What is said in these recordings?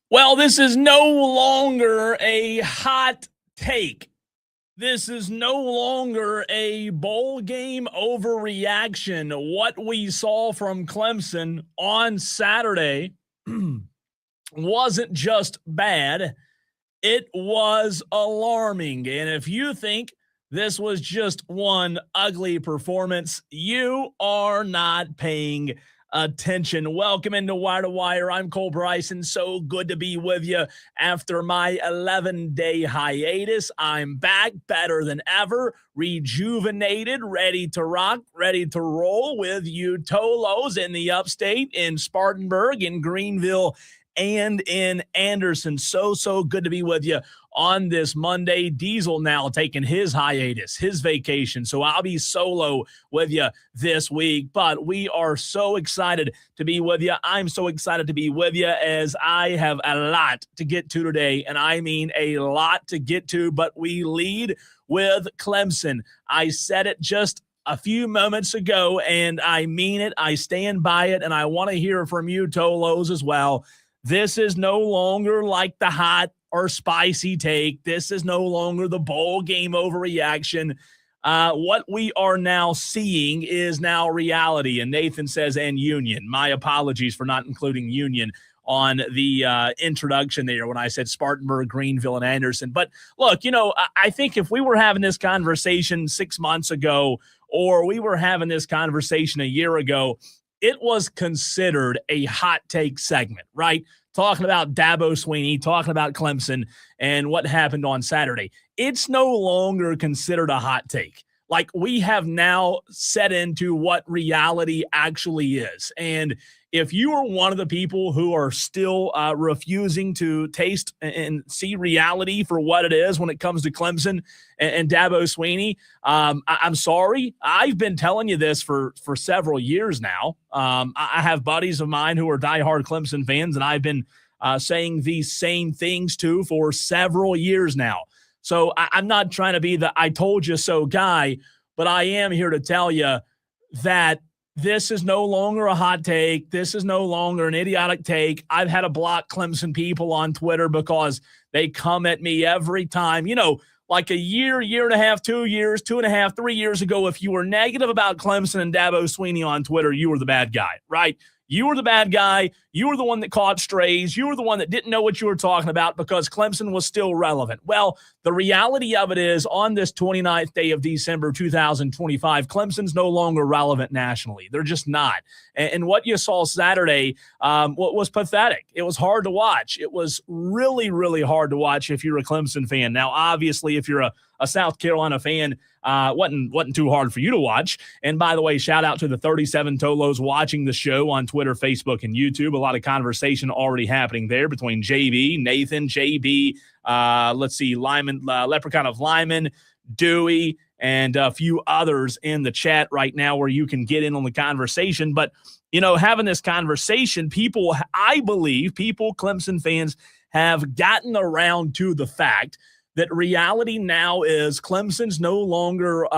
Well, this is no longer a hot take. This is no longer a bowl game overreaction. What we saw from Clemson on Saturday wasn't just bad, it was alarming. And if you think this was just one ugly performance, you are not paying attention. Welcome into Wire to Wire. I'm Cole Bryce, and so good to be with you after my 11-day hiatus. I'm back better than ever, rejuvenated, ready to rock, ready to roll with you Tolos in the upstate, in Spartanburg, in Greenville, and in Anderson. So good to be with you on this Monday. Diesel now taking his hiatus, his vacation. So I'll be solo with you this week, but we are so excited to be with you. I'm so excited to be with you as I have a lot to get to today, and I mean a lot to get to, but we lead with Clemson. I said it just a few moments ago, and I mean it. I stand by it, and I want to hear from you, Tolos, as well. This is no longer like the hot or spicy take. This is no longer the bowl game overreaction. What we are now seeing is now reality. And Nathan says, and Union. My apologies for not including Union on the introduction there when I said Spartanburg, Greenville, and Anderson. But look, I think if we were having this conversation 6 months ago, or we were having this conversation a year ago, it was considered a hot take segment, right? Talking about Dabo Swinney, talking about Clemson, and what happened on Saturday. It's no longer considered a hot take. Like, we have now set into what reality actually is. And if you are one of the people who are still refusing to taste and see reality for what it is when it comes to Clemson and Dabo Swinney, I'm sorry. I've been telling you this for several years now. I have buddies of mine who are diehard Clemson fans, and I've been saying these same things too for several years now. So I'm not trying to be the I told you so guy, but I am here to tell you that this is no longer a hot take. This is no longer an idiotic take. I've had to block Clemson people on Twitter because they come at me every time. Like a year and a half, 2 years, 2.5, 3 years ago, if you were negative about Clemson and Dabo Swinney on Twitter, you were the bad guy, right? You were the bad guy. You were the one that caught strays. You were the one that didn't know what you were talking about because Clemson was still relevant. Well, the reality of it is on this 29th day of December 2025, Clemson's no longer relevant nationally. They're just not. And what you saw Saturday was pathetic. It was hard to watch. It was really, really hard to watch if you're a Clemson fan. Now, obviously, if you're a South Carolina fan, wasn't too hard for you to watch. And by the way, shout out to the 37 Tolos watching the show on Twitter, Facebook, and YouTube. A lot of conversation already happening there between JB, Nathan, JB, Lyman, Leprechaun of Lyman, Dewey, and a few others in the chat right now where you can get in on the conversation. But, having this conversation, I believe Clemson fans have gotten around to the fact that reality now is Clemson's no longer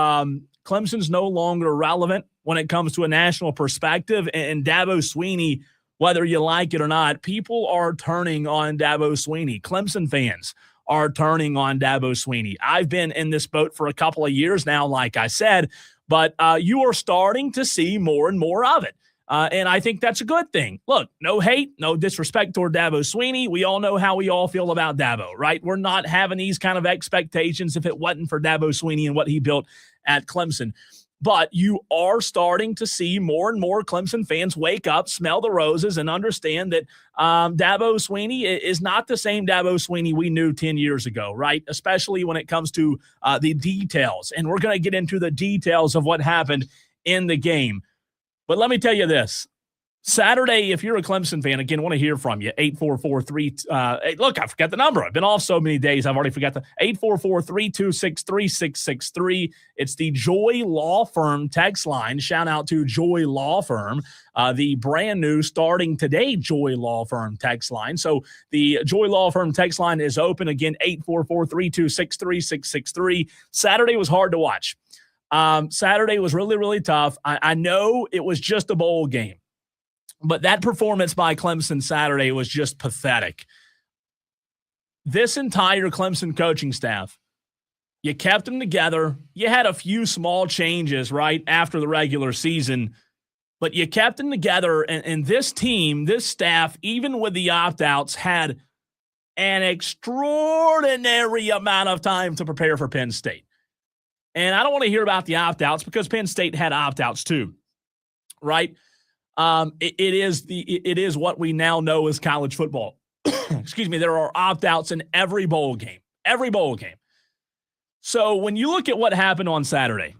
relevant when it comes to a national perspective. And Dabo Swinney, whether you like it or not, people are turning on Dabo Swinney. Clemson fans are turning on Dabo Swinney. I've been in this boat for a couple of years now, like I said, but you are starting to see more and more of it. And I think that's a good thing. Look, no hate, no disrespect toward Dabo Swinney. We all know how we all feel about Dabo, right? We're not having these kind of expectations if it wasn't for Dabo Swinney and what he built at Clemson. But you are starting to see more and more Clemson fans wake up, smell the roses, and understand that Dabo Swinney is not the same Dabo Swinney we knew 10 years ago, right? Especially when it comes to the details. And we're going to get into the details of what happened in the game. But let me tell you this. Saturday, if you're a Clemson fan, again, I want to hear from you. 844-3. Look, I forgot the number. I've been off so many days. I've already forgot the 844-326-3663. It's the Joy Law Firm text line. Shout out to Joy Law Firm, the brand new starting today Joy Law Firm text line. So the Joy Law Firm text line is open. Again, 844-326-3663. Saturday was hard to watch. Saturday was really, really tough. I know it was just a bowl game, but that performance by Clemson Saturday was just pathetic. this entire Clemson coaching staff, you kept them together. You had a few small changes, right, after the regular season, but you kept them together. And this team, this staff, even with the opt-outs, had an extraordinary amount of time to prepare for Penn State. And I don't want to hear about the opt-outs because Penn State had opt-outs too, right? It is what we now know as college football. Excuse me. There are opt-outs in every bowl game. Every bowl game. So when you look at what happened on Saturday,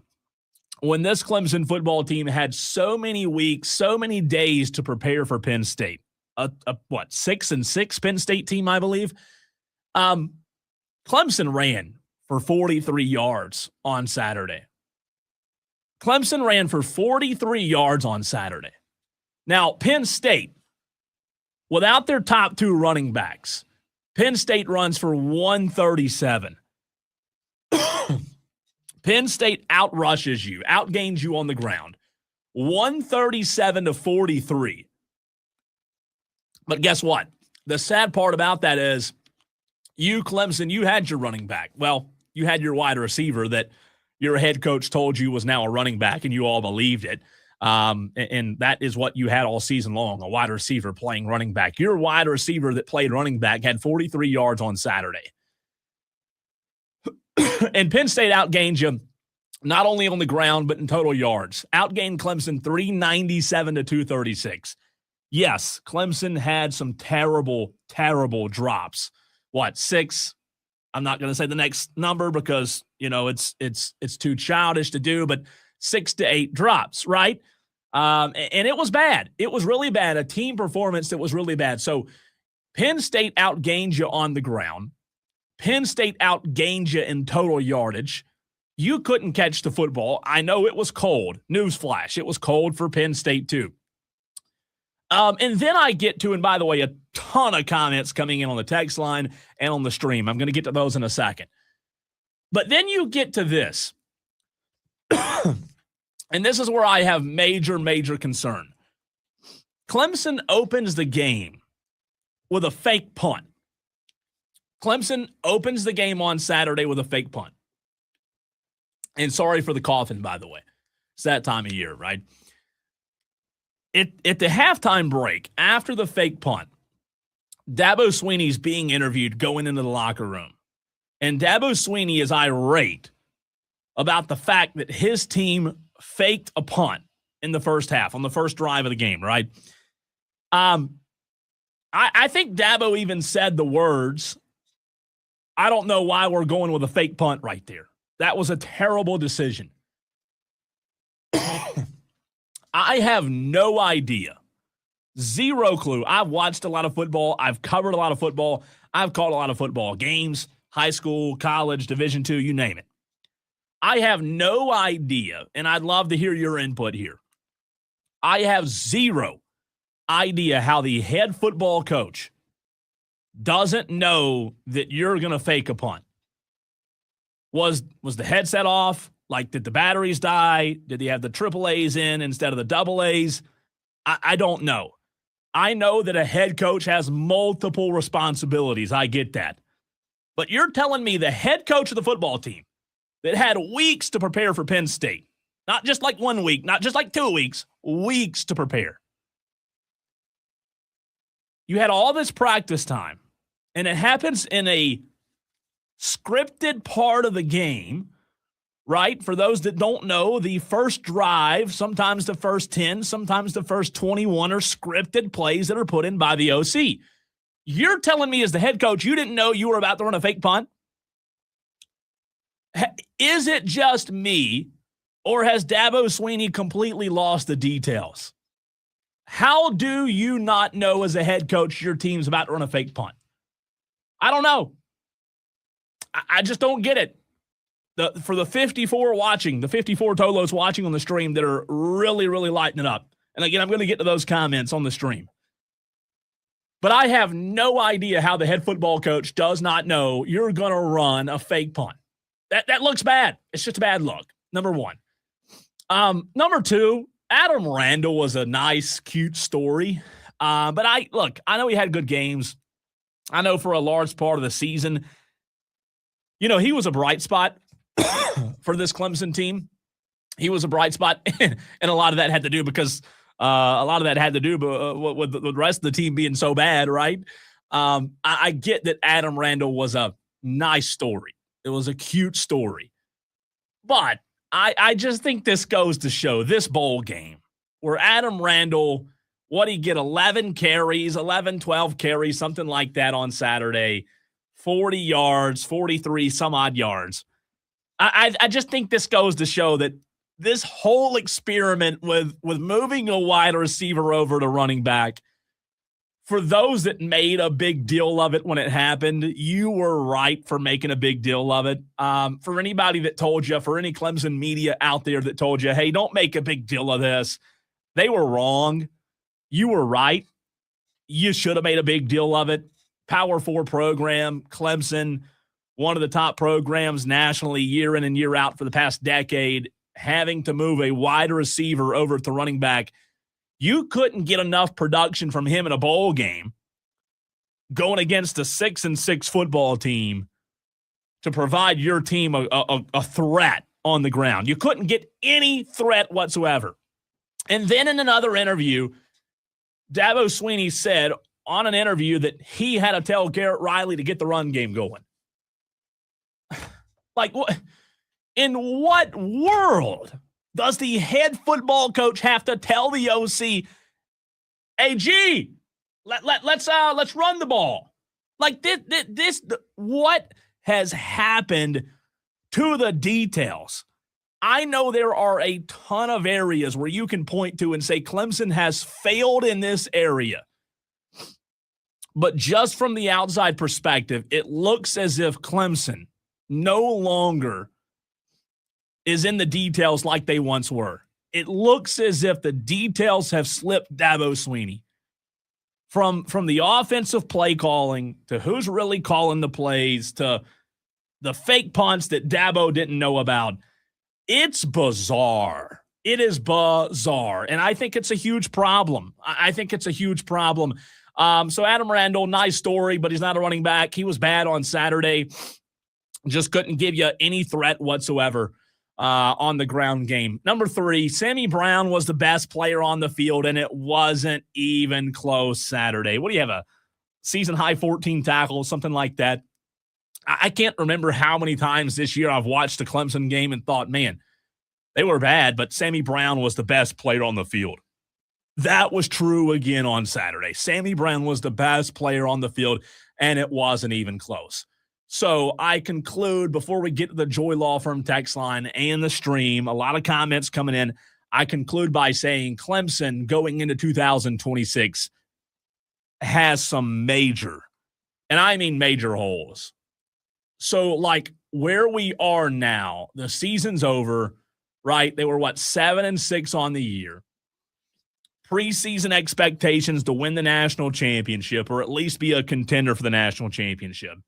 when this Clemson football team had so many weeks, so many days to prepare for Penn State, a 6-6 Penn State team, I believe. Clemson ran for 43 yards on Saturday. Clemson ran for 43 yards on Saturday. Now, Penn State, without their top two running backs, Penn State runs for 137. Penn State outrushes you, outgains you on the ground, 137-43. But guess what? The sad part about that is you, Clemson, you had your running back. Well, you had your wide receiver that your head coach told you was now a running back, and you all believed it. And that is what you had all season long, a wide receiver playing running back. Your wide receiver that played running back had 43 yards on Saturday. And Penn State outgained you not only on the ground, but in total yards. Outgained Clemson 397-236. Yes, Clemson had some terrible, terrible drops. What, 6? I'm not going to say the next number because, it's too childish to do, but 6 to 8 drops, right? And it was bad. It was really bad. A team performance that was really bad. So Penn State outgained you on the ground. Penn State outgained you in total yardage. You couldn't catch the football. I know it was cold. Newsflash, it was cold for Penn State too. And then I get to, and by the way, a ton of comments coming in on the text line and on the stream. I'm going to get to those in a second. But then you get to this. And this is where I have major, major concern. Clemson opens the game with a fake punt. Clemson opens the game on Saturday with a fake punt. And sorry for the coughing, by the way. It's that time of year, right? At the halftime break, after the fake punt, Dabo Swinney's being interviewed going into the locker room. And Dabo Swinney is irate about the fact that his team faked a punt in the first half, on the first drive of the game, right? I think Dabo even said the words, I don't know why we're going with a fake punt right there. That was a terrible decision. I have no idea. Zero clue. I've watched a lot of football. I've covered a lot of football. I've called a lot of football games, high school, college, Division II, you name it. I have no idea, and I'd love to hear your input here. I have zero idea how the head football coach doesn't know that you're going to fake a punt. Was the headset off? Like, did the batteries die? Did they have the AAAs in instead of the AAs? I don't know. I know that a head coach has multiple responsibilities. I get that. But you're telling me the head coach of the football team that had weeks to prepare for Penn State, not just like 1 week, not just like 2 weeks, weeks to prepare. You had all this practice time, and it happens in a scripted part of the game, right? For those that don't know, the first drive, sometimes the first 10, sometimes the first 21 are scripted plays that are put in by the OC. You're telling me as the head coach, you didn't know you were about to run a fake punt? Is it just me, or has Dabo Swinney completely lost the details? How do you not know as a head coach your team's about to run a fake punt? I don't know. I just don't get it. For the 54 watching, the 54 Tolos watching on the stream that are really, really lighting it up. And again, I'm going to get to those comments on the stream. But I have no idea how the head football coach does not know you're going to run a fake punt. That looks bad. It's just a bad look, number one. Number two, Adam Randall was a nice, cute story. But I know he had good games. I know for a large part of the season, he was a bright spot for this Clemson team. He was a bright spot, and a lot of that had to do because with the rest of the team being so bad, right? I get that Adam Randall was a nice story. It was a cute story. But I just think this goes to show this bowl game where Adam Randall, what he get, 11 carries, 11, 12 carries, something like that on Saturday, 40 yards, 43 some odd yards. I just think this goes to show that this whole experiment with moving a wide receiver over to running back, for those that made a big deal of it when it happened, you were right for making a big deal of it. For anybody that told you, for any Clemson media out there that told you, hey, don't make a big deal of this, they were wrong. You were right. You should have made a big deal of it. Power 4 program, Clemson, one of the top programs nationally year in and year out for the past decade, having to move a wide receiver over to running back. You couldn't get enough production from him in a bowl game going against a 6-6 football team to provide your team a threat on the ground. You couldn't get any threat whatsoever. And then in another interview, Dabo Swinney said on an interview that he had to tell Garrett Riley to get the run game going. Like, in what world does the head football coach have to tell the OC, hey, G, let's run the ball? Like, this what has happened to the details? I know there are a ton of areas where you can point to and say Clemson has failed in this area. But just from the outside perspective, it looks as if Clemson no longer is in the details like they once were. It looks as if the details have slipped Dabo Swinney. From the offensive play calling to who's really calling the plays to the fake punts that Dabo didn't know about. It's bizarre. It is bizarre. And I think it's a huge problem. So Adam Randall, nice story, but he's not a running back. He was bad on Saturday. Just couldn't give you any threat whatsoever on the ground game. Number 3, Sammy Brown was the best player on the field, and it wasn't even close Saturday. What do you have, a season-high 14 tackles, something like that? I can't remember how many times this year I've watched the Clemson game and thought, man, they were bad, but Sammy Brown was the best player on the field. That was true again on Saturday. Sammy Brown was the best player on the field, and it wasn't even close. So I conclude, before we get to the Joy Law Firm text line and the stream, a lot of comments coming in, I conclude by saying Clemson going into 2026 has some major, and I mean major holes. So, like, where we are now, the season's over, right? They were, 7-6 on the year. Preseason expectations to win the national championship, or at least be a contender for the national championship.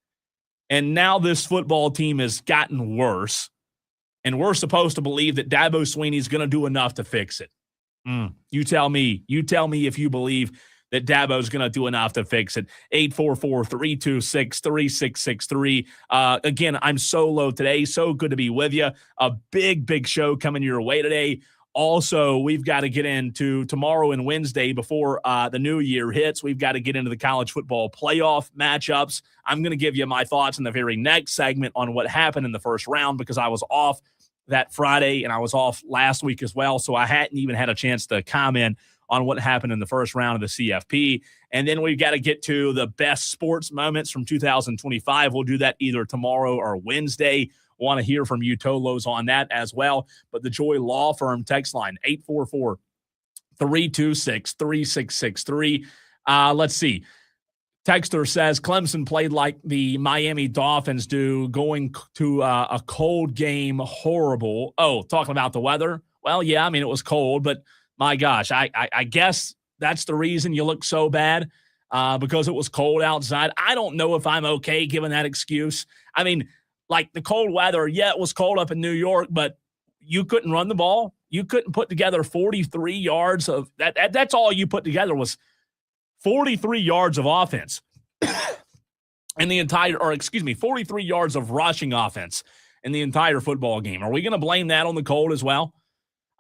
And now this football team has gotten worse, and we're supposed to believe that Dabo Swinney's going to do enough to fix it. You tell me if you believe that Dabo's going to do enough to fix it. 844-326-3663. Again, I'm solo today. So good to be with you. A big show coming your way today. Also, we've got to get into tomorrow and Wednesday before the new year hits. We've got to get into the college football playoff matchups. I'm going to give you my thoughts in the very next segment on what happened in the first round, because I was off that Friday and I was off last week as well. So I hadn't even had a chance to comment on what happened in the first round of the CFP. And then we've got to get to the best sports moments from 2025. We'll do that either tomorrow or Wednesday. Want to hear from you, Tolos, on that as well. But the Joy Law Firm text line, 844-326-3663. Let's see. Texter says Clemson played like the Miami Dolphins do, going to a cold game. Horrible. Oh, talking about the weather? Well, yeah, I mean, it was cold, but my gosh, I guess that's the reason you look so bad, because it was cold outside. I don't know if I'm okay giving that excuse. I mean, like the cold weather, yeah, it was cold up in New York, but you couldn't run the ball. You couldn't put together 43 yards of that. That's all you put together was 43 yards of offense. in the entire, 43 yards of rushing offense in the entire football game. Are we going to blame that on the cold as well?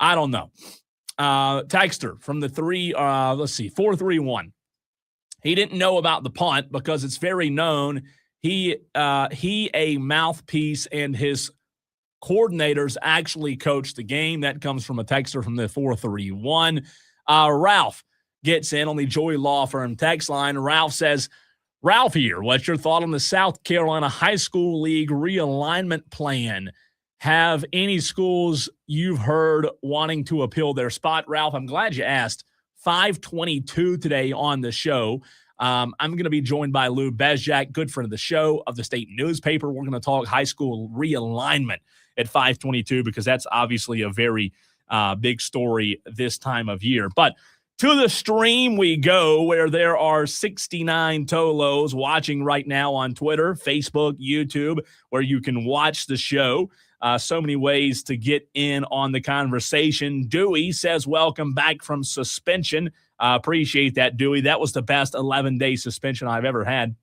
I don't know. Texter from the 431. He didn't know about the punt because it's very known. He a mouthpiece, and his coordinators actually coached the game. That comes from a texter from the 431. Ralph gets in on the Joy Law Firm text line. Ralph says, Ralph here, what's your thought on the South Carolina High School League realignment plan? Have any schools you've heard wanting to appeal their spot? Ralph, I'm glad you asked. 5:22 today on the show. I'm going to be joined by Lou Bezjak, good friend of the show, of the state newspaper. We're going to talk high school realignment at 5:22 because that's obviously a very big story this time of year. But to the stream we go, where there are 69 Tolos watching right now on Twitter, Facebook, YouTube, where you can watch the show. So many ways to get in on the conversation. Dewey says, welcome back from suspension. Appreciate that, Dewey. That was the best 11-day suspension I've ever had.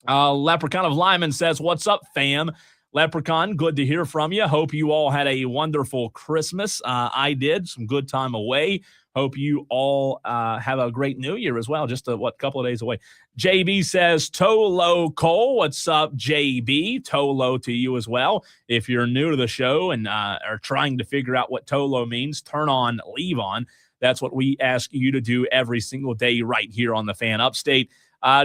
Leprechaun of Lyman says, what's up, fam? Leprechaun, good to hear from you. Hope you all had a wonderful Christmas. I did. Some good time away. Hope you all have a great New Year as well. Just a couple of days away. JB says, Tolo Cole. What's up, JB? Tolo to you as well. If you're new to the show and are trying to figure out what Tolo means, turn on, leave on. That's what we ask you to do every single day right here on the Fan Upstate.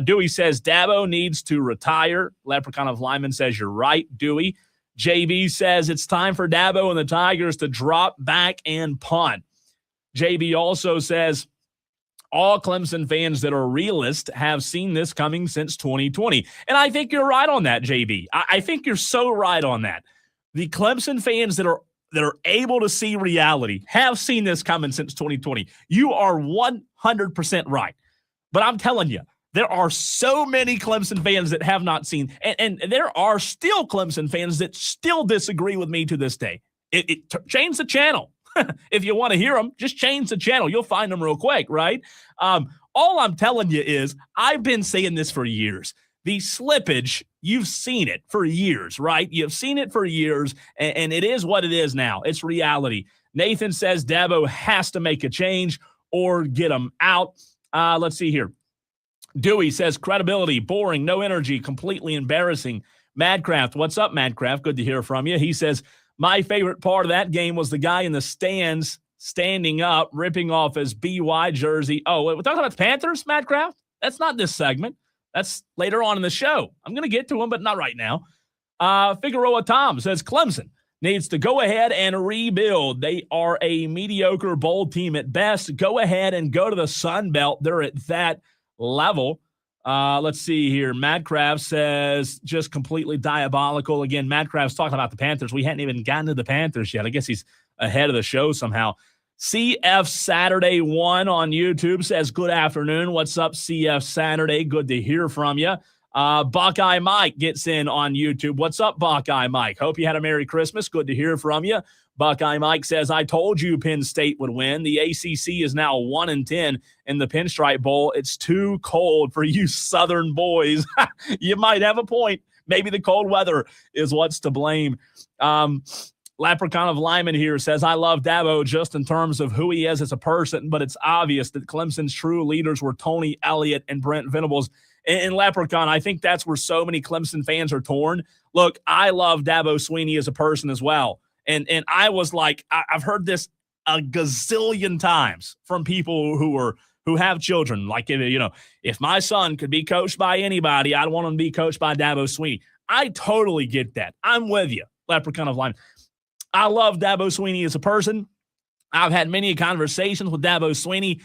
Dewey says, Dabo needs to retire. Leprechaun of Lyman says, you're right, Dewey. JB says, it's time for Dabo and the Tigers to drop back and punt. JB also says, all Clemson fans that are realists have seen this coming since 2020. And I think you're right on that, JB. I think you're so right on that. The Clemson fans that are able to see reality have seen this coming since 2020. You are 100% right. But I'm telling you, there are so many Clemson fans that have not seen, and there are still Clemson fans that still disagree with me to this day. Change the channel. If you want to hear them, just change the channel. You'll find them real quick, right? All I'm telling you is I've been saying this for years. The slippage, you've seen it for years, right? You've seen it for years, and it is what it is now. It's reality. Nathan says Dabo has to make a change or get him out. Let's see here. Dewey says credibility, boring, no energy, completely embarrassing. Madcraft, what's up, Madcraft? Good to hear from you. He says, my favorite part of that game was the guy in the stands standing up, ripping off his BY jersey. Oh, we're talking about the Panthers, Madcraft? That's not this segment. That's later on in the show. I'm going to get to him, but not right now. Figueroa Tom says Clemson needs to go ahead and rebuild. They are a mediocre bowl team at best. Go ahead and go to the Sun Belt. They're at that level. Let's see here. Madcraft says just completely diabolical. Again, Madcraft's talking about the Panthers. We hadn't even gotten to the Panthers yet. I guess he's ahead of the show somehow. CF Saturday 1 on YouTube says, good afternoon. What's up, CF Saturday? Good to hear from you. Buckeye Mike gets in on YouTube. What's up, Buckeye Mike? Hope you had a Merry Christmas. Good to hear from you. Buckeye Mike says, I told you Penn State would win. The ACC is now 1-10 in the Pinstripe Bowl. It's too cold for you Southern boys. You might have a point. Maybe the cold weather is what's to blame. Leprechaun of Lyman here says, I love Dabo just in terms of who he is as a person, but it's obvious that Clemson's true leaders were Tony Elliott and Brent Venables. And Leprechaun, I think that's where so many Clemson fans are torn. Look, I love Dabo Swinney as a person as well. And I was like, I've heard this a gazillion times from people who have children. Like, if my son could be coached by anybody, I'd want him to be coached by Dabo Swinney. I totally get that. I'm with you, Leprechaun of Lyman. I love Dabo Swinney as a person. I've had many conversations with Dabo Swinney,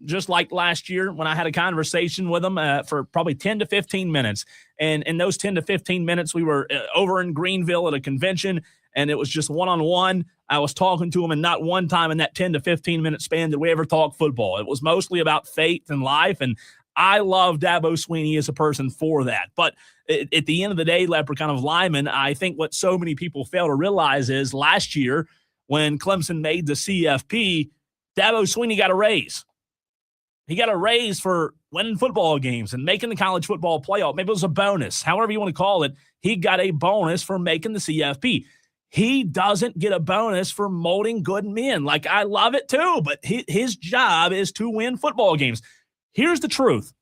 just like last year when I had a conversation with him for probably 10 to 15 minutes. And in those 10 to 15 minutes, we were over in Greenville at a convention, and it was just one-on-one. I was talking to him, and not one time in that 10 to 15-minute span did we ever talk football. It was mostly about faith and life, and I love Dabo Swinney as a person for that. But at the end of the day, Leprechaun of Lyman, I think what so many people fail to realize is last year when Clemson made the CFP, Dabo Swinney got a raise. He got a raise for winning football games and making the college football playoff. Maybe it was a bonus, however you want to call it. He got a bonus for making the CFP. He doesn't get a bonus for molding good men. Like, I love it too, but his job is to win football games. Here's the truth.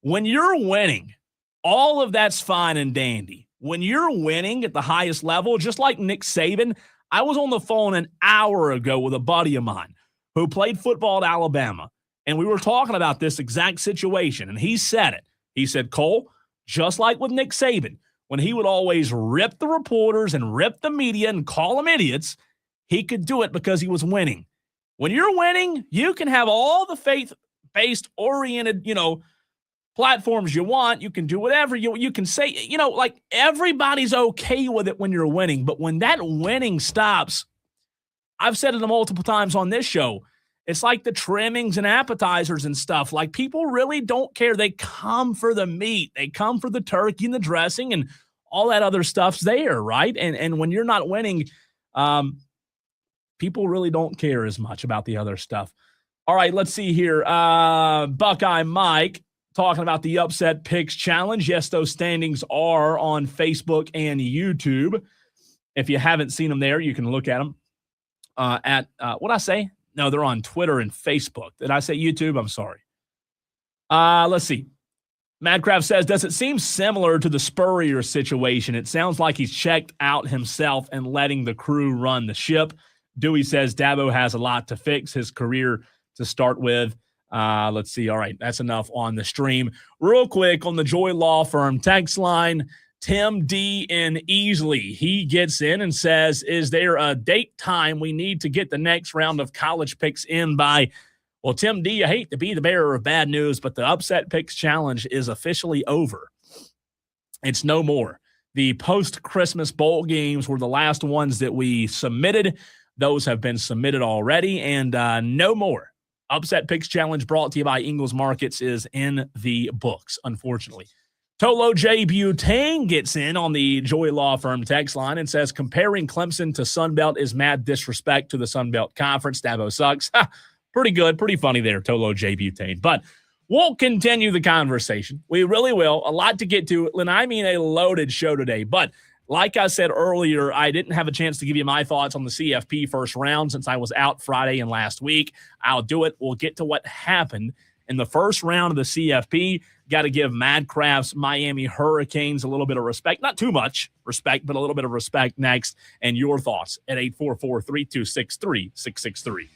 When you're winning, all of that's fine and dandy. When you're winning at the highest level, just like Nick Saban, I was on the phone an hour ago with a buddy of mine who played football at Alabama, and we were talking about this exact situation, and he said it. He said, Cole, just like with Nick Saban, when he would always rip the reporters and rip the media and call them idiots, he could do it because he was winning. When you're winning, you can have all the faith-based, oriented, platforms you want. You can do whatever you can say. Like, everybody's okay with it when you're winning. But when that winning stops, I've said it multiple times on this show, it's like the trimmings and appetizers and stuff. Like, people really don't care. They come for the meat. They come for the turkey and the dressing, and all that other stuff's there, right? And when you're not winning, people really don't care as much about the other stuff. All right, let's see here. Buckeye Mike talking about the Upset Picks Challenge. Yes, those standings are on Facebook and YouTube. If you haven't seen them there, you can look at them what'd I say? No, they're on Twitter and Facebook. Did I say YouTube? I'm sorry. Let's see. Matchps says, does it seem similar to the Spurrier situation? It sounds like he's checked out himself and letting the crew run the ship. Dewey says Dabo has a lot to fix his career to start with. Let's see. All right, that's enough on the stream. Real quick on the Joy Law Firm text line, Tim D. in Easley. He gets in and says, is there a date time we need to get the next round of college picks in by? Well, Tim D., I hate to be the bearer of bad news, but the Upset Picks Challenge is officially over. It's no more. The post-Christmas bowl games were the last ones that we submitted. Those have been submitted already, and no more. Upset Picks Challenge brought to you by Ingles Markets is in the books, unfortunately. Tolo J. Butane gets in on the Joy Law Firm text line and says, comparing Clemson to Sunbelt is mad disrespect to the Sunbelt Conference. Dabo sucks. Pretty good, pretty funny there, Tolo J. Butane. But we'll continue the conversation. We really will. A lot to get to. And I mean a loaded show today. But like I said earlier, I didn't have a chance to give you my thoughts on the CFP first round since I was out Friday and last week. I'll do it. We'll get to what happened in the first round of the CFP. Got to give Matchps Miami Hurricanes a little bit of respect. Not too much respect, but a little bit of respect next. And your thoughts at 844-326-3663.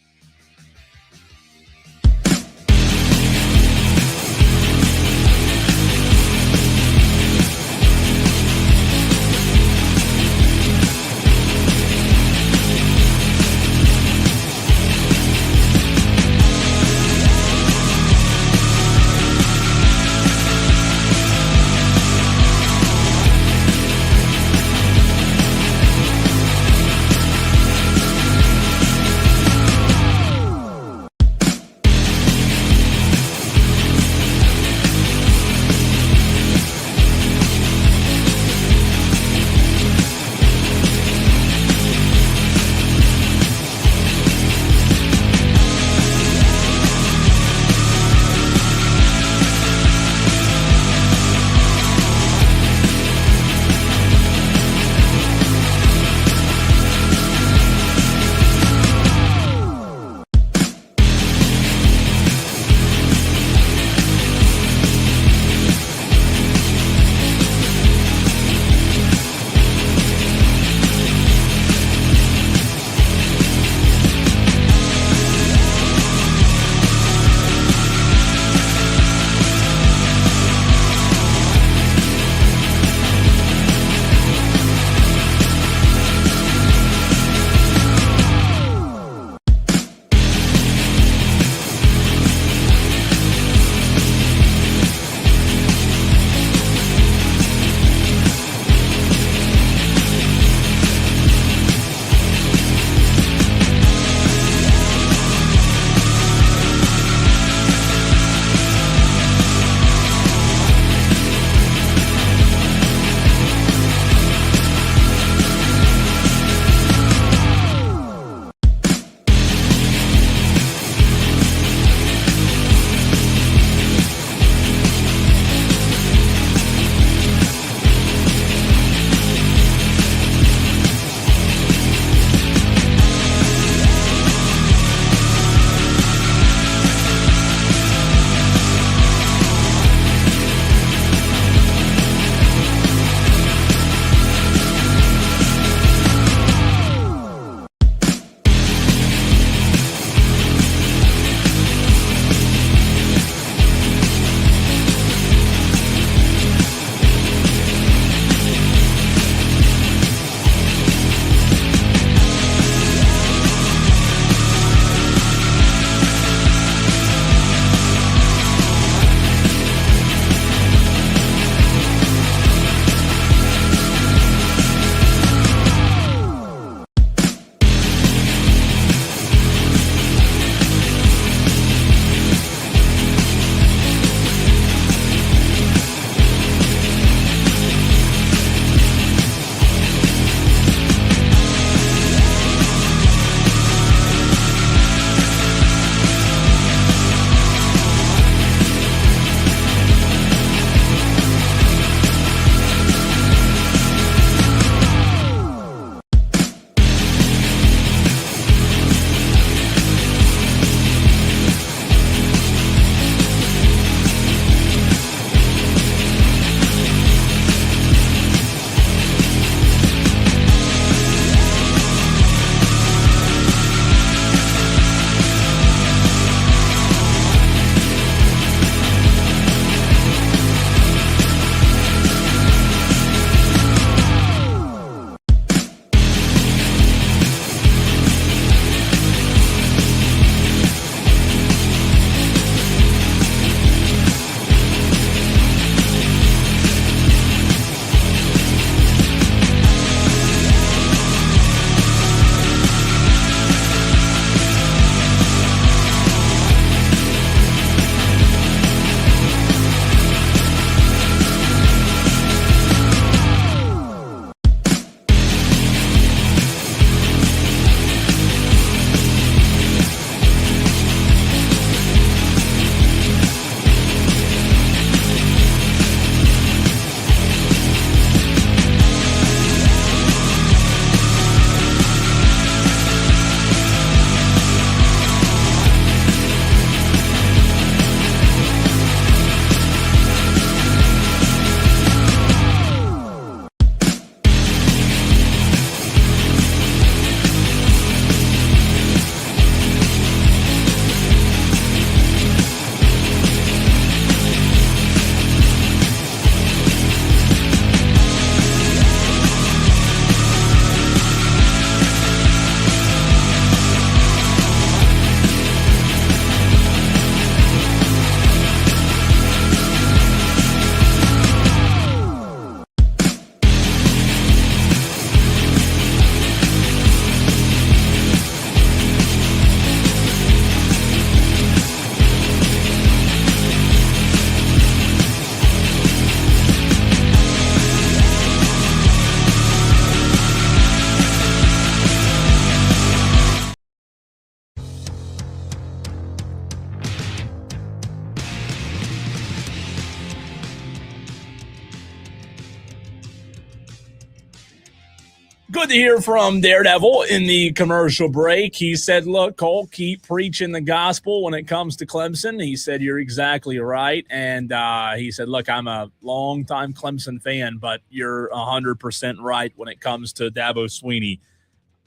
Good to hear from Daredevil in the commercial break. He said, look, Cole, keep preaching the gospel when it comes to Clemson. He said, you're exactly right. And he said, look, I'm a longtime Clemson fan, but you're 100% right when it comes to Dabo Swinney.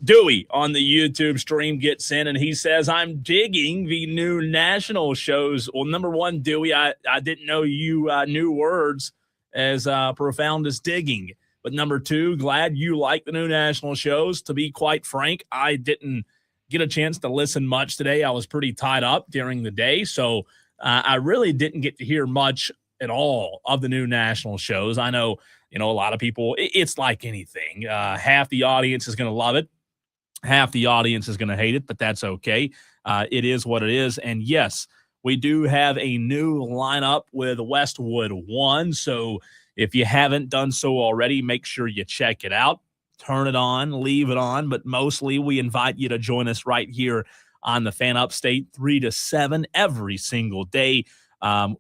Dewey on the YouTube stream gets in, and he says, I'm digging the new national shows. Well, number one, Dewey, I didn't know you knew words as profound as digging. But number two, glad you like the new national shows. To be quite frank, I didn't get a chance to listen much today. I was pretty tied up during the day, so I really didn't get to hear much at all of the new national shows. I know, a lot of people, it's like anything. Half the audience is going to love it. Half the audience is going to hate it, but that's okay. It is what it is. And yes, we do have a new lineup with Westwood 1, so if you haven't done so already, make sure you check it out. Turn it on, leave it on, but mostly we invite you to join us right here on the Fan Upstate 3 to 7 every single day,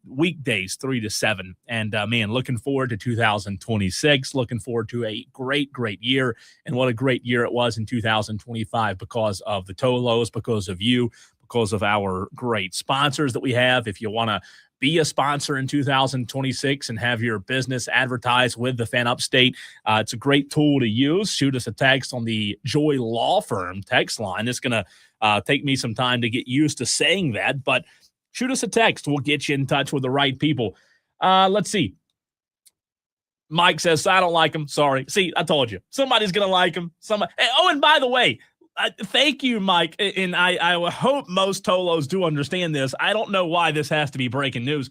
weekdays 3 to 7. And, man, looking forward to 2026, looking forward to a great, great year. And what a great year it was in 2025 because of the Tolos, because of you, because of our great sponsors that we have. If you want to be a sponsor in 2026 and have your business advertised with the Fan Upstate, it's a great tool to use. Shoot us a text on the Joy Law Firm text line. It's going to take me some time to get used to saying that, but shoot us a text. We'll get you in touch with the right people. Let's see. Mike says, I don't like him. Sorry. See, I told you. Somebody's going to like him. Oh, and by the way, thank you, Mike. And I hope most Tolos do understand this. I don't know why this has to be breaking news.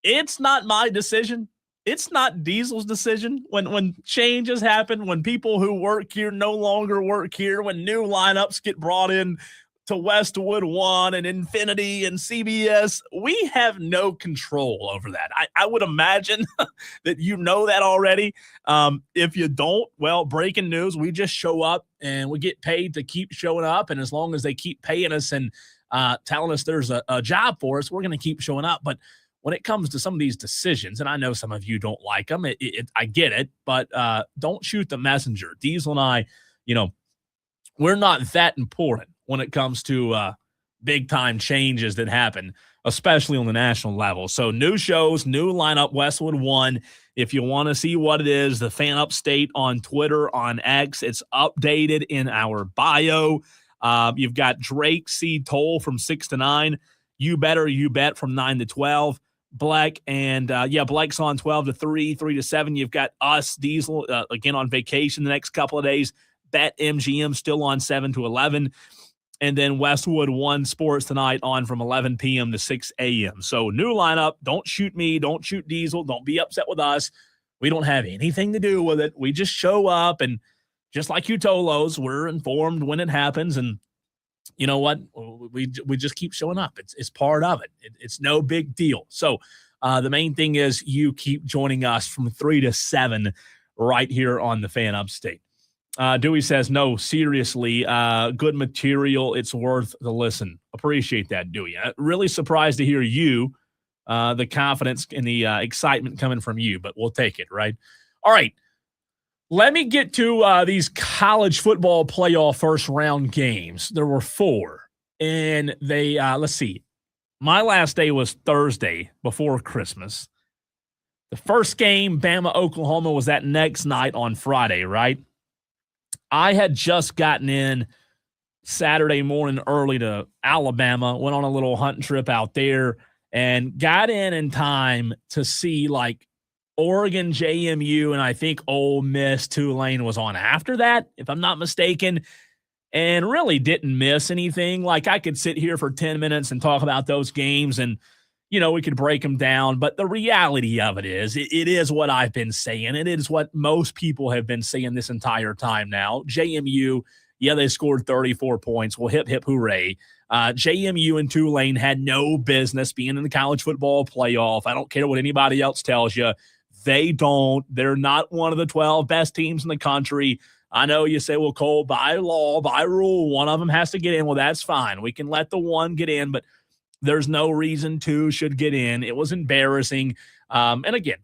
It's not my decision. It's not Diesel's decision. When changes happen, when people who work here no longer work here, when new lineups get brought in to Westwood 1 and Infinity and CBS, we have no control over that. I would imagine that you know that already. If you don't, well, breaking news, we just show up and we get paid to keep showing up. And as long as they keep paying us and telling us there's a job for us, we're going to keep showing up. But when it comes to some of these decisions, and I know some of you don't like them, I get it, but don't shoot the messenger. Diesel and I, we're not that important when it comes to big-time changes that happen, especially on the national level. So new shows, new lineup, Westwood 1. If you want to see what it is, the Fan Upstate on Twitter, on X, it's updated in our bio. You've got Drake C. Toll from 6 to 9. You Better, You Bet from 9 to 12. Black and, Blake's on 12 to 3, 3 to 7. You've got us, Diesel, again on vacation the next couple of days. Bet MGM still on 7 to 11. And then Westwood 1 Sports Tonight on from 11 p.m. to 6 a.m. So new lineup. Don't shoot me. Don't shoot Diesel. Don't be upset with us. We don't have anything to do with it. We just show up, and just like you Tolos, we're informed when it happens. And you know what? We just keep showing up. It's part of it. It's no big deal. So the main thing is you keep joining us from 3 to 7 right here on the Fan Upstate. Dewey says, no, seriously, good material. It's worth the listen. Appreciate that, Dewey. Really surprised to hear you, the confidence and the excitement coming from you, but we'll take it, right? All right. Let me get to these college football playoff first round games. There were 4, and they, let's see. My last day was Thursday before Christmas. The first game, Bama, Oklahoma, was that next night on Friday, right? I had just gotten in Saturday morning early to Alabama, went on a little hunting trip out there, and got in time to see like Oregon, JMU, and I think Ole Miss, Tulane was on after that, if I'm not mistaken, and really didn't miss anything. Like I could sit here for 10 minutes and talk about those games and, we could break them down, but the reality of it is what I've been saying. It is what most people have been saying this entire time now. JMU, they scored 34 points. Well, hip, hip, hooray. JMU and Tulane had no business being in the college football playoff. I don't care what anybody else tells you. They don't. They're not one of the 12 best teams in the country. I know you say, well, Cole, by law, by rule, one of them has to get in. Well, that's fine. We can let the one get in, but there's no reason 2 should get in. It was embarrassing. And again,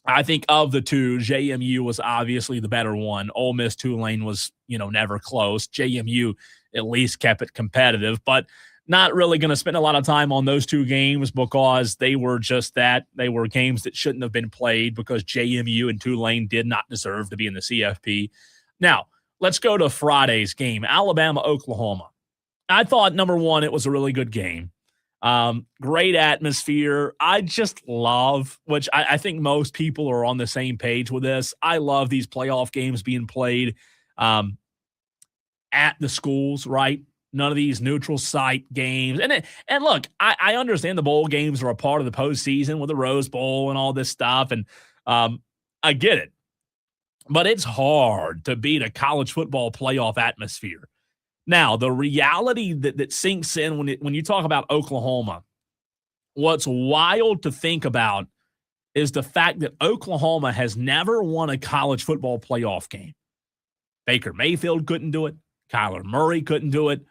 I think of the two, JMU was obviously the better one. Ole Miss Tulane was, never close. JMU at least kept it competitive, but not really going to spend a lot of time on those two games because they were just that. They were games that shouldn't have been played because JMU and Tulane did not deserve to be in the CFP. Now, let's go to Friday's game, Alabama-Oklahoma. I thought, number one, it was a really good game. Great atmosphere. I just love, which I think most people are on the same page with this. I love these playoff games being played at the schools, right? None of these neutral site games. And look, I understand the bowl games are a part of the postseason with the Rose Bowl and all this stuff. And I get it. But it's hard to beat a college football playoff atmosphere. Now, the reality that sinks in when you talk about Oklahoma, what's wild to think about is the fact that Oklahoma has never won a college football playoff game. Baker Mayfield couldn't do it. Kyler Murray couldn't do it.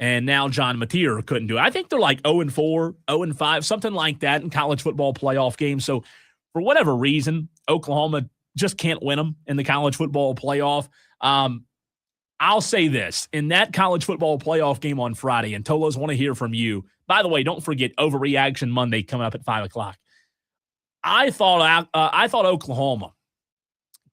And now John Mateer couldn't do it. I think they're like 0-4, 0-5, something like that in college football playoff games. So for whatever reason, Oklahoma just can't win them in the college football playoff. I'll say this. In that college football playoff game on Friday, and Tolos, want to hear from you. By the way, don't forget Overreaction Monday coming up at 5 o'clock. I thought Oklahoma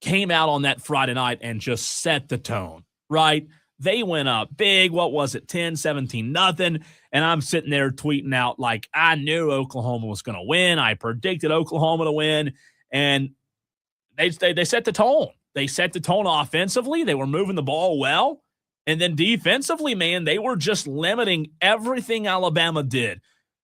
came out on that Friday night and just set the tone, right? They went up big. What was it? 10, 17, nothing. And I'm sitting there tweeting out like I knew Oklahoma was going to win. I predicted Oklahoma to win. And they set the tone. They set the tone offensively. They were moving the ball well. And then defensively, man, they were just limiting everything Alabama did.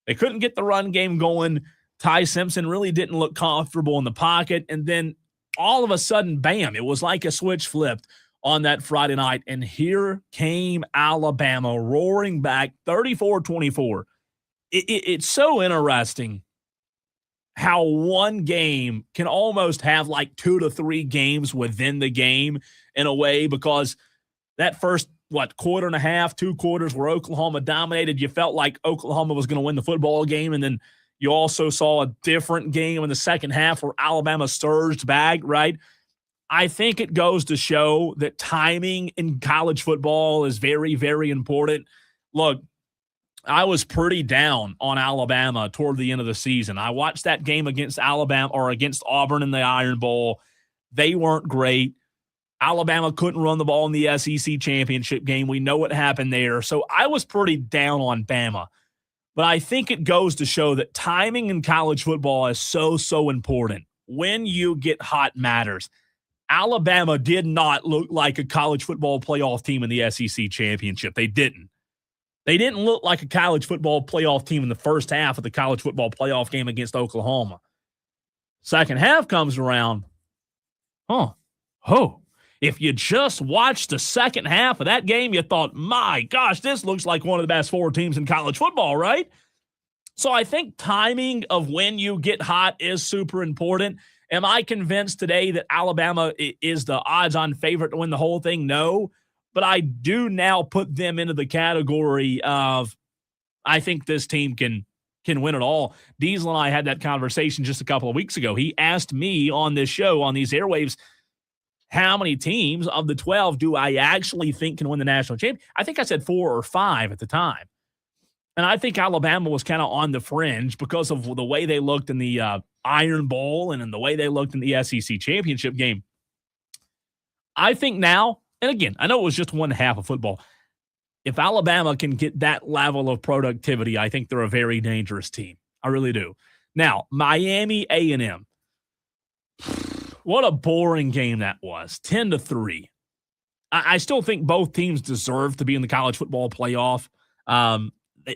They couldn't get the run game going. Ty Simpson really didn't look comfortable in the pocket. And then all of a sudden, bam, it was like a switch flipped on that Friday night. And here came Alabama roaring back 34-24. It's so interesting how one game can almost have like 2 to 3 games within the game in a way, because that first, quarter and a half, 2 quarters where Oklahoma dominated, you felt like Oklahoma was going to win the football game. And then you also saw a different game in the second half where Alabama surged back, right? I think it goes to show that timing in college football is very, very important. Look, I was pretty down on Alabama toward the end of the season. I watched that game against Alabama or against Auburn in the Iron Bowl. They weren't great. Alabama couldn't run the ball in the SEC championship game. We know what happened there. So I was pretty down on Bama. But I think it goes to show that timing in college football is so, so important. When you get hot matters. Alabama did not look like a college football playoff team in the SEC championship. They didn't. They didn't look like a college football playoff team in the first half of the college football playoff game against Oklahoma. Second half comes around. If you just watched the second half of that game, you thought, my gosh, this looks like one of the best 4 teams in college football, right? So I think timing of when you get hot is super important. Am I convinced today that Alabama is the odds-on favorite to win the whole thing? No. But I do now put them into the category of I think this team can win it all. Diesel and I had that conversation just a couple of weeks ago. He asked me on this show, on these airwaves, how many teams of the 12 do I actually think can win the national championship? I think I said 4 or 5 at the time. And I think Alabama was kind of on the fringe because of the way they looked in the Iron Bowl and in the way they looked in the SEC championship game. I think now, and again, I know it was just one half of football. If Alabama can get that level of productivity, I think they're a very dangerous team. I really do. Now, Miami A&M. What a boring game that was. 10-3. I still think both teams deserve to be in the college football playoff.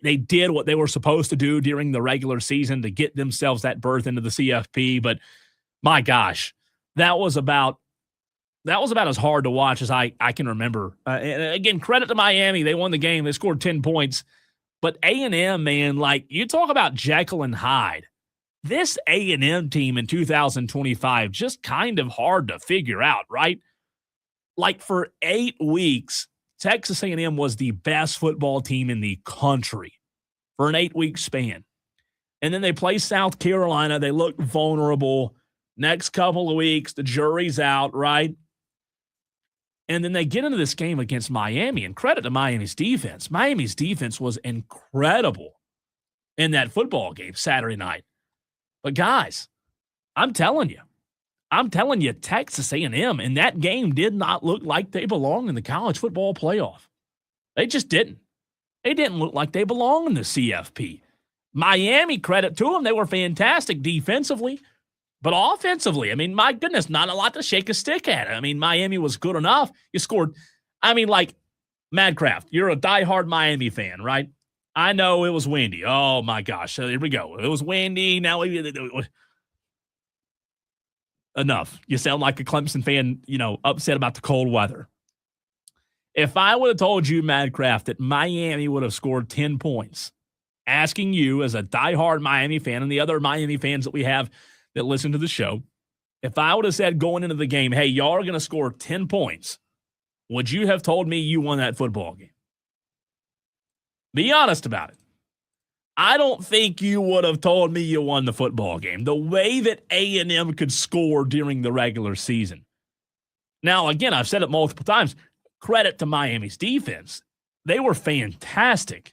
They did what they were supposed to do during the regular season to get themselves that berth into the CFP. But my gosh, that was about as hard to watch as I can remember. And again, credit to Miami. They won the game. They scored 10 points. But A&M, man, like you talk about Jekyll and Hyde. This A&M team in 2025, just kind of hard to figure out, right? Like for 8 weeks, Texas A&M was the best football team in the country for an 8-week span. And then they play South Carolina. They looked vulnerable. Next couple of weeks, the jury's out, right? And then they get into this game against Miami, and credit to Miami's defense. Miami's defense was incredible in that football game Saturday night. But guys, I'm telling you, Texas A&M in that game did not look like they belong in the college football playoff. They just didn't. They didn't look like they belong in the CFP. Miami, credit to them, they were fantastic defensively. But offensively, I mean, my goodness, not a lot to shake a stick at. I mean, Miami was good enough. You scored, I mean, like, Madcraft, you're a diehard Miami fan, right? I know it was windy. Oh, my gosh. Here we go. It was windy. Now enough. You sound like a Clemson fan, upset about the cold weather. If I would have told you, Madcraft, that Miami would have scored 10 points, asking you as a diehard Miami fan and the other Miami fans that we have that listen to the show, if I would have said going into the game, hey, y'all are going to score 10 points, would you have told me you won that football game? Be honest about it. I don't think you would have told me you won the football game. The way that A&M could score during the regular season. Now, again, I've said it multiple times. Credit to Miami's defense. They were fantastic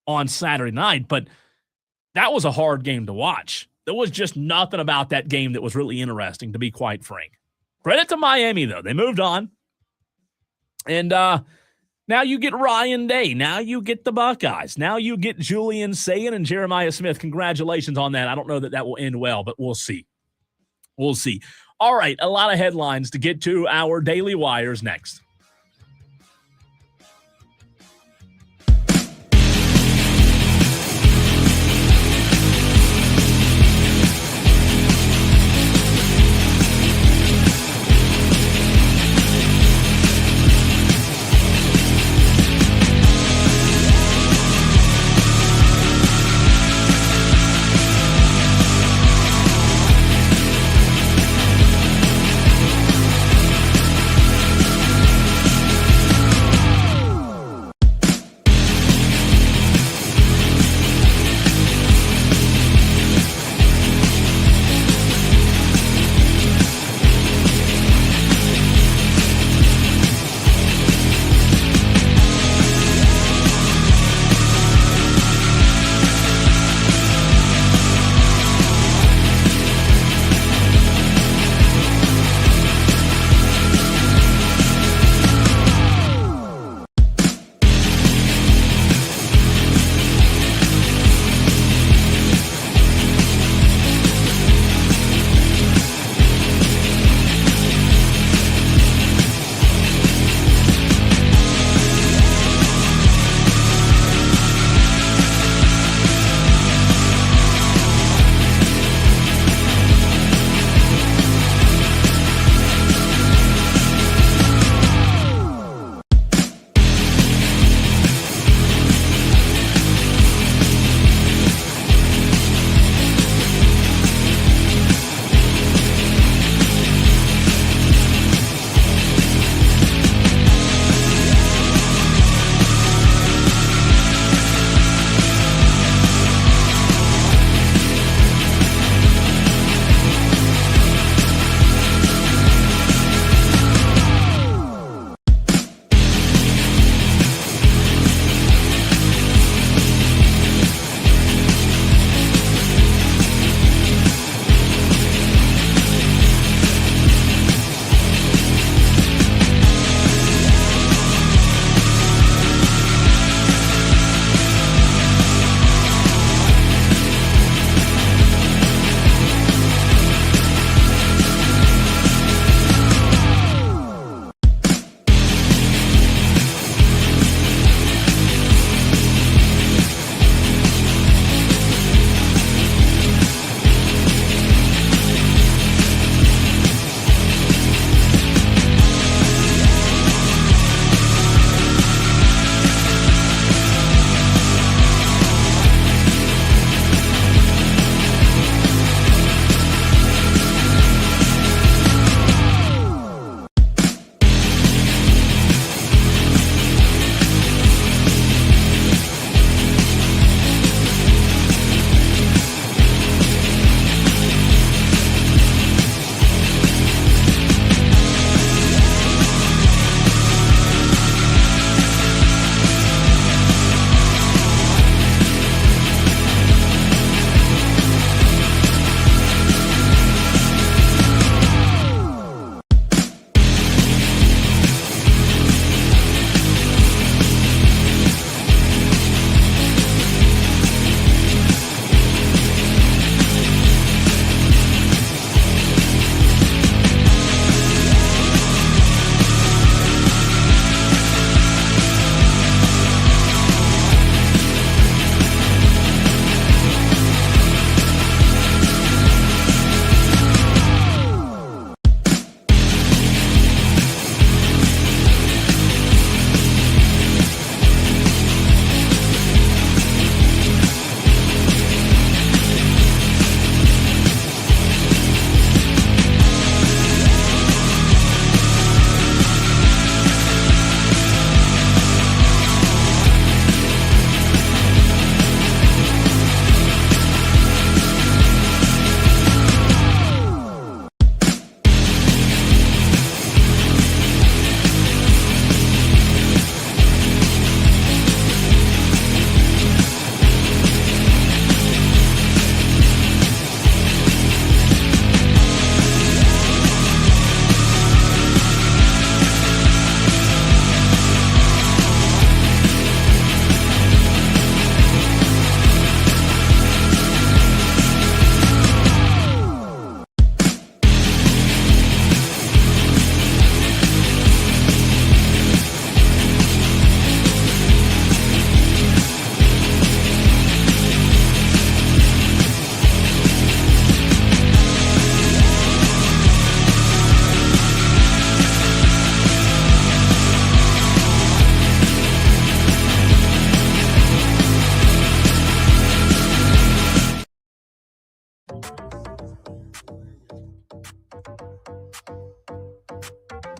on Saturday night, but that was a hard game to watch. There was just nothing about that game that was really interesting, to be quite frank. Credit to Miami, though. They moved on. And now you get Ryan Day. Now you get the Buckeyes. Now you get Julian Sayin and Jeremiah Smith. Congratulations on that. I don't know that that will end well, but we'll see. We'll see. All right, a lot of headlines to get to. Our Daily Wires next.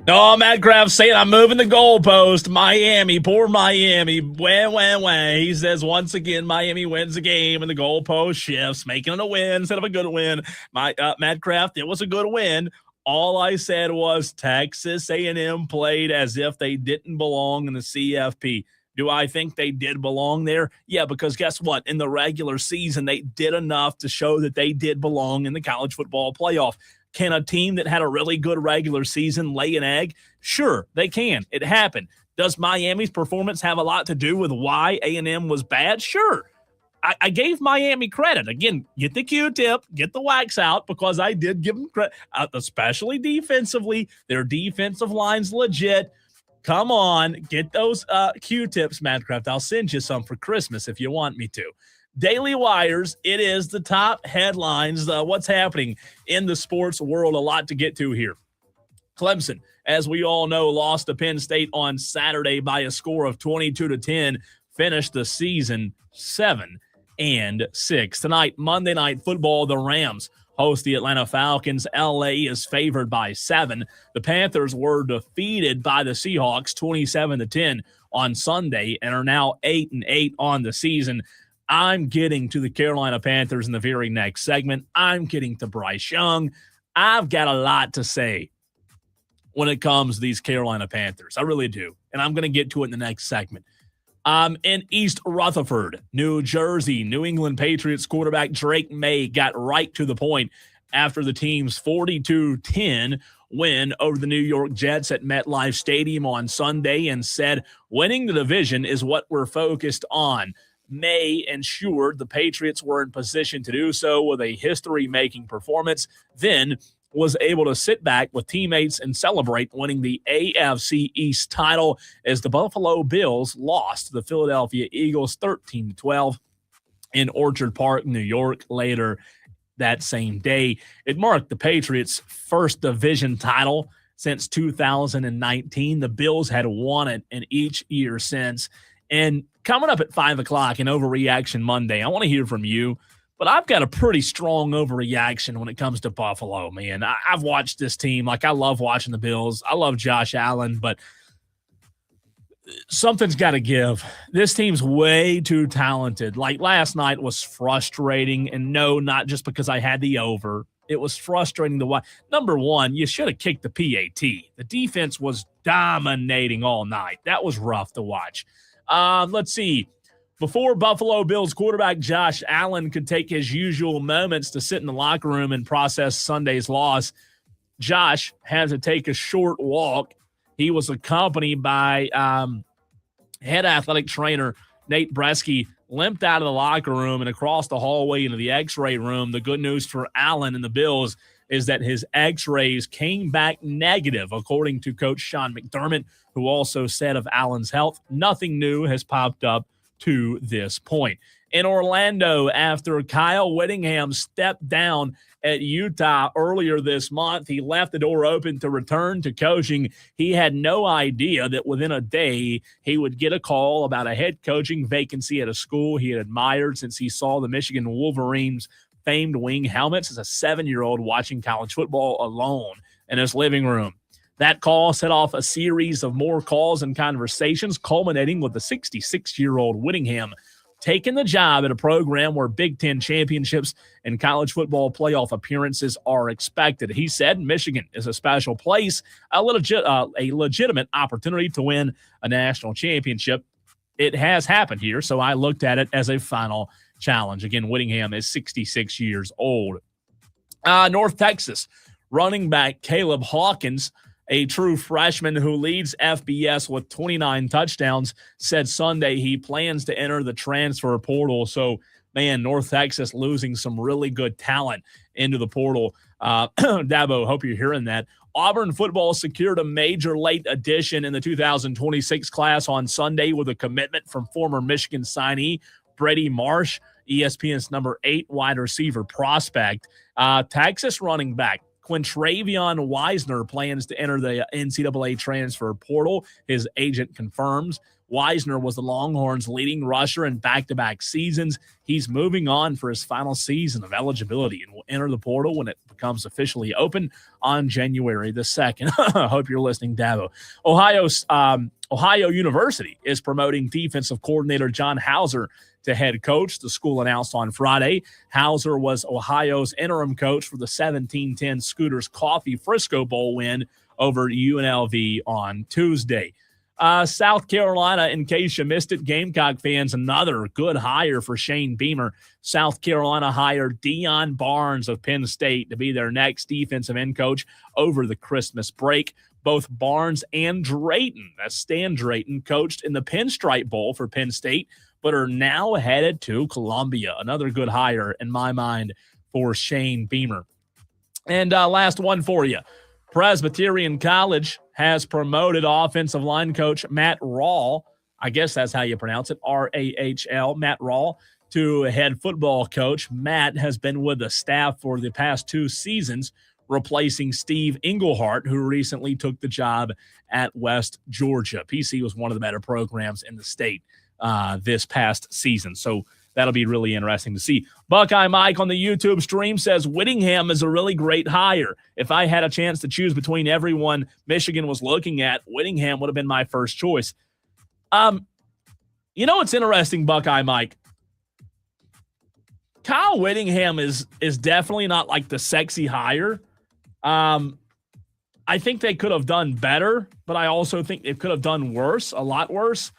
Oh, Matt Graff saying I'm moving the goalpost. Miami, poor Miami. Wah. He says once again Miami wins the game and the goalpost shifts, making it a win instead of a good win. Matt Kraft, it was a good win. All I said was Texas A&M played as if they didn't belong in the CFP. Do I think they did belong there? Yeah, because guess what? In the regular season, they did enough to show that they did belong in the college football playoff. Can a team that had a really good regular season lay an egg? Sure, they can. It happened. Does Miami's performance have a lot to do with why A&M was bad? Sure. I gave Miami credit. Again, get the Q-tip, get the wax out, because I did give them credit, especially defensively. Their defensive line's legit. Come on, get those Q-tips, Madcraft. I'll send you some for Christmas if you want me to. Daily Wires, it is the top headlines. What's happening in the sports world? A lot to get to here. Clemson, as we all know, lost to Penn State on Saturday by a score of 22-10, finished the season 7-6. Tonight, Monday Night Football, the Rams host the Atlanta Falcons. LA is favored by 7. The Panthers were defeated by the Seahawks 27-10 on Sunday and are now 8-8 on the season. I'm getting to the Carolina Panthers in the very next segment. I'm getting to Bryce Young. I've got a lot to say when it comes to these Carolina Panthers. I really do. And I'm going to get to it in the next segment. In East Rutherford, New Jersey, New England Patriots quarterback Drake May got right to the point after the team's 42-10 win over the New York Jets at MetLife Stadium on Sunday and said, winning the division is what we're focused on. May ensured the Patriots were in position to do so with a history-making performance, then was able to sit back with teammates and celebrate winning the AFC East title as the Buffalo Bills lost to the Philadelphia Eagles 13-12 in Orchard Park, New York, later that same day. It marked the Patriots' first division title since 2019. The Bills had won it in each year since. And coming up at 5 o'clock in Overreaction Monday, I want to hear from you. But I've got a pretty strong overreaction when it comes to Buffalo, man. I've watched this team. Like, I love watching the Bills. I love Josh Allen, but something's got to give. This team's way too talented. Like, last night was frustrating, and no, not just because I had the over. It was frustrating to watch. Number one, you should have kicked the PAT. The defense was dominating all night. That was rough to watch. Let's see. Before Buffalo Bills quarterback Josh Allen could take his usual moments to sit in the locker room and process Sunday's loss, Josh had to take a short walk. He was accompanied by head athletic trainer Nate Bresky, limped out of the locker room and across the hallway into the x-ray room. The good news for Allen and the Bills is that his x-rays came back negative, according to Coach Sean McDermott, who also said of Allen's health, nothing new has popped up to this point. In Orlando, after Kyle Whittingham stepped down at Utah earlier this month, he left the door open to return to coaching. He had no idea that within a day he would get a call about a head coaching vacancy at a school he had admired since he saw the Michigan Wolverines' famed wing helmets as a 7-year-old watching college football alone in his living room. That call set off a series of more calls and conversations, culminating with the 66-year-old Whittingham taking the job at a program where Big Ten championships and college football playoff appearances are expected. He said Michigan is a special place, a legitimate opportunity to win a national championship. It has happened here, so I looked at it as a final challenge. Again, Whittingham is 66 years old. North Texas running back Caleb Hawkins, a true freshman who leads FBS with 29 touchdowns, said Sunday he plans to enter the transfer portal. So, man, North Texas losing some really good talent into the portal. Dabo, hope you're hearing that. Auburn football secured a major late addition in the 2026 class on Sunday with a commitment from former Michigan signee Brady Marsh, ESPN's number 8 wide receiver prospect. Texas running back Quintravion Wisner plans to enter the NCAA transfer portal. His agent confirms Wisner was the Longhorns' leading rusher in back-to-back seasons. He's moving on for his final season of eligibility and will enter the portal when it becomes officially open on January the 2nd. I hope you're listening, Dabo. Ohio University is promoting defensive coordinator John Hauser to head coach. The school announced on Friday. Hauser was Ohio's interim coach for the 17-10 Scooters Coffee Frisco Bowl win over UNLV on Tuesday. South Carolina, in case you missed it, Gamecock fans, another good hire for Shane Beamer. South Carolina hired Deion Barnes of Penn State to be their next defensive end coach over the Christmas break. Both Barnes and Drayton, that's Stan Drayton, coached in the Pinstripe Bowl for Penn State, but are now headed to Columbia. Another good hire, in my mind, for Shane Beamer. And last one for you. Presbyterian College has promoted offensive line coach Matt Rahl, I guess that's how you pronounce it, R-A-H-L, Matt Rahl, to head football coach. Matt has been with the staff for the past 2 seasons, replacing Steve Englehart, who recently took the job at West Georgia. PC was one of the better programs in the state this past season. So that'll be really interesting to see. Buckeye Mike on the YouTube stream says Whittingham is a really great hire. If I had a chance to choose between everyone Michigan was looking at, Whittingham would have been my first choice. You know what's interesting, Buckeye Mike? Kyle Whittingham is definitely not like the sexy hire. I think they could have done better, but I also think they could have done worse, a lot worse.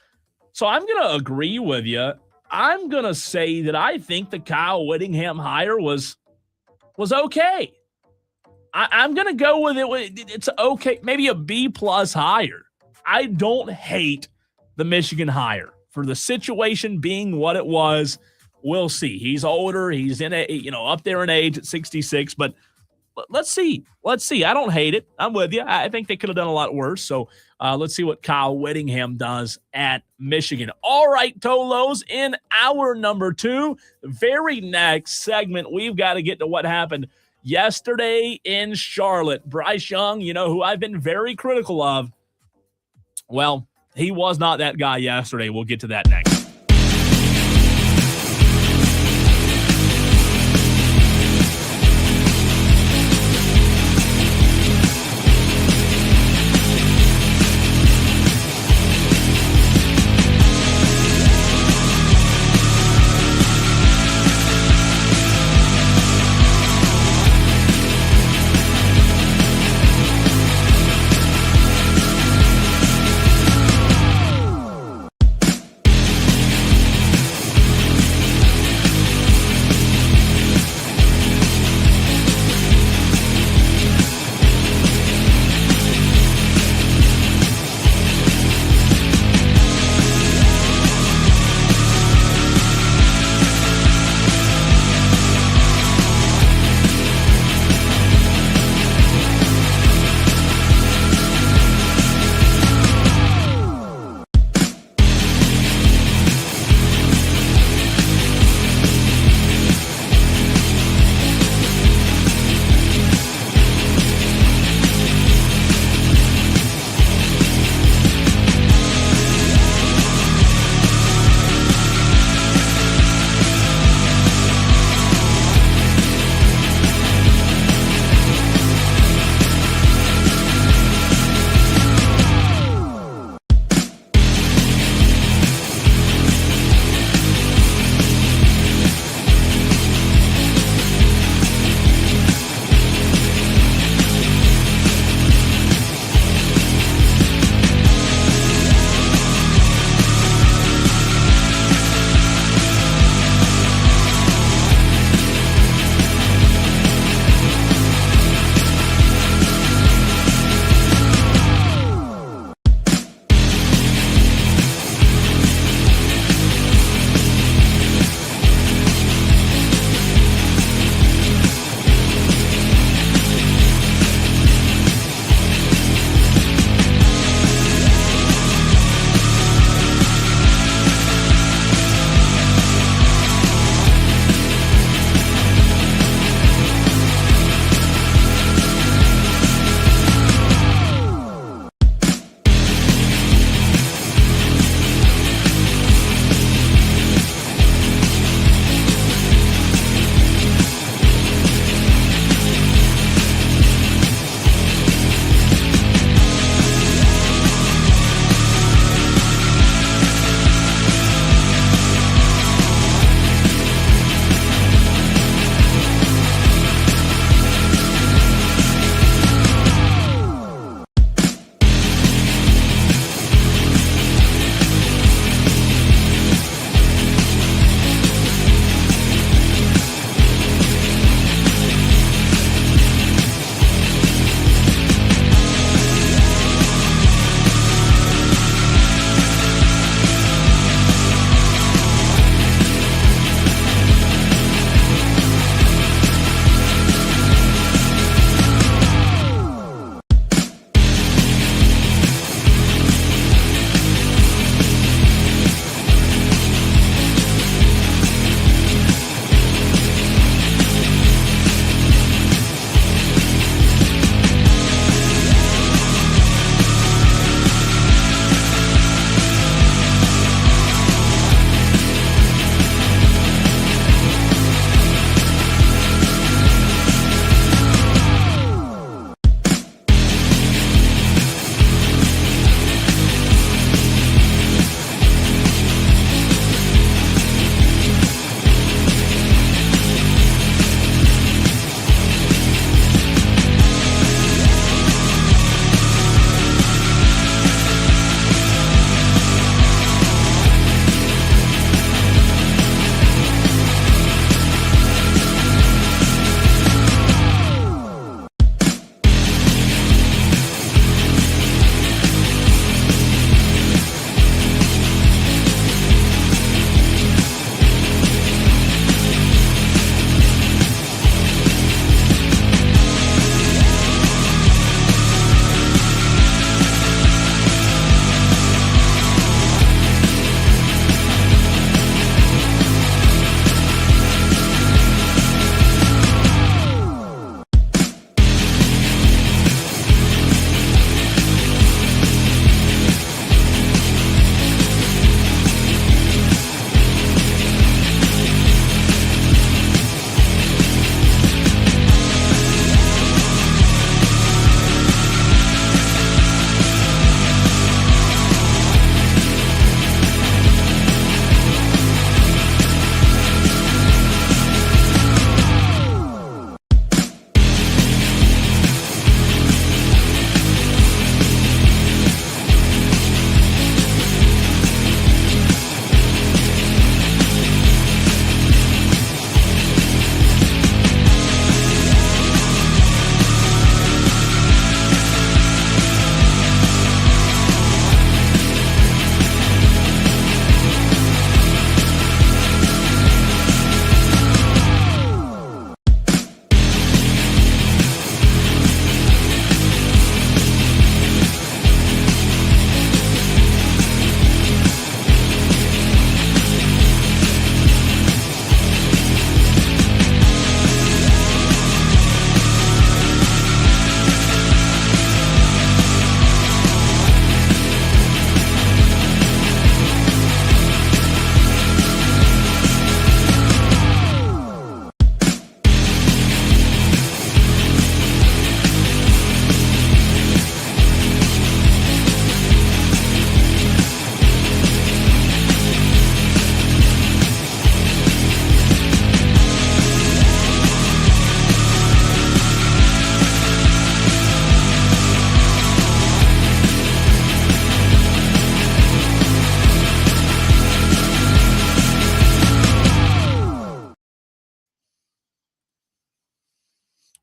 So I'm going to agree with you. I'm going to say that I think the Kyle Whittingham hire was okay. I'm going to go with it. It's okay. Maybe a B+ hire. I don't hate the Michigan hire for the situation being what it was. We'll see. He's older. He's up there in age at 66, but let's see. I don't hate it. I'm with you. I think they could have done a lot worse. So let's see what Kyle Whittingham does at Michigan. All right, Tolos, in hour number 2, the very next segment, we've got to get to what happened yesterday in Charlotte. Bryce Young, who I've been very critical of. Well, he was not that guy yesterday. We'll get to that next.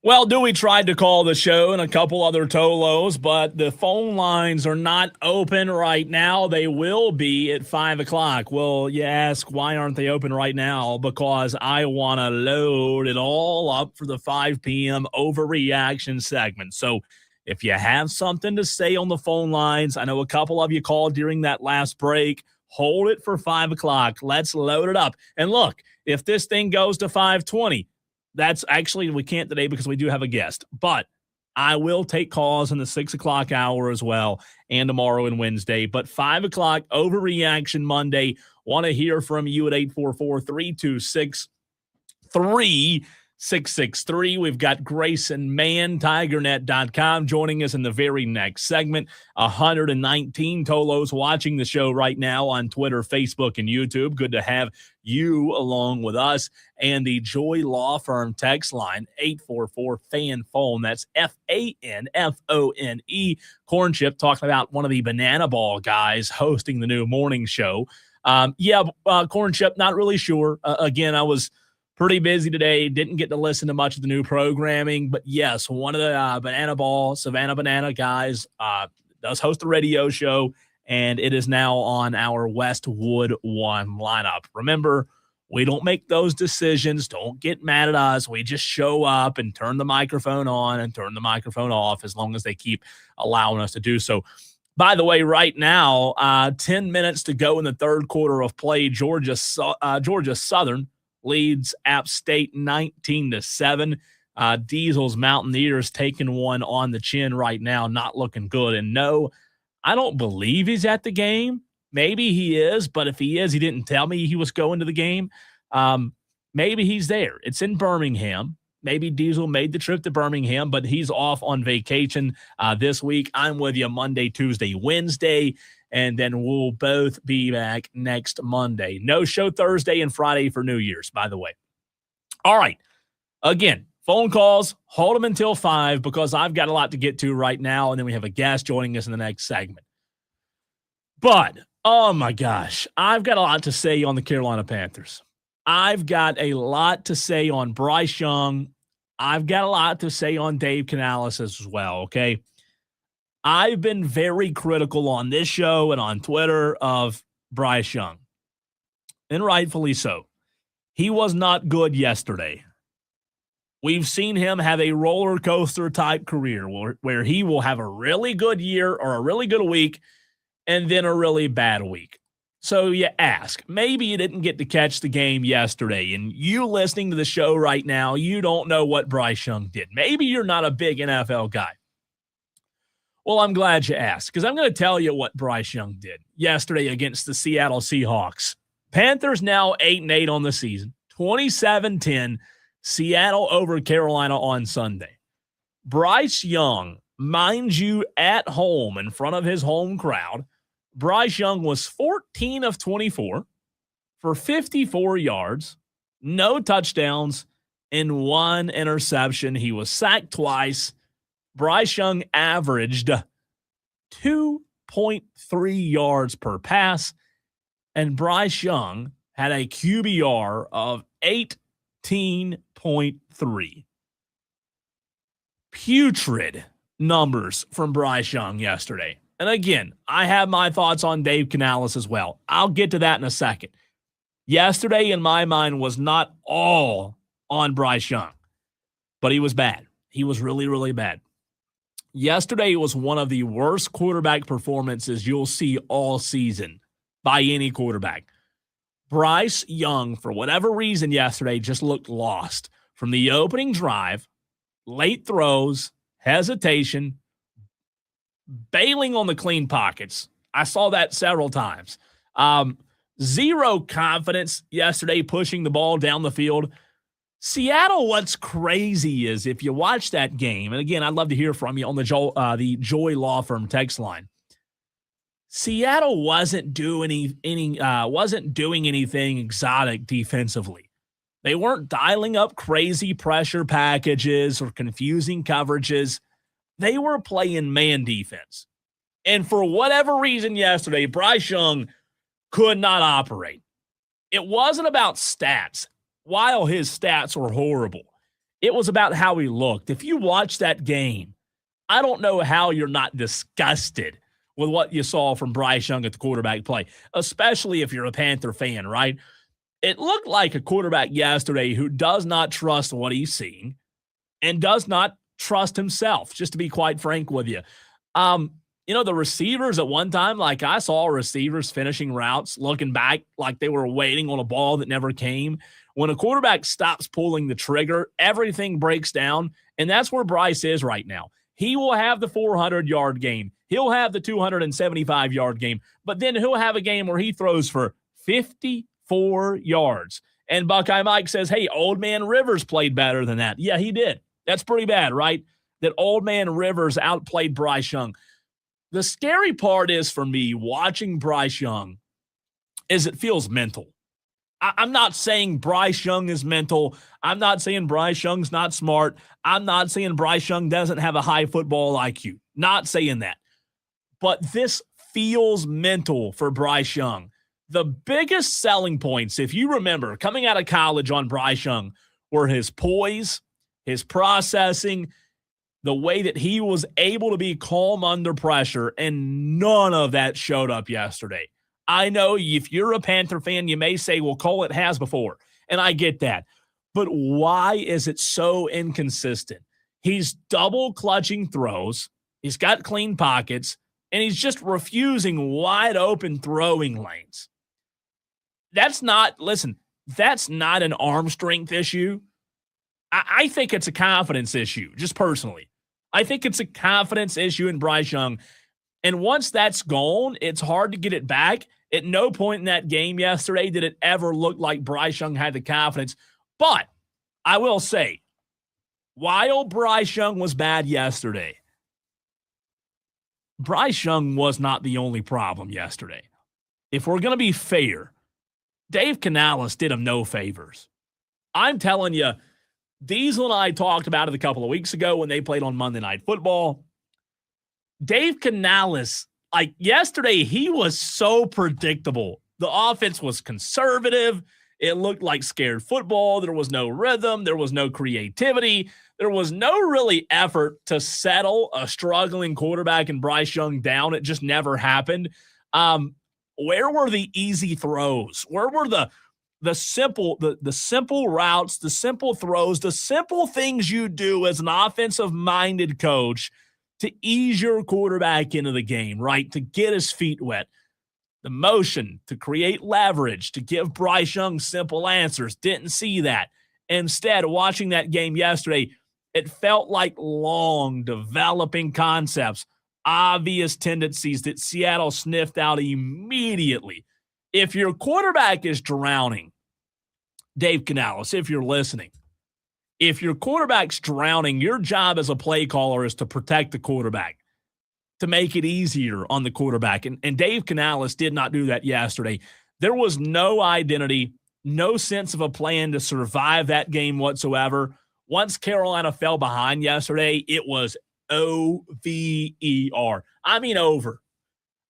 Well, Dewey tried to call the show and a couple other Tolos, but the phone lines are not open right now. They will be at 5 o'clock. Well, you ask, why aren't they open right now? Because I want to load it all up for the 5 p.m. overreaction segment. So if you have something to say on the phone lines, I know a couple of you called during that last break. Hold it for 5 o'clock. Let's load it up. And look, if this thing goes to 5:20, that's actually, we can't today because we do have a guest, but I will take calls in the 6 o'clock hour as well, and tomorrow and Wednesday. But 5 o'clock, overreaction Monday. Want to hear from you at 844-326-3663. We've got Grayson Mann, TigerNet.com, joining us in the very next segment. 119 Tolos watching the show right now on Twitter, Facebook, and YouTube. Good to have you along with us. And the Joy Law Firm text line, 844-FAN-PHONE. That's FANFONE. Corn Chip talking about one of the Banana Ball guys hosting the new morning show. Corn Chip, not really sure. Again, I was pretty busy today. Didn't get to listen to much of the new programming. But yes, one of the Banana Ball, Savannah Banana guys does host a radio show, and it is now on our Westwood One lineup. Remember, we don't make those decisions. Don't get mad at us. We just show up and turn the microphone on and turn the microphone off as long as they keep allowing us to do so. By the way, right now, 10 minutes to go in the third quarter of play. Georgia Southern leads App State 19-7. Diesel's Mountaineers taking one on the chin right now, not looking good. And no, I don't believe he's at the game. Maybe he is, but if he is, he didn't tell me he was going to the game. Maybe he's there. It's in Birmingham. Maybe Diesel made the trip to Birmingham, but he's off on vacation this week. I'm with you Monday, Tuesday, Wednesday, and then we'll both be back next Monday. No show Thursday and Friday for New Year's, by the way. All right. Again, phone calls, hold them until 5 because I've got a lot to get to right now, and then we have a guest joining us in the next segment. But, oh my gosh, I've got a lot to say on the Carolina Panthers. I've got a lot to say on Bryce Young. I've got a lot to say on Dave Canales as well, okay? I've been very critical on this show and on Twitter of Bryce Young, and rightfully so. He was not good yesterday. We've seen him have a roller coaster type career where he will have a really good year or a really good week and then a really bad week. So you ask, maybe you didn't get to catch the game yesterday, and you listening to the show right now, you don't know what Bryce Young did. Maybe you're not a big NFL guy. Well, I'm glad you asked, because I'm going to tell you what Bryce Young did yesterday against the Seattle Seahawks. Panthers now 8-8 on the season, 27-10, Seattle over Carolina on Sunday. Bryce Young, mind you, at home in front of his home crowd, Bryce Young was 14 of 24 for 54 yards, no touchdowns, and 1 interception. He was sacked twice. Bryce Young averaged 2.3 yards per pass, and Bryce Young had a QBR of 18.3. Putrid numbers from Bryce Young yesterday. And again, I have my thoughts on Dave Canales as well. I'll get to that in a second. Yesterday, in my mind, was not all on Bryce Young, but he was bad. He was really, really bad. Yesterday was one of the worst quarterback performances you'll see all season by any quarterback. Bryce Young, for whatever reason yesterday, just looked lost. From the opening drive, late throws, hesitation, bailing on the clean pockets. I saw that several times. Zero confidence yesterday pushing the ball down the field. Seattle, what's crazy is if you watch that game, and again, I'd love to hear from you on the Joy Law Firm text line. Seattle wasn't doing anything exotic defensively. They weren't dialing up crazy pressure packages or confusing coverages. They were playing man defense. And for whatever reason yesterday, Bryce Young could not operate. It wasn't about stats. While his stats were horrible, It was about how he looked. If you watch that game, I don't know how you're not disgusted with what you saw from Bryce Young at the quarterback play, especially if you're a Panther fan, right? It looked like a quarterback yesterday who does not trust what he's seeing and does not trust himself, just to be quite frank with you. The receivers at one time, like I saw receivers finishing routes, looking back like they were waiting on a ball that never came. When a quarterback stops pulling the trigger, everything breaks down, and that's where Bryce is right now. He will have the 400-yard game. He'll have the 275-yard game, but then he'll have a game where he throws for 54 yards. And Buckeye Mike says, hey, Old Man Rivers played better than that. Yeah, he did. That's pretty bad, right? That Old Man Rivers outplayed Bryce Young. The scary part is for me watching Bryce Young is it feels mental. I'm not saying Bryce Young is mental. I'm not saying Bryce Young's not smart. I'm not saying Bryce Young doesn't have a high football IQ. Not saying that. But this feels mental for Bryce Young. The biggest selling points, if you remember, coming out of college on Bryce Young were his poise, his processing, the way that he was able to be calm under pressure, and none of that showed up yesterday. I know if you're a Panther fan, you may say, well, Cole, it has before, and I get that. But why is it so inconsistent? He's double clutching throws, he's got clean pockets, and he's just refusing wide open throwing lanes. That's not an arm strength issue. I think it's a confidence issue, just personally. I think it's a confidence issue in Bryce Young. And once that's gone, it's hard to get it back. At no point in that game yesterday did it ever look like Bryce Young had the confidence. But I will say, while Bryce Young was bad yesterday, Bryce Young was not the only problem yesterday. If we're going to be fair, Dave Canales did him no favors. I'm telling you, Diesel and I talked about it a couple of weeks ago when they played on Monday Night Football. Dave Canales, like yesterday, he was so predictable. The offense was conservative. It looked like scared football. There was no rhythm. There was no creativity. There was no really effort to settle a struggling quarterback and Bryce Young down. It just never happened. Where were the easy throws? Where were the simple routes, the simple throws, the simple things you do as an offensive-minded coach to ease your quarterback into the game, right? To get his feet wet. The motion, to create leverage, to give Bryce Young simple answers. Didn't see that. Instead, watching that game yesterday, it felt like long developing concepts, obvious tendencies that Seattle sniffed out immediately. If your quarterback is drowning, Dave Canales, if you're listening, if your quarterback's drowning, your job as a play caller is to protect the quarterback, to make it easier on the quarterback. And Dave Canales did not do that yesterday. There was no identity, no sense of a plan to survive that game whatsoever. Once Carolina fell behind yesterday, it was over. I mean, over.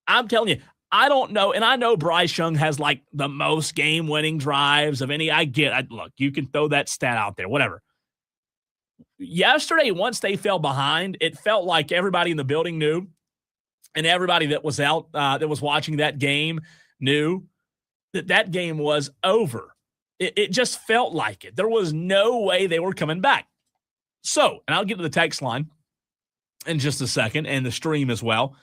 I'm telling you, I don't know, and I know Bryce Young has like the most game-winning drives of any. Look, you can throw that stat out there, whatever. Yesterday, once they fell behind, it felt like everybody in the building knew, and everybody that was out, that was watching that game knew that game was over. It just felt like it. There was no way they were coming back. So, and I'll get to the text line in just a second, and the stream as well.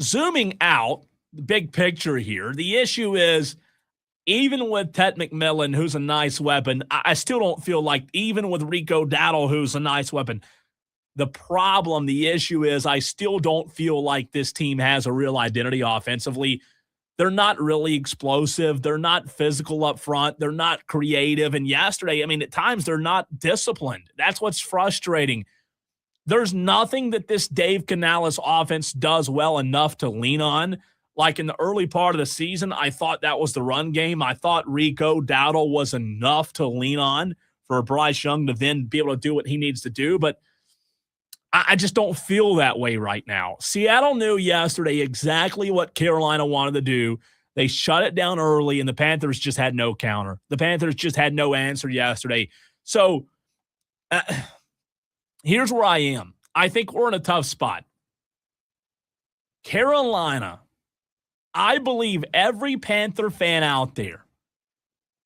Zooming out, the big picture here, the issue is, even with Ted McMillan, who's a nice weapon, I still don't feel like, even with Rico Dowdle, who's a nice weapon, the issue is I still don't feel like this team has a real identity offensively. They're not really explosive. They're not physical up front. They're not creative. And yesterday, I mean, at times they're not disciplined. That's what's frustrating. There's nothing that this Dave Canales offense does well enough to lean on. Like in the early part of the season, I thought that was the run game. I thought Rico Dowdle was enough to lean on for Bryce Young to then be able to do what he needs to do. But I just don't feel that way right now. Seattle knew yesterday exactly what Carolina wanted to do. They shut it down early, and the Panthers just had no counter. The Panthers just had no answer yesterday. So Uh, Here's where I am. I think we're in a tough spot. Carolina, I believe every Panther fan out there,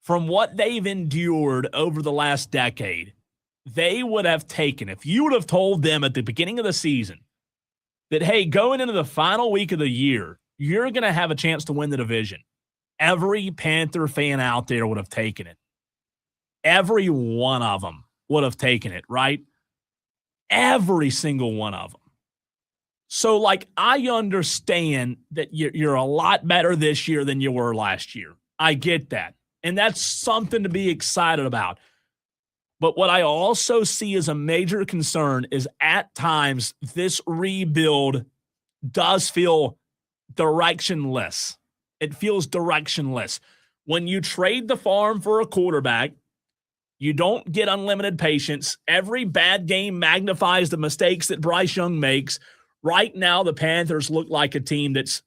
from what they've endured over the last decade, they would have taken, if you would have told them at the beginning of the season that, hey, going into the final week of the year, you're going to have a chance to win the division. Every Panther fan out there would have taken it. Every one of them would have taken it, right? Every single one of them. So, like, I understand that you're a lot better this year than you were last year. I get that. And that's something to be excited about. But what I also see as a major concern is at times this rebuild does feel directionless. It feels directionless. When you trade the farm for a quarterback, you don't get unlimited patience. Every bad game magnifies the mistakes that Bryce Young makes. Right now, the Panthers look like a team that's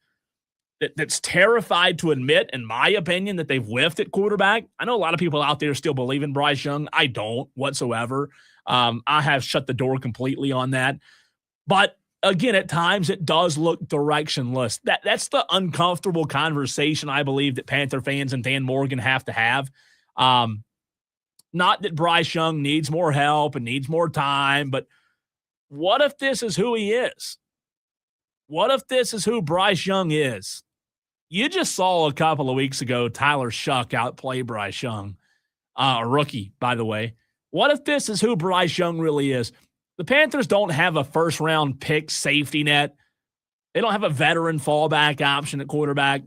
terrified to admit, in my opinion, that they've whiffed at quarterback. I know a lot of people out there still believe in Bryce Young. I don't whatsoever. I have shut the door completely on that. But again, at times it does look directionless. That's the uncomfortable conversation I believe that Panther fans and Dan Morgan have to have. Not that Bryce Young needs more help and needs more time, but what if this is who he is? What if this is who Bryce Young is? You just saw a couple of weeks ago Tyler Shuck outplay Bryce Young, a rookie, by the way. What if this is who Bryce Young really is? The Panthers don't have a first-round pick safety net. They don't have a veteran fallback option at quarterback.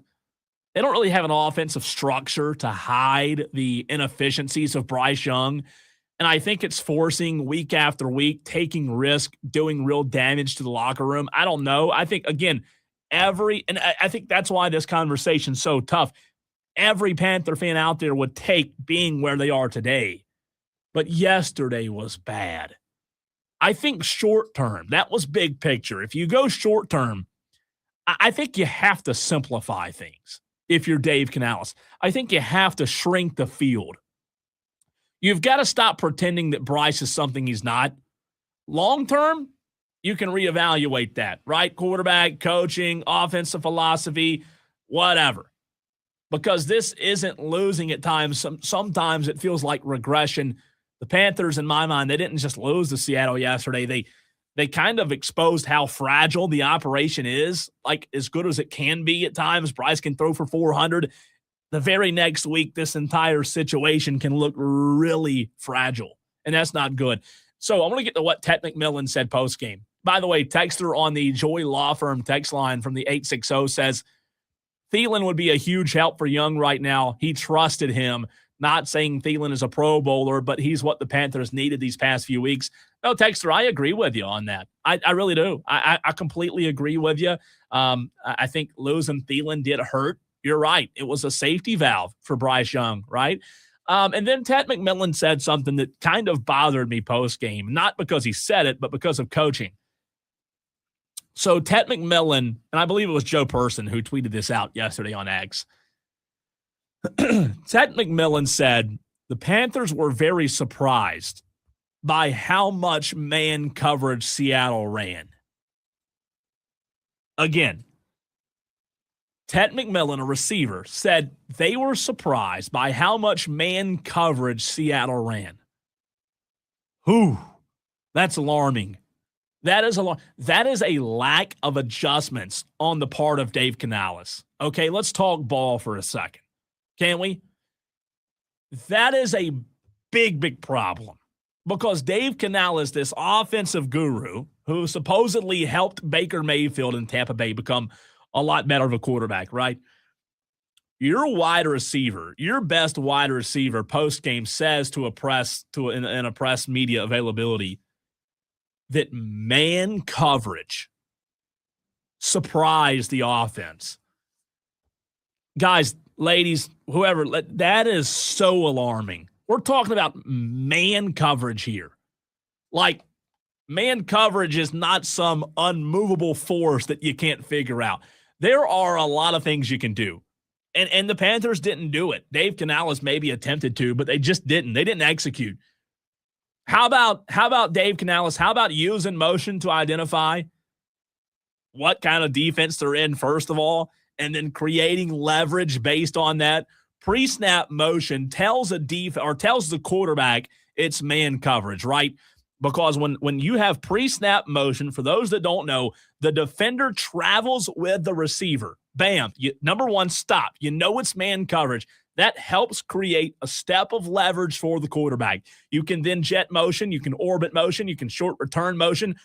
They don't really have an offensive structure to hide the inefficiencies of Bryce Young. And I think it's forcing week after week, taking risk, doing real damage to the locker room. I don't know. I think, again, and I think that's why this conversation's so tough. Every Panther fan out there would take being where they are today. But yesterday was bad. I think short term, that was big picture. If you go short term, I think you have to simplify things if you're Dave Canales. I think you have to shrink the field. You've got to stop pretending that Bryce is something he's not. Long term, you can reevaluate that, right? Quarterback, coaching, offensive philosophy, whatever. Because this isn't losing at times. Sometimes it feels like regression. The Panthers, in my mind, they didn't just lose to Seattle yesterday. They kind of exposed how fragile the operation is, like as good as it can be at times. Bryce can throw for 400. The very next week, this entire situation can look really fragile, and that's not good. So I'm going to get to what Ted McMillan said postgame. By the way, texter on the Joy Law Firm text line from the 860 says, Thielen would be a huge help for Young right now. He trusted him. Not saying Thielen is a Pro Bowler, but he's what the Panthers needed these past few weeks. No, texter, I agree with you on that. I really do. I completely agree with you. I think losing Thielen did hurt. You're right. It was a safety valve for Bryce Young, right? And then Ted McMillan said something that kind of bothered me post-game, not because he said it, but because of coaching. So Ted McMillan, and I believe it was Joe Person who tweeted this out yesterday on X. Ted McMillan said the Panthers were very surprised by how much man coverage Seattle ran. Again, Ted McMillan, a receiver, said they were surprised by how much man coverage Seattle ran. Whew, that's alarming. That is a lack of adjustments on the part of Dave Canales. Okay, let's talk ball for a second. Can we? That is a big, big problem because Dave Canales, this offensive guru who supposedly helped Baker Mayfield in Tampa Bay become a lot better of a quarterback, right? Your wide receiver, your best wide receiver post-game says in a press media availability that man coverage surprised the offense. Guys, ladies, whoever, that is so alarming. We're talking about man coverage here. Like, man coverage is not some unmovable force that you can't figure out. There are a lot of things you can do. And the Panthers didn't do it. Dave Canales maybe attempted to, but they just didn't. They didn't execute. How about Dave Canales? How about using motion to identify what kind of defense they're in, first of all, and then creating leverage based on that? Pre-snap motion tells tells the quarterback it's man coverage, right? Because when you have pre-snap motion, for those that don't know, the defender travels with the receiver. Bam. Number one, stop. You know it's man coverage. That helps create a step of leverage for the quarterback. You can then jet motion, you can orbit motion, you can short return motion.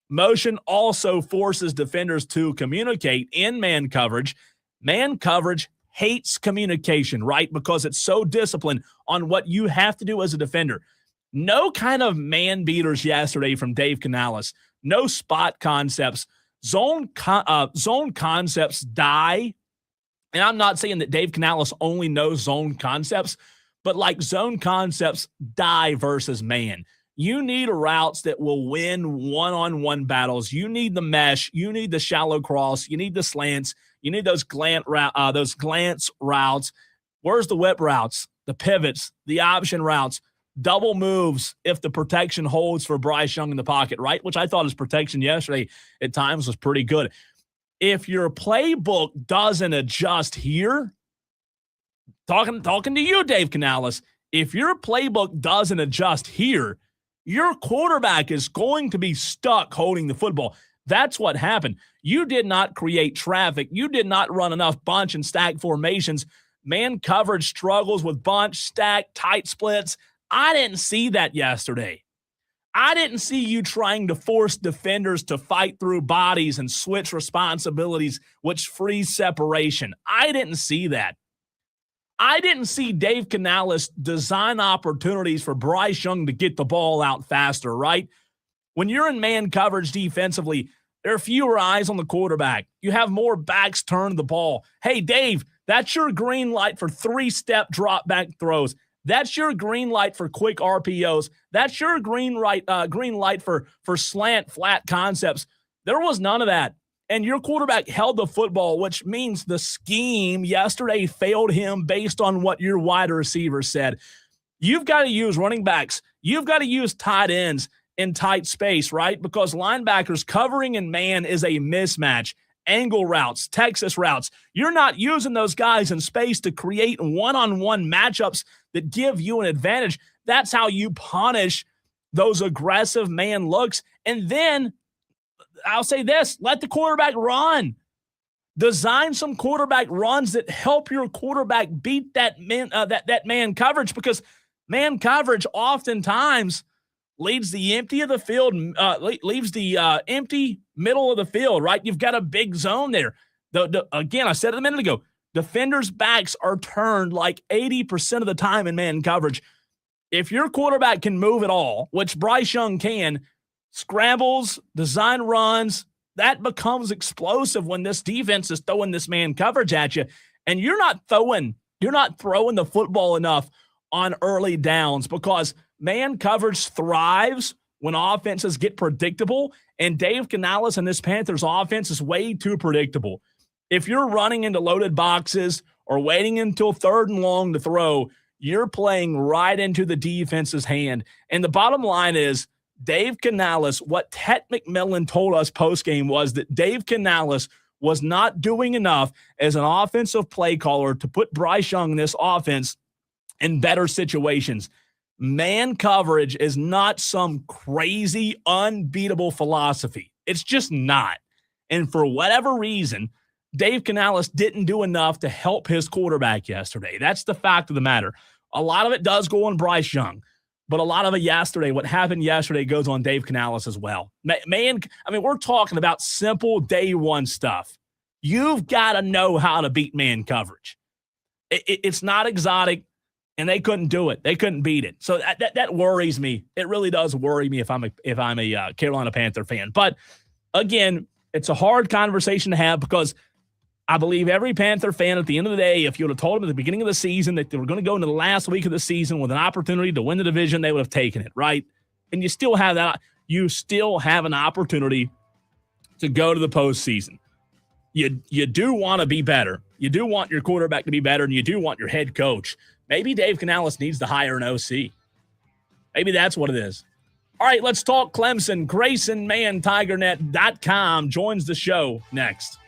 Motion also forces defenders to communicate in man coverage. Man coverage hates communication, right? Because it's so disciplined on what you have to do as a defender. No kind of man beaters yesterday from Dave Canales. No spot concepts. Zone concepts die. And I'm not saying that Dave Canales only knows zone concepts, but like zone concepts die versus man. You need routes that will win one-on-one battles. You need the mesh. You need the shallow cross. You need the slants. You need those glance routes. Where's the whip routes, the pivots, the option routes, double moves if the protection holds for Bryce Young in the pocket, right? Which I thought his protection yesterday at times was pretty good. If your playbook doesn't adjust here, talking to you, Dave Canales, if your playbook doesn't adjust here, your quarterback is going to be stuck holding the football. That's what happened. You did not create traffic. You did not run enough bunch and stack formations. Man coverage struggles with bunch, stack, tight splits. I didn't see that yesterday. I didn't see you trying to force defenders to fight through bodies and switch responsibilities, which frees separation. I didn't see that. I didn't see Dave Canales design opportunities for Bryce Young to get the ball out faster, right? When you're in man coverage defensively, there are fewer eyes on the quarterback. You have more backs turned the ball. Hey, Dave, that's your green light for 3-step drop back throws. That's your green light for quick RPOs. That's your green light for slant, flat concepts. There was none of that. And your quarterback held the football, which means the scheme yesterday failed him based on what your wide receiver said. You've got to use running backs. You've got to use tight ends in tight space, right? Because linebackers covering in man is a mismatch. Angle routes, Texas routes. You're not using those guys in space to create one-on-one matchups that give you an advantage. That's how you punish those aggressive man looks. And then I'll say this, let the quarterback run. Design some quarterback runs that help your quarterback beat that man coverage, because man coverage oftentimes leaves the empty of the field, leaves the empty middle of the field, right? You've got a big zone there. Again, I said it a minute ago, defenders' backs are turned like 80% of the time in man coverage. If your quarterback can move at all, which Bryce Young can, scrambles, design runs, that becomes explosive when this defense is throwing this man coverage at you. And you're not throwing the football enough on early downs, because man coverage thrives when offenses get predictable, and Dave Canales and this Panthers offense is way too predictable. If you're running into loaded boxes or waiting until 3rd and long to throw, you're playing right into the defense's hand. And the bottom line is, Dave Canales, what Ted McMillan told us postgame was that Dave Canales was not doing enough as an offensive play caller to put Bryce Young in this offense in better situations. Man coverage is not some crazy, unbeatable philosophy. It's just not. And for whatever reason, Dave Canales didn't do enough to help his quarterback yesterday. That's the fact of the matter. A lot of it does go on Bryce Young, but a lot of it what happened yesterday goes on Dave Canales as well. Man, I mean, we're talking about simple day one stuff. You've got to know how to beat man coverage. It's not exotic. And they couldn't do it. They couldn't beat it. So that worries me. It really does worry me if I'm a Carolina Panther fan. But again, it's a hard conversation to have, because I believe every Panther fan at the end of the day, if you would have told them at the beginning of the season that they were going to go into the last week of the season with an opportunity to win the division, they would have taken it, right? And you still have that. You still have an opportunity to go to the postseason. You do want to be better. You do want your quarterback to be better, and you do want your head coach. Maybe Dave Canales needs to hire an OC. Maybe that's what it is. All right, let's talk Clemson. Grayson Mann, TigerNet.com, joins the show next.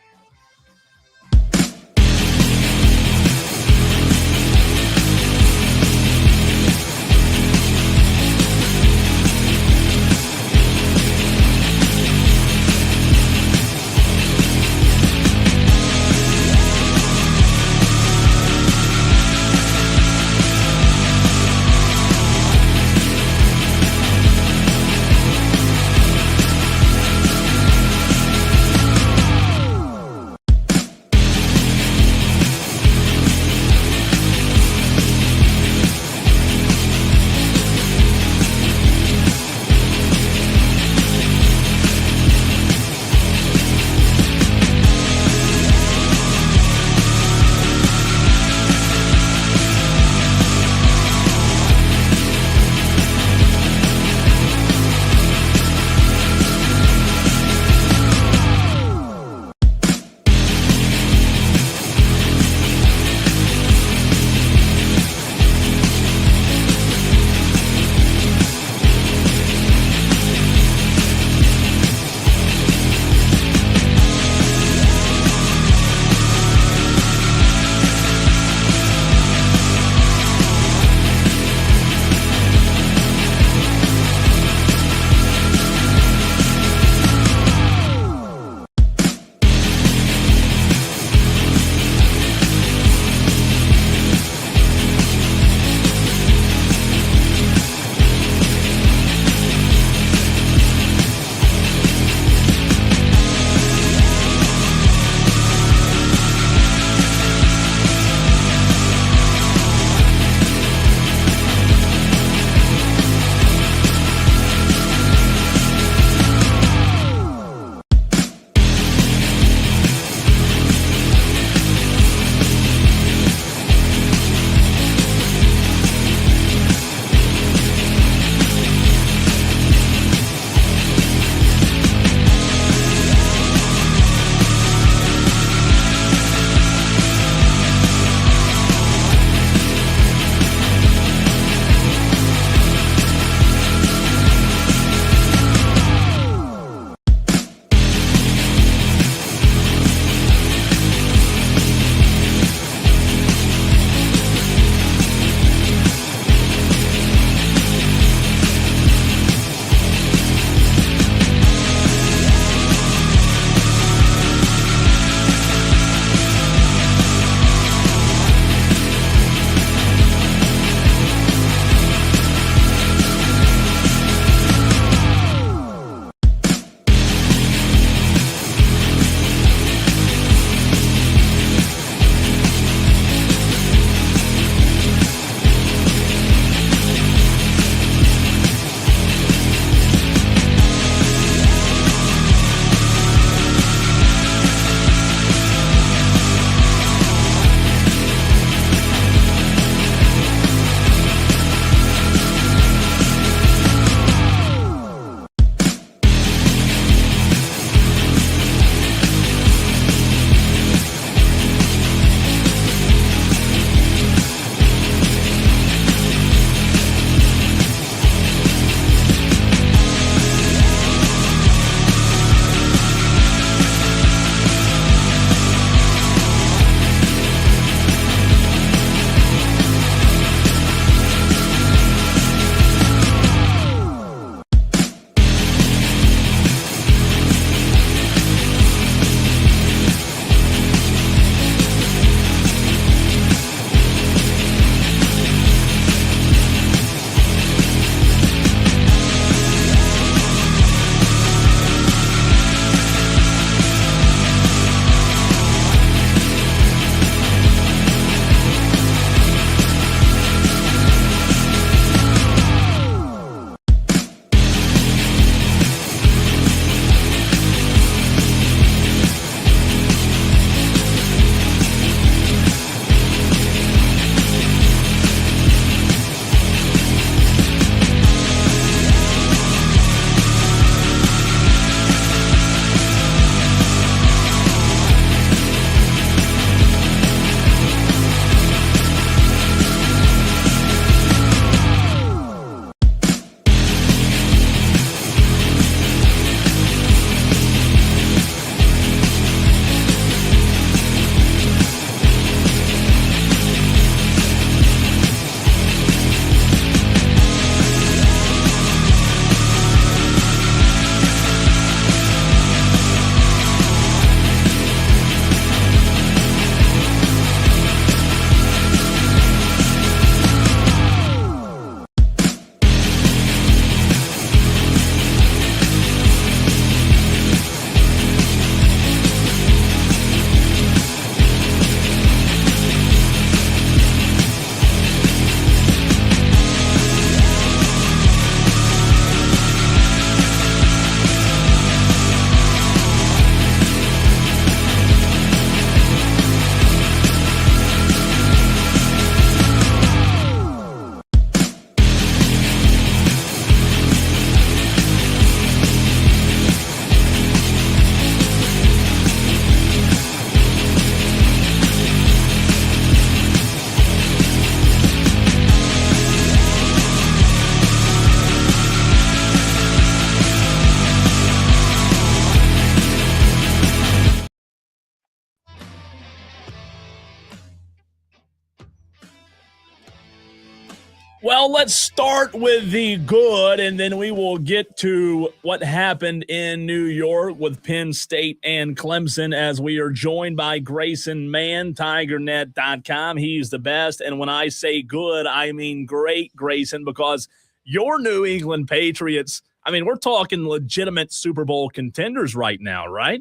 Well, let's start with the good, and then we will get to what happened in New York with Penn State and Clemson as we are joined by Grayson Mann, TigerNet.com. He's the best, and when I say good, I mean great, Grayson, because your New England Patriots, I mean, we're talking legitimate Super Bowl contenders right now, right?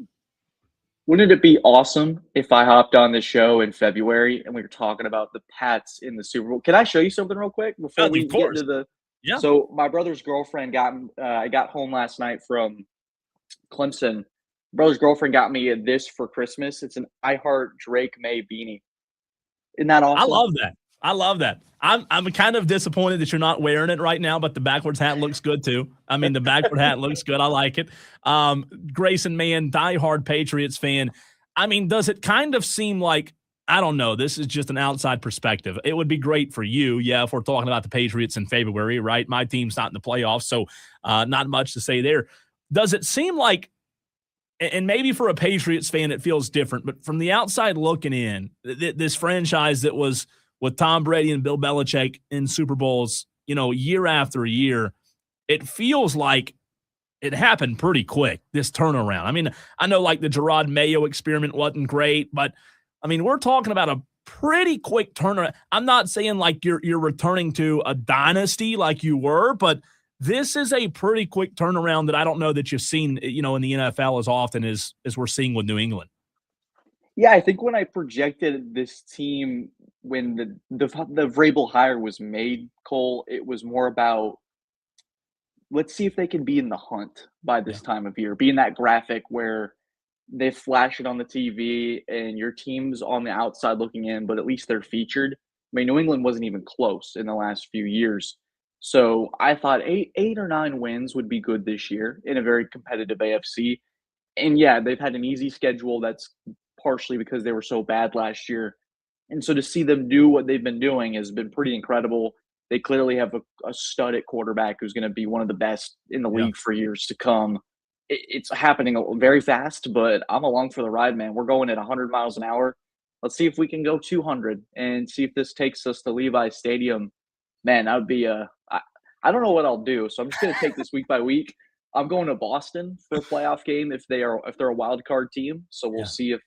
Wouldn't it be awesome if I hopped on the show in February and we were talking about the Pats in the Super Bowl? Can I show you something real quick before Of we get course. into the? Yeah. So my brother's girlfriend got. I got home last night from Clemson. Brother's girlfriend got me this for Christmas. It's an I Heart Drake May beanie. Isn't that I awesome? love that. I love that. I'm kind of disappointed that you're not wearing it right now, but the backwards hat looks good too. I mean, the backward hat looks good. I like it. Grayson, man, diehard Patriots fan. I mean, does it kind of seem like, I don't know, this is just an outside perspective. It would be great for you, yeah, if we're talking about the Patriots in February, right? My team's not in the playoffs, so not much to say there. Does it seem like, and maybe for a Patriots fan it feels different, but from the outside looking in, this franchise that was with Tom Brady and Bill Belichick in Super Bowls, year after year, it feels like it happened pretty quick, this turnaround. I mean, I know like the Gerard Mayo experiment wasn't great, but I mean, we're talking about a pretty quick turnaround. I'm not saying like you're returning to a dynasty like you were, but this is a pretty quick turnaround that I don't know that you've seen, in the NFL as often as we're seeing with New England. Yeah, I think when I projected this team when the Vrabel hire was made, Cole, it was more about let's see if they can be in the hunt by Yeah. this time of year, be in that graphic where they flash it on the TV and your team's on the outside looking in, but at least they're featured. I mean, New England wasn't even close in the last few years. So I thought eight or nine wins would be good this year in a very competitive AFC. And yeah, they've had an easy schedule. That's partially because they were so bad last year. And so to see them do what they've been doing has been pretty incredible. They clearly have a stud at quarterback who's going to be one of the best in the Yeah. league for years to come. It's happening very fast, but I'm along for the ride, man. We're going at 100 miles an hour. Let's see if we can go 200 and see if this takes us to Levi Stadium. Man, that would be I don't know what I'll do, so I'm just going to take this week by week. I'm going to Boston for a playoff game if they're a wild card team. So we'll Yeah. see if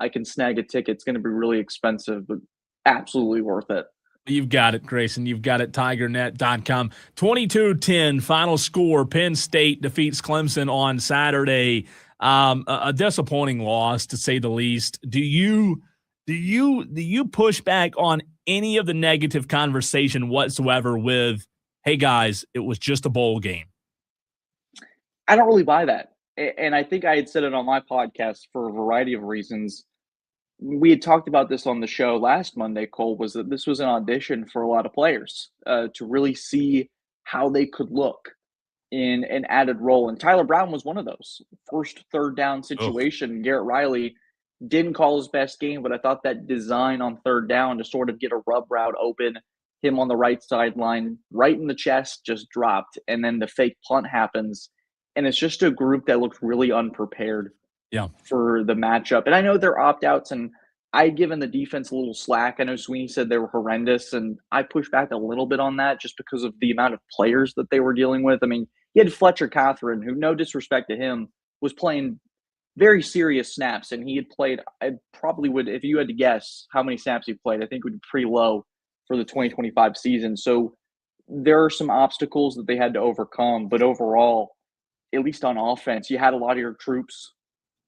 I can snag a ticket. It's going to be really expensive, but absolutely worth it. You've got it, Grayson. You've got it, TigerNet.com. 22-10 final score. Penn State defeats Clemson on Saturday. A disappointing loss, to say the least. Do you push back on any of the negative conversation whatsoever with, hey, guys, it was just a bowl game? I don't really buy that. And I think I had said it on my podcast for a variety of reasons. We had talked about this on the show last Monday, Cole, was that this was an audition for a lot of players to really see how they could look in an added role. And Tyler Brown was one of those. First third down Oh, situation, Garrett Riley didn't call his best game, but I thought that design on third down to sort of get a rub route open, him on the right sideline, right in the chest, just dropped. And then the fake punt happens. And it's just a group that looked really unprepared yeah. for the matchup. And I know they're opt outs, and I given the defense a little slack. I know Sweeney said they were horrendous, and I pushed back a little bit on that just because of the amount of players that they were dealing with. I mean, you had Fletcher Catherine, who, no disrespect to him, was playing very serious snaps, and he had played. I probably would, if you had to guess how many snaps he played, I think it would be pretty low for the 2025 season. So there are some obstacles that they had to overcome, but overall, at least on offense, you had a lot of your troops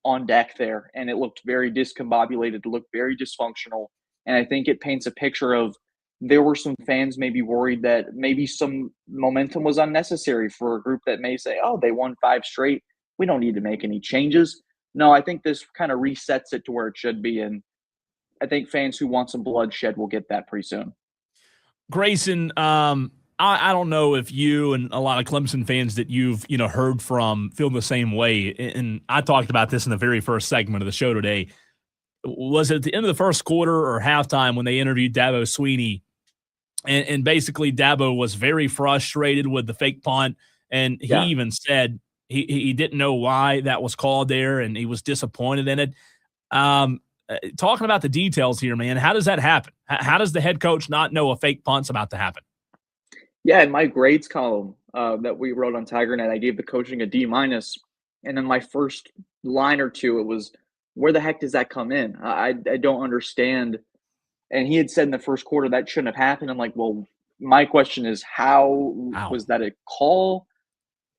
on deck there, and it looked very discombobulated. It looked very dysfunctional, and I think it paints a picture of there were some fans maybe worried that maybe some momentum was unnecessary for a group that may say, "Oh, they won 5 straight. We don't need to make any changes." No, I think this kind of resets it to where it should be, and I think fans who want some bloodshed will get that pretty soon. Grayson, I don't know if you and a lot of Clemson fans that you've heard from feel the same way. And I talked about this in the very first segment of the show today. Was it at the end of the first quarter or halftime when they interviewed Dabo Sweeney? And basically, Dabo was very frustrated with the fake punt, and he Yeah. even said he didn't know why that was called there, and he was disappointed in it. Talking about the details here, man, how does that happen? How does the head coach not know a fake punt's about to happen? Yeah, in my grades column, that we wrote on TigerNet, I gave the coaching a D minus, and then my first line or 2, it was, "Where the heck does that come in? I don't understand." And he had said in the first quarter that shouldn't have happened. I'm like, "Well, my question is how Wow. was that a call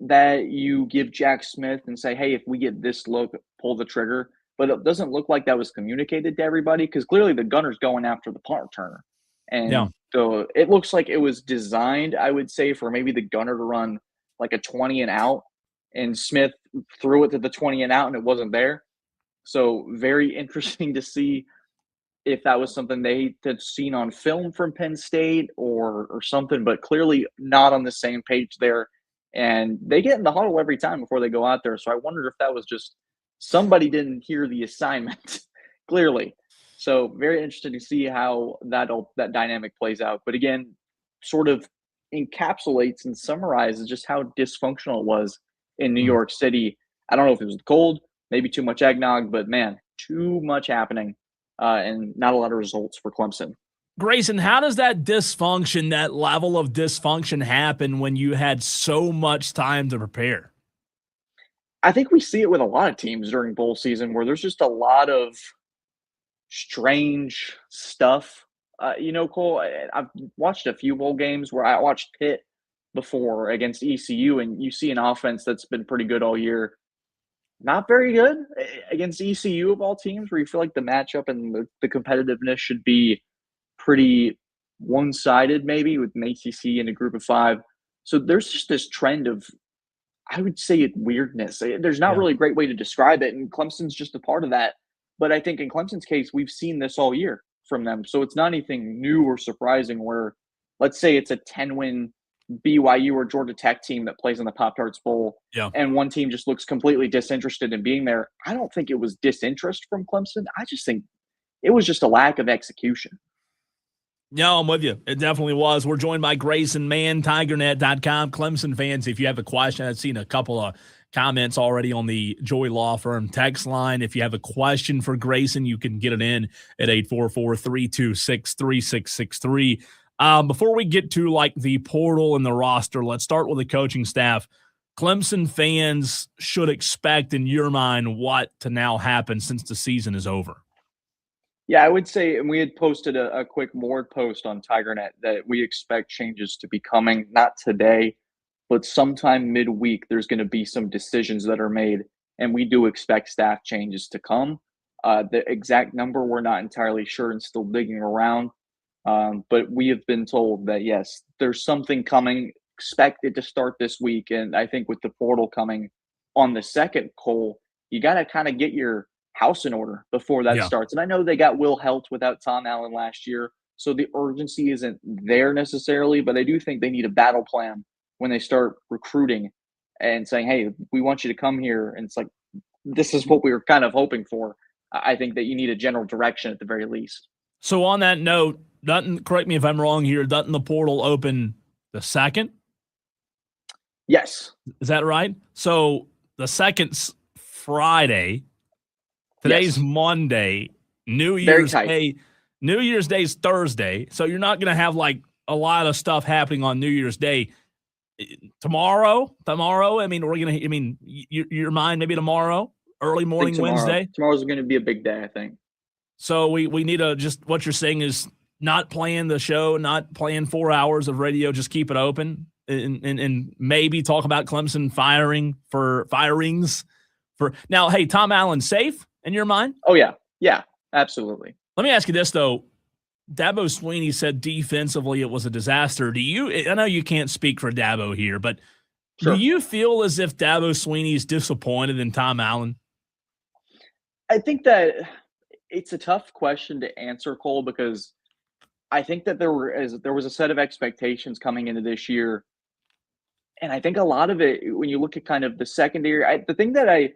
that you give Jack Smith and say, 'Hey, if we get this look, pull the trigger'?" But it doesn't look like that was communicated to everybody because clearly the gunner's going after the punt returner. Yeah. And it looks like it was designed, I would say, for maybe the gunner to run like a 20 and out, and Smith threw it to the 20 and out and it wasn't there. So very interesting to see if that was something they had seen on film from Penn State or something, but clearly not on the same page there. And they get in the huddle every time before they go out there. So I wondered if that was just somebody didn't hear the assignment clearly. So very interesting to see how that dynamic plays out. But again, sort of encapsulates and summarizes just how dysfunctional it was in New Mm. York City. I don't know if it was the cold, maybe too much eggnog, but man, too much happening and not a lot of results for Clemson. Grayson, how does that dysfunction, that level of dysfunction happen when you had so much time to prepare? I think we see it with a lot of teams during bowl season where there's just a lot of strange stuff. Cole, I've watched a few bowl games where I watched Pitt before against ECU, and you see an offense that's been pretty good all year. Not very good against ECU of all teams, where you feel like the matchup and the competitiveness should be pretty one-sided maybe with an ACC and a group of 5. So there's just this trend of, I would say, it weirdness. There's not Yeah. really a great way to describe it, and Clemson's just a part of that. But I think in Clemson's case, we've seen this all year from them. So it's not anything new or surprising where, let's say it's a 10-win BYU or Georgia Tech team that plays in the Pop-Tarts Bowl, Yeah. and one team just looks completely disinterested in being there. I don't think it was disinterest from Clemson. I just think it was just a lack of execution. No, I'm with you. It definitely was. We're joined by Grayson Mann, TigerNet.com. Clemson fans, if you have a question, I've seen a couple of comments already on the Joy Law Firm text line. If you have a question for Grayson, you can get it in at 844-326-3663. Before we get to like the portal and the roster, let's start with the coaching staff. Clemson fans should expect, in your mind, what to now happen since the season is over? Yeah, I would say, and we had posted a quick board post on TigerNet that we expect changes to be coming, not today, but sometime midweek. There's going to be some decisions that are made, and we do expect staff changes to come. The exact number, we're not entirely sure and still digging around. But we have been told that, yes, there's something coming, expected to start this week. And I think with the portal coming on the second, Cole, you got to kind of get your house in order before that Yeah. starts. And I know they got Will Helt without Tom Allen last year, so the urgency isn't there necessarily, but I do think they need a battle plan when they start recruiting and saying, "Hey, we want you to come here." And it's like, this is what we were kind of hoping for. I think that you need a general direction at the very least. So on that note, doesn't, correct me if I'm wrong here, doesn't the portal open the second? Yes. Is that right? So the second's Friday. Today's Yes. Monday. New Very Year's tight. Day. New Year's Day is Thursday. So you're not going to have like a lot of stuff happening on New Year's Day. Tomorrow. I mean, we're going to, your mind maybe tomorrow, early I think morning Wednesday. tomorrow's going to be a big day, I think. So we need to just, what you're saying is not playing the show, not playing 4 hours of radio, just keep it open and maybe talk about Clemson firings for now. Hey, Tom Allen safe in your mind? Oh yeah. Yeah, absolutely. Let me ask you this though. Dabo Swinney said defensively it was a disaster. I know you can't speak for Dabo here, but do Sure. you feel as if Dabo Swinney is disappointed in Tom Allen? I think that it's a tough question to answer, Cole, because I think that there was a set of expectations coming into this year, and I think a lot of it, when you look at kind of the secondary, the thing that I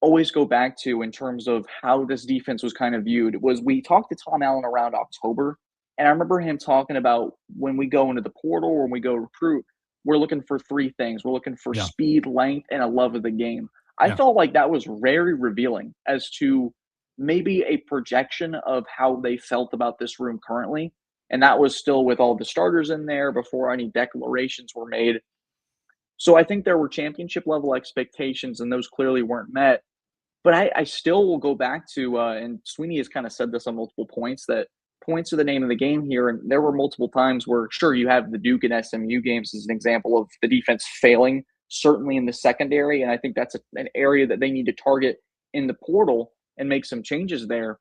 always go back to in terms of how this defense was kind of viewed was we talked to Tom Allen around October, and I remember him talking about when we go into the portal, when we go recruit, we're looking for 3 things. We're looking for Yeah. speed, length, and a love of the game. I Yeah. felt like that was very revealing as to maybe a projection of how they felt about this room currently. And that was still with all the starters in there before any declarations were made. So I think there were championship level expectations, and those clearly weren't met. But I still will go back to, and Sweeney has kind of said this on multiple points, that points are the name of the game here. And there were multiple times where, sure, you have the Duke and SMU games as an example of the defense failing, certainly in the secondary. And I think that's an area that they need to target in the portal and make some changes there.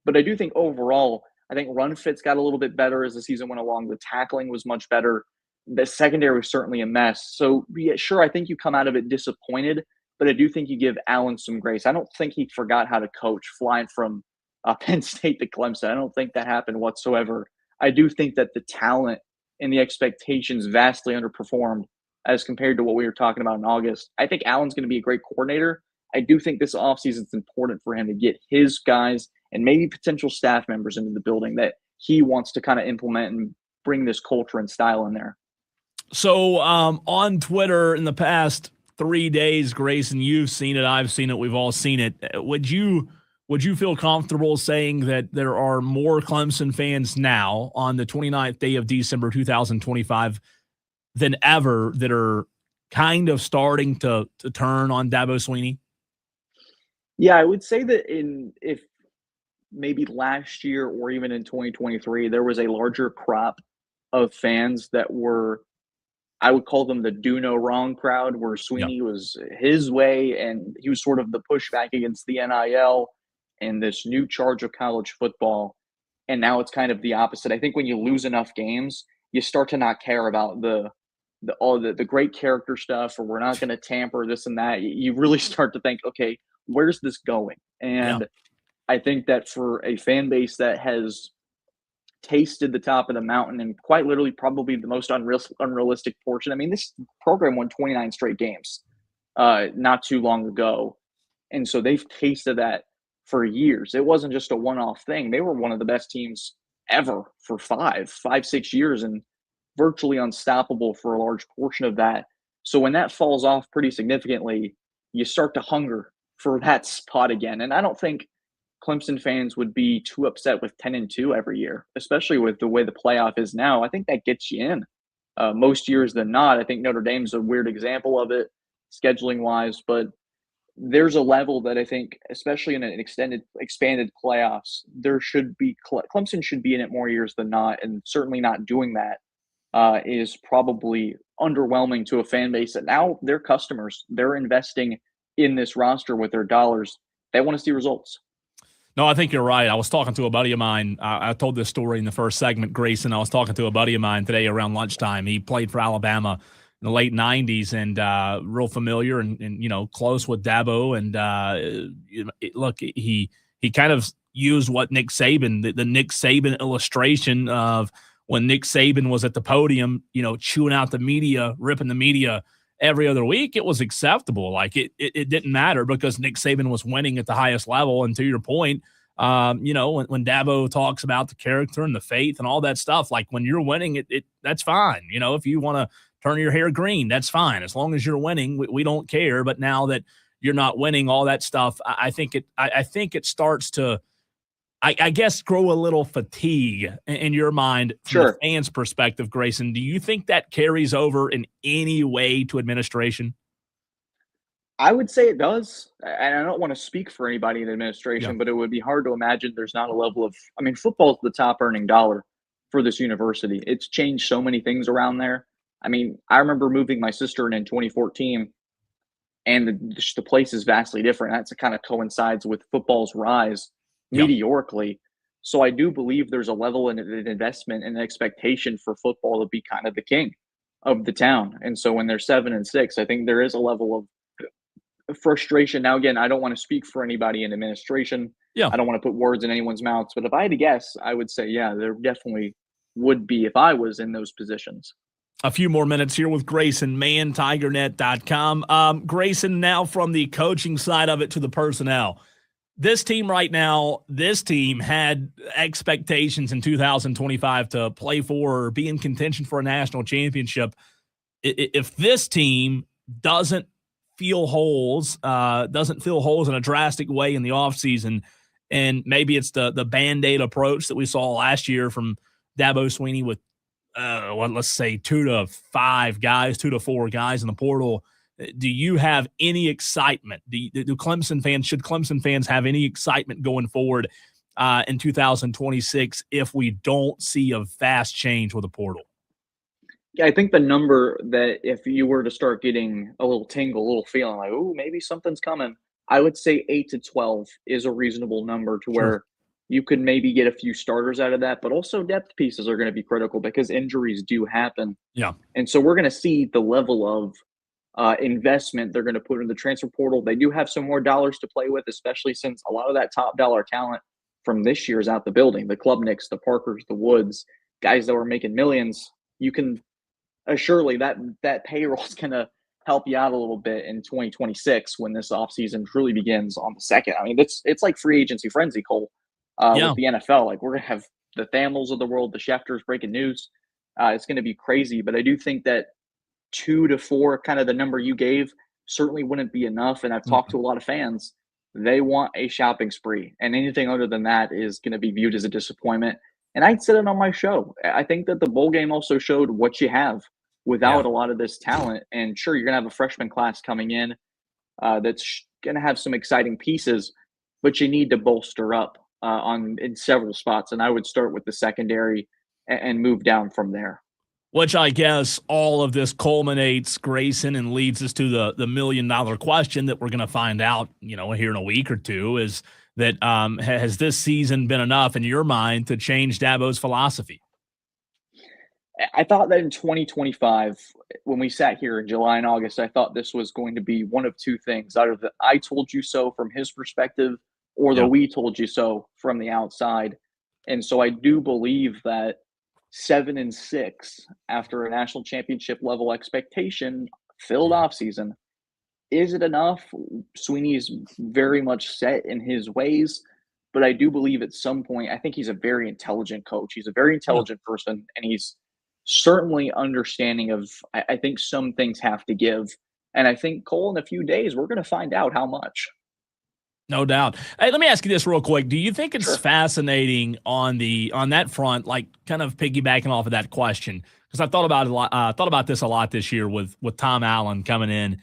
But I do think overall, I think run fits got a little bit better as the season went along. The tackling was much better. The secondary was certainly a mess. So, yeah, sure, I think you come out of it disappointed, but I do think you give Allen some grace. I don't think he forgot how to coach flying from Penn State to Clemson. I don't think that happened whatsoever. I do think that the talent and the expectations vastly underperformed as compared to what we were talking about in August. I think Allen's going to be a great coordinator. I do think this offseason is important for him to get his guys and maybe potential staff members into the building that he wants to kind of implement and bring this culture and style in there. So on Twitter in the past 3 days, Grayson, you've seen it, I've seen it, we've all seen it. Would you feel comfortable saying that there are more Clemson fans now on the 29th day of December 2025 than ever that are kind of starting to turn on Dabo Swinney? Yeah, I would say that if maybe last year or even in 2023, there was a larger crop of fans that were, I would call them the do no wrong crowd, where Swinney was his way and he was sort of the pushback against the NIL and this new charge of college football. And now it's kind of the opposite. I think when you lose enough games, you start to not care about all the great character stuff, or we're not going to tamper this and that. You really start to think, okay, where's this going? And I think that for a fan base that has tasted the top of the mountain and quite literally probably the most unrealistic portion. I mean, this program won 29 straight games not too long ago. And so they've tasted that for years. It wasn't just a one-off thing. They were one of the best teams ever for 6 years and virtually unstoppable for a large portion of that. So when that falls off pretty significantly, you start to hunger for that spot again. And I don't think Clemson fans would be too upset with 10-2 every year, especially with the way the playoff is now. I think that gets you in most years than not. I think Notre Dame's a weird example of it, scheduling wise, but there's a level that I think, especially in an expanded playoffs, there should be Clemson should be in it more years than not, and certainly not doing that is probably underwhelming to a fan base that now they're customers. They're investing in this roster with their dollars. They want to see results. No, I think you're right. I was talking to a buddy of mine. I told this story in the first segment, Grayson. I was talking to a buddy of mine today around lunchtime. He played for Alabama in the late 90s and real familiar and close with Dabo. And look, he kind of used what Nick Saban, the Nick Saban illustration of when Nick Saban was at the podium, chewing out the media, ripping the media every other week. It was acceptable. Like it didn't matter because Nick Saban was winning at the highest level. And to your point, when Dabo talks about the character and the faith and all that stuff, like when you're winning, that's fine. If you want to turn your hair green, that's fine. As long as you're winning, we don't care. But now that you're not winning, all that stuff, I think it starts to, I guess, grow a little fatigue in your mind from the fans' perspective, Grayson. Do you think that carries over in any way to administration? I would say it does. And I don't want to speak for anybody in administration, but it would be hard to imagine there's not a level of – football is the top earning dollar for this university. It's changed so many things around there. I remember moving my sister in 2014, and the place is vastly different. That's kind of coincides with football's rise meteorically. So I do believe there's a level in an investment and an expectation for football to be kind of the king of the town. And so when they're 7-6, I think there is a level of frustration. Now, again, I don't want to speak for anybody in administration. I don't want to put words in anyone's mouths, but if I had to guess, I would say, there definitely would be if I was in those positions. A few more minutes here with Grayson, mantigernet.com. Grayson, now from the coaching side of it to the personnel. This team right now, had expectations in 2025 to play for or be in contention for a national championship. If this team doesn't fill holes in a drastic way in the offseason, and maybe it's the Band-Aid approach that we saw last year from Dabo Swinney with, let's say 2 to 5 guys, 2 to 4 guys in the portal, do you have any excitement? Do Clemson fans, should Clemson fans have any excitement going forward in 2026 if we don't see a vast change with the portal? Yeah, I think the number that if you were to start getting a little tingle, a little feeling like, "Ooh, maybe something's coming," I would say 8 to 12 is a reasonable number to Sure. where you could maybe get a few starters out of that, but also depth pieces are gonna be critical because injuries do happen. Yeah. And so we're gonna see the level of, investment they're gonna put in the transfer portal. They do have some more dollars to play with, especially since a lot of that top dollar talent from this year is out the building. The Klubniks, the Parkers, the Woods, guys that were making millions. You can surely that payroll is gonna help you out a little bit in 2026 when this offseason truly begins on the second. I mean, it's like free agency frenzy, Cole, with Yeah. the NFL. Like we're gonna have the Thamels of the world, the Schefters breaking news. It's gonna be crazy, but I do think that 2 to 4, kind of the number you gave, certainly wouldn't be enough. And I've talked Mm. to a lot of fans. They want a shopping spree, and anything other than that is going to be viewed as a disappointment. And I said it on my show. I think that the bowl game also showed what you have Yeah. without a lot of this talent. And sure, you're going to have a freshman class coming in that's going to have some exciting pieces, but you need to bolster up on in several spots. And I would start with the secondary and move down from there. Which I guess all of this culminates, Grayson, and leads us to the $1 million question that we're going to find out, here in a week or two, is that has this season been enough in your mind to change Dabo's philosophy? I thought that in 2025, when we sat here in July and August, I thought this was going to be one of two things: either the "I told you so" from his perspective, or the Yeah. "we told you so" from the outside. And so I do believe that 7-6 after a national championship level expectation filled Mm. offseason, is it enough? Sweeney's very much set in his ways, but I do believe at some point, I think he's a very intelligent coach. He's a very Yeah. intelligent person, and he's certainly understanding of. I think some things have to give, and I think Cole in a few days we're going to find out how much. No doubt. Hey, let me ask you this real quick. Do you think it's Sure. fascinating on that front, like kind of piggybacking off of that question? Because I thought about it a lot, thought about this a lot this year with Tom Allen coming in,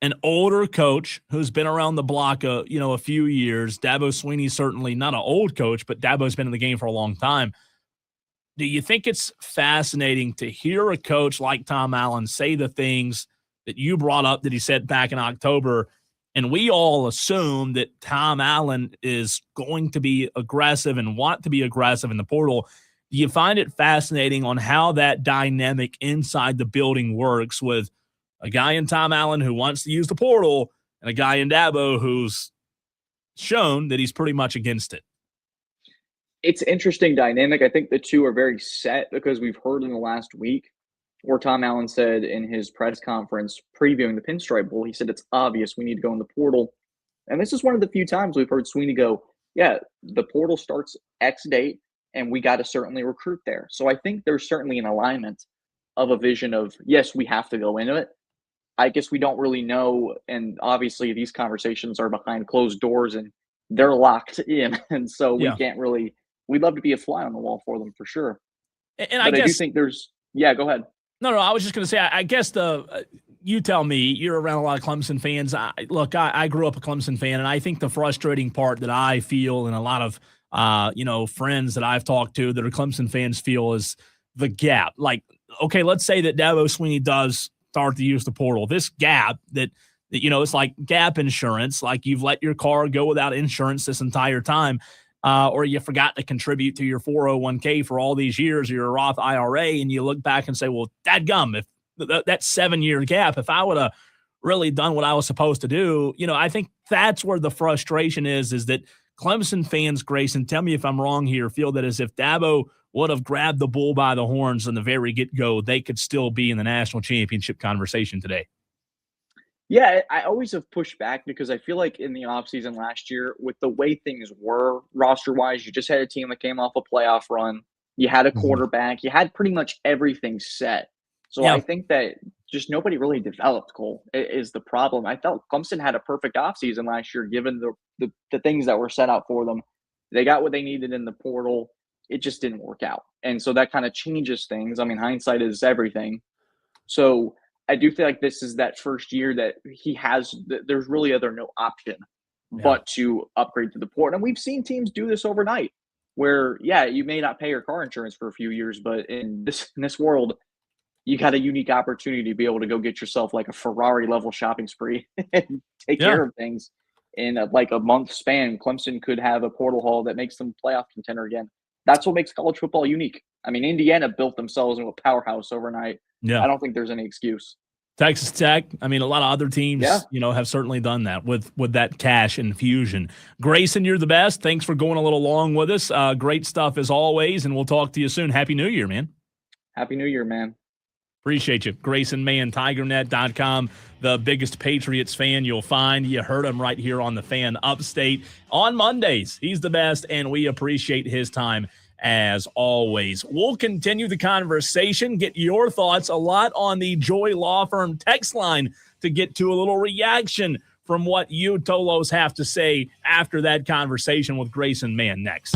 an older coach who's been around the block a few years. Dabo Swinney's certainly not an old coach, but Dabo's been in the game for a long time. Do you think it's fascinating to hear a coach like Tom Allen say the things that you brought up that he said back in October? And we all assume that Tom Allen is going to be aggressive and want to be aggressive in the portal. Do you find it fascinating on how that dynamic inside the building works with a guy in Tom Allen who wants to use the portal and a guy in Dabo who's shown that he's pretty much against it? It's interesting dynamic. I think the two are very set because we've heard in the last week where Tom Allen said in his press conference previewing the Pinstripe Bowl, he said it's obvious we need to go in the portal. And this is one of the few times we've heard Sweeney go, yeah, the portal starts X date and we got to certainly recruit there. So I think there's certainly an alignment of a vision of, yes, we have to go into it. I guess we don't really know. And obviously, these conversations are behind closed doors and they're locked in. And so we Yeah. can't really, we'd love to be a fly on the wall for them for sure. And I But I do guess think yeah, go ahead. no, I was just going to say, I guess you tell me, you're around a lot of Clemson fans. Look, I grew up a Clemson fan, and I think the frustrating part that I feel and a lot of, friends that I've talked to that are Clemson fans feel is the gap. Like, okay, let's say that Dabo Swinney does start to use the portal. This gap that it's like gap insurance, like you've let your car go without insurance this entire time. Or you forgot to contribute to your 401k for all these years, or your Roth IRA, and you look back and say, well, dadgum, if that 7-year gap, if I would have really done what I was supposed to do, I think that's where the frustration is that Clemson fans, Grayson, tell me if I'm wrong here, feel that as if Dabo would have grabbed the bull by the horns in the very get-go, they could still be in the national championship conversation today. Yeah, I always have pushed back because I feel like in the offseason last year, with the way things were roster wise, you just had a team that came off a playoff run. You had a Mhm. quarterback. You had pretty much everything set. So Yeah. I think that just nobody really developed, Cole, is the problem. I felt Clemson had a perfect offseason last year given the things that were set out for them. They got what they needed in the portal. it just didn't work out. And so that kind of changes things. I mean, hindsight is everything. So I do feel like this is that first year that there's really no option but to upgrade to the port. And we've seen teams do this overnight where, yeah, you may not pay your car insurance for a few years, but in this world, you got a unique opportunity to be able to go get yourself like a Ferrari level shopping spree and take care of things in like a month span. Clemson could have a portal haul that makes them playoff contender again. That's what makes college football unique. I mean, Indiana built themselves into a powerhouse overnight. Yeah. I don't think there's any excuse. Texas Tech, I mean, a lot of other teams, have certainly done that with that cash infusion. Grayson, you're the best. Thanks for going a little long with us. Great stuff as always, and we'll talk to you soon. Happy New Year, man. Happy New Year, man. Appreciate you. Grayson Mann, TigerNet.com, the biggest Patriots fan you'll find. You heard him right here on the Fan Upstate on Mondays. He's the best, and we appreciate his time as always. We'll continue the conversation, get your thoughts, a lot on the Joy Law Firm text line to get to a little reaction from what you Tolos have to say after that conversation with Grayson Mann next.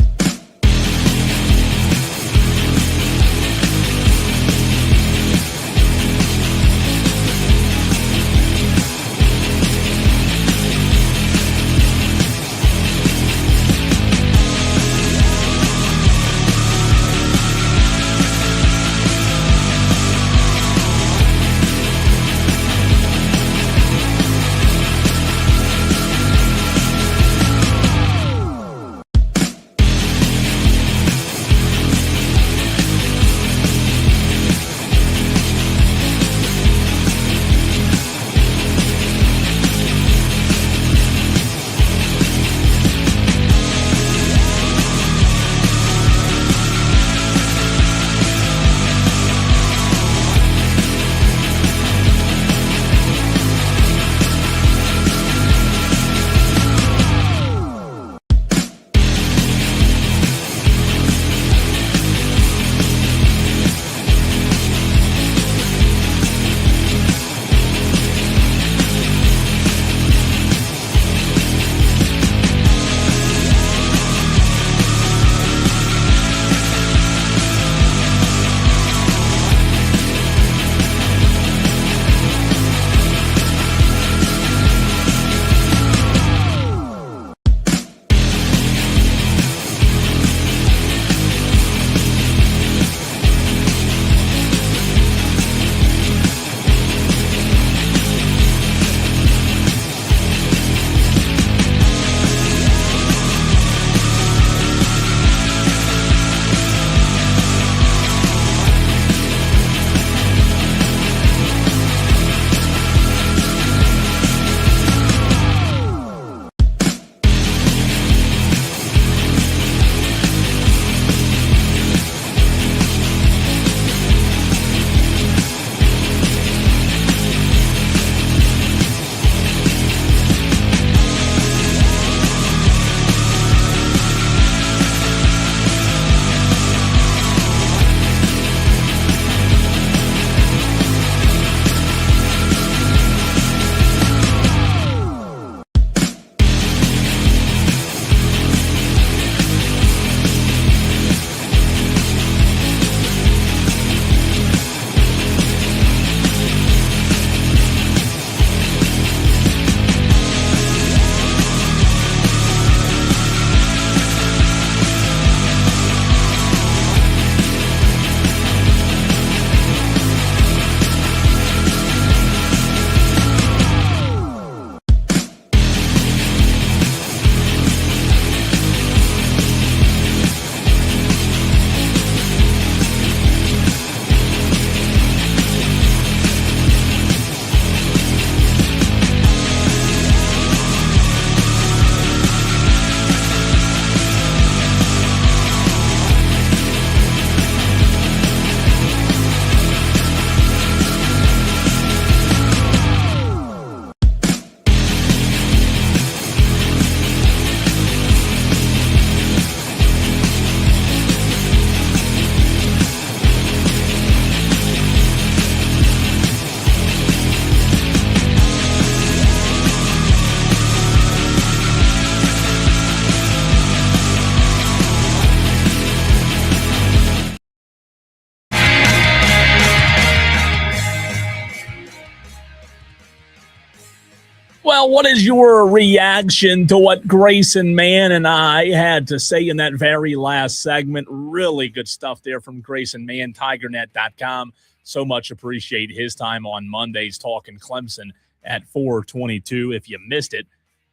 Well, what is your reaction to what Grayson Mann and I had to say in that very last segment? Really good stuff there from Grayson Mann, tigernet.com. So much appreciate his time on Mondays talking Clemson at 4:22. If you missed it,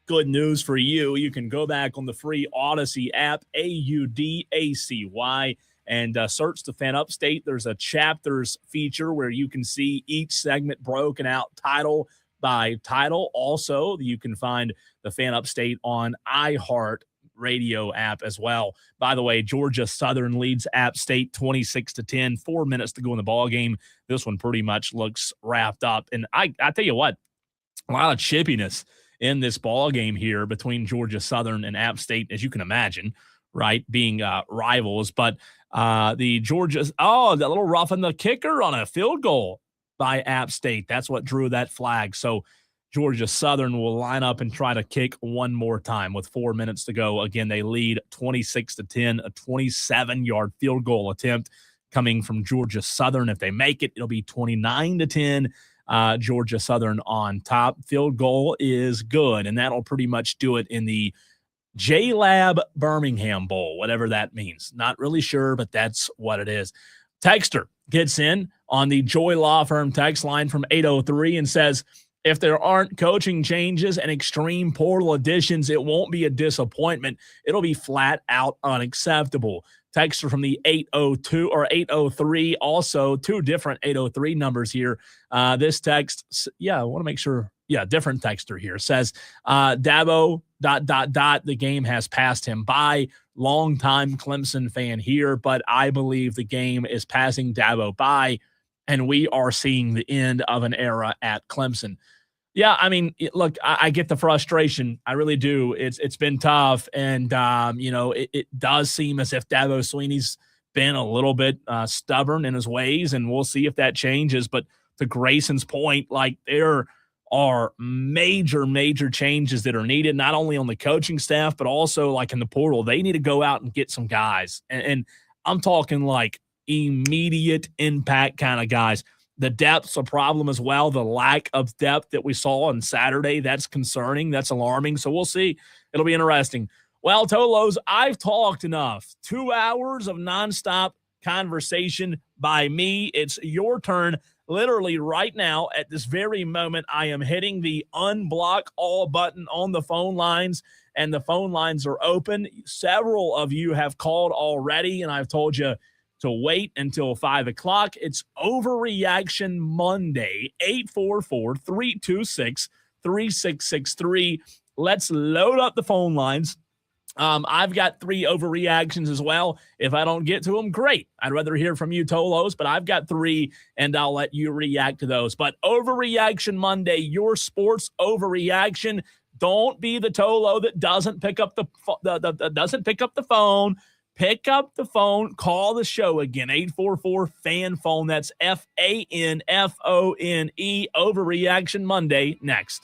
good news for you. You can go back on the free Odyssey app, AUDACY, and search the Fan Upstate. There's a chapters feature where you can see each segment broken out title by title. Also, you can find the Fan Upstate on iHeart Radio app as well. By the way, Georgia Southern leads App State 26-10. 4 minutes to go in the ball game. This one pretty much looks wrapped up. And I tell you what, a lot of chippiness in this ball game here between Georgia Southern and App State, as you can imagine, right, being rivals. But the Georgia, that little rough in the kicker on a field goal by App State. That's what drew that flag. So Georgia Southern will line up and try to kick one more time with 4 minutes to go. Again, they lead 26-10, a 27-yard field goal attempt coming from Georgia Southern. If they make it, it'll be 29-10. Georgia Southern on top. Field goal is good, and that'll pretty much do it in the J-Lab Birmingham Bowl, whatever that means. Not really sure, but that's what it is. Texter gets in on the Joy Law Firm text line from 803 and says, if there aren't coaching changes and extreme portal additions, it won't be a disappointment. It'll be flat out unacceptable. Texter from the 802 or 803, also two different 803 numbers here. This text, I want to make sure. Yeah, different texter here says, Dabo, ... the game has passed him by. Longtime Clemson fan here, but I believe the game is passing Dabo by, and we are seeing the end of an era at Clemson. Yeah, I mean, look, I get the frustration. I really do. It's been tough, and it does seem as if Dabo Swinney's been a little bit stubborn in his ways, and we'll see if that changes. But to Grayson's point, like, there are major changes that are needed, not only on the coaching staff, but also like in the portal. They need to go out and get some guys. And I'm talking like immediate impact kind of guys. The depth's a problem as well. The lack of depth that we saw on Saturday, that's concerning. That's alarming. So we'll see. It'll be interesting. Well, Tolos, I've talked enough. 2 hours of nonstop conversation by me. It's your turn. Literally right now, at this very moment, I am hitting the unblock all button on the phone lines, and the phone lines are open. Several of you have called already, and I've told you to wait until 5 o'clock. It's Overreaction Monday, 844-326-3663. Let's load up the phone lines. I've got 3 overreactions as well. If I don't get to them, great. I'd rather hear from you, Tolos, but I've got 3, and I'll let you react to those. But Overreaction Monday, your sports overreaction. Don't be the Tolo that doesn't pick up the phone. Pick up the phone. Call the show again. 844-FAN-PHONE. That's FANFONE. Overreaction Monday next.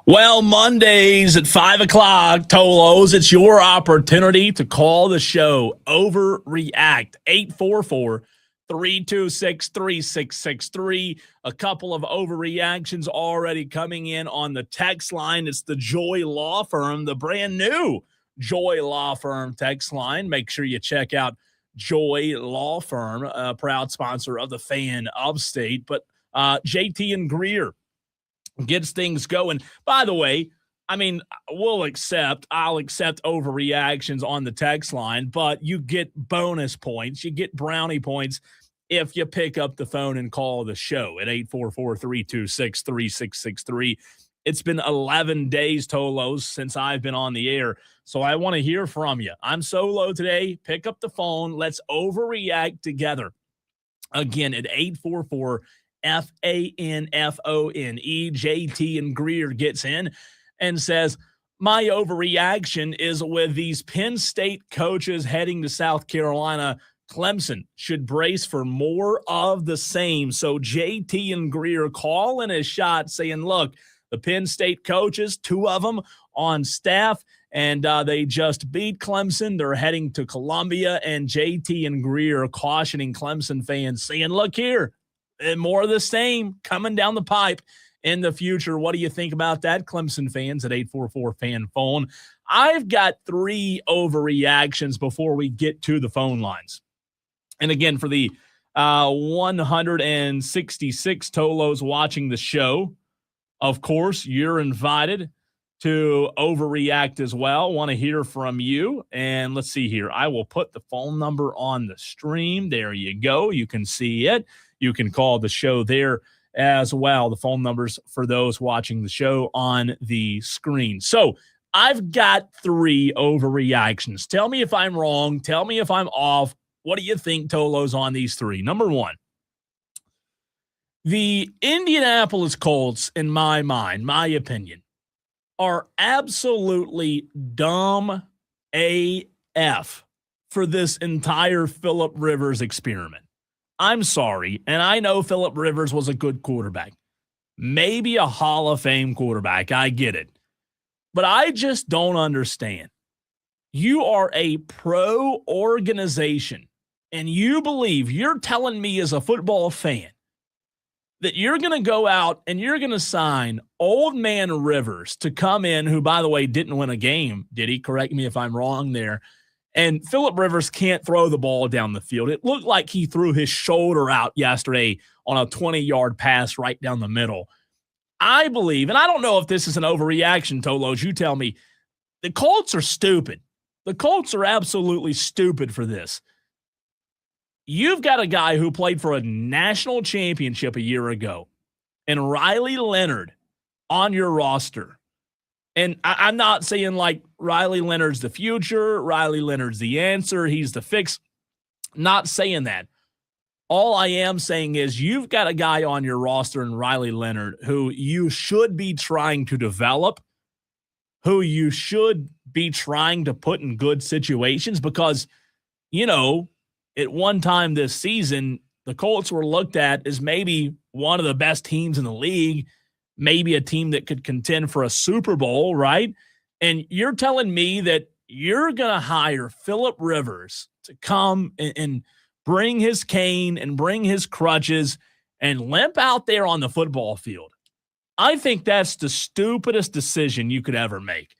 Well, Mondays at 5 o'clock, Tolos, it's your opportunity to call the show. Overreact. 844-326-3663. A couple of overreactions already coming in on the text line. It's the Joy Law Firm, the brand new Joy Law Firm text line. Make sure you check out Joy Law Firm, a proud sponsor of the Fan Upstate. But JT and Greer gets things going. By the way, I mean, I'll accept overreactions on the text line, but you get bonus points. You get brownie points if you pick up the phone and call the show at 844-326-3663. It's been 11 days, Tolos, since I've been on the air, so I want to hear from you. I'm solo today. Pick up the phone. Let's overreact together. Again, at 844 FANFONE. JT and Greer gets in and says, my overreaction is with these Penn State coaches heading to South Carolina. Clemson should brace for more of the same. So JT and Greer calling a shot saying, look, the Penn State coaches, two of them on staff, and they just beat Clemson. They're heading to Columbia, and JT and Greer cautioning Clemson fans saying, look here, and more of the same coming down the pipe in the future. What do you think about that, Clemson fans at 844-FAN-PHONE? I've got three overreactions before we get to the phone lines. And again, for the 166 Tolos watching the show, of course, you're invited to overreact as well. Want to hear from you. And let's see here. I will put the phone number on the stream. There you go. You can see it. You can call the show there as well. The phone numbers for those watching the show on the screen. So I've got three overreactions. Tell me if I'm wrong. Tell me if I'm off. What do you think, Tolos, on these three? Number one, the Indianapolis Colts, in my mind, my opinion, are absolutely dumb AF for this entire Phillip Rivers experiment. I'm sorry, and I know Phillip Rivers was a good quarterback. Maybe a Hall of Fame quarterback. I get it. But I just don't understand. You are a pro organization, and you're telling me as a football fan that you're going to go out and you're going to sign old man Rivers to come in, who, by the way, didn't win a game. Did he? Correct me if I'm wrong there. And Phillip Rivers can't throw the ball down the field. It looked like he threw his shoulder out yesterday on a 20-yard pass right down the middle. I believe, and I don't know if this is an overreaction, Tolos, you tell me, the Colts are stupid. The Colts are absolutely stupid for this. You've got a guy who played for a national championship a year ago, and Riley Leonard on your roster. And I'm not saying like Riley Leonard's the future, Riley Leonard's the answer, he's the fix. Not saying that. All I am saying is you've got a guy on your roster in Riley Leonard who you should be trying to develop, who you should be trying to put in good situations because, you know, at one time this season, the Colts were looked at as maybe one of the best teams in the league, maybe a team that could contend for a Super Bowl, right? And you're telling me that you're going to hire Phillip Rivers to come and bring his cane and bring his crutches and limp out there on the football field. I think that's the stupidest decision you could ever make.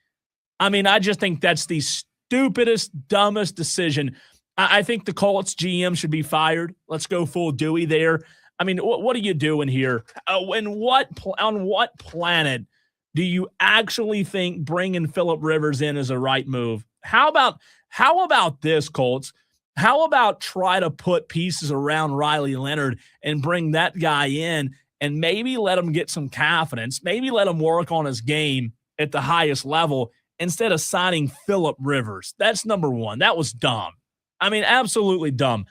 I mean, I just think that's the stupidest, dumbest decision. I think the Colts GM should be fired. Let's go full Dewey there. I mean, what are you doing here? On what planet do you actually think bringing Phillip Rivers in is a right move? How about this, Colts? How about try to put pieces around Riley Leonard and bring that guy in and maybe let him get some confidence, maybe let him work on his game at the highest level instead of signing Phillip Rivers? That's number one. That was dumb. I mean, absolutely dumb.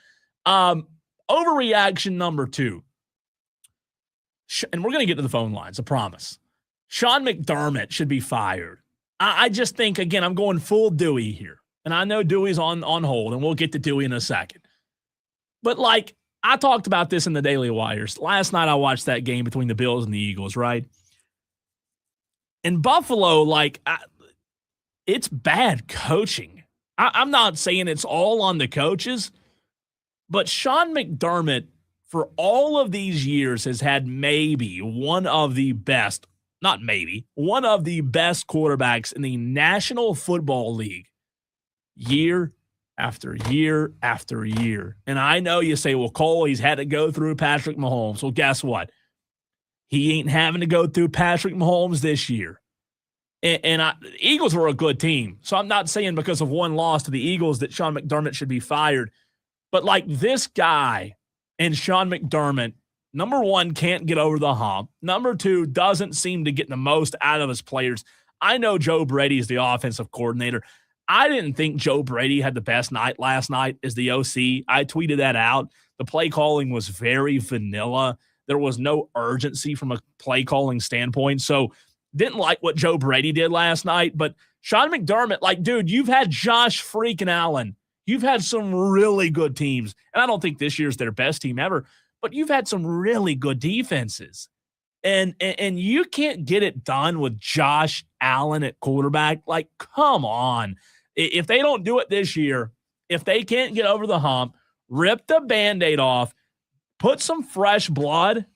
Overreaction number two. And we're going to get to the phone lines, I promise. Sean McDermott should be fired. I just think, again, I'm going full Dewey here. And I know Dewey's on hold, and we'll get to Dewey in a second. But, like, I talked about this in the Daily Wires. Last night I watched that game between the Bills and the Eagles, right? In Buffalo, like, it's bad coaching. I'm not saying it's all on the coaches, but Sean McDermott, for all of these years, has had maybe one of the best, not maybe, one of the best quarterbacks in the National Football League year after year after year. And I know you say, well, Cole, he's had to go through Patrick Mahomes. Well, guess what? He ain't having to go through Patrick Mahomes this year. And the Eagles were a good team. So I'm not saying because of one loss to the Eagles that Sean McDermott should be fired. But like this guy and Sean McDermott, number one, can't get over the hump. Number two, doesn't seem to get the most out of his players. I know Joe Brady is the offensive coordinator. I didn't think Joe Brady had the best night last night as the OC. I tweeted that out. The play calling was very vanilla. There was no urgency from a play calling standpoint. So didn't like what Joe Brady did last night. But Sean McDermott, like, dude, you've had Josh freaking Allen. You've had some really good teams. And I don't think this year's their best team ever, but you've had some really good defenses. And you can't get it done with Josh Allen at quarterback. Like, come on. If they don't do it this year, if they can't get over the hump, rip the Band-Aid off, put some fresh blood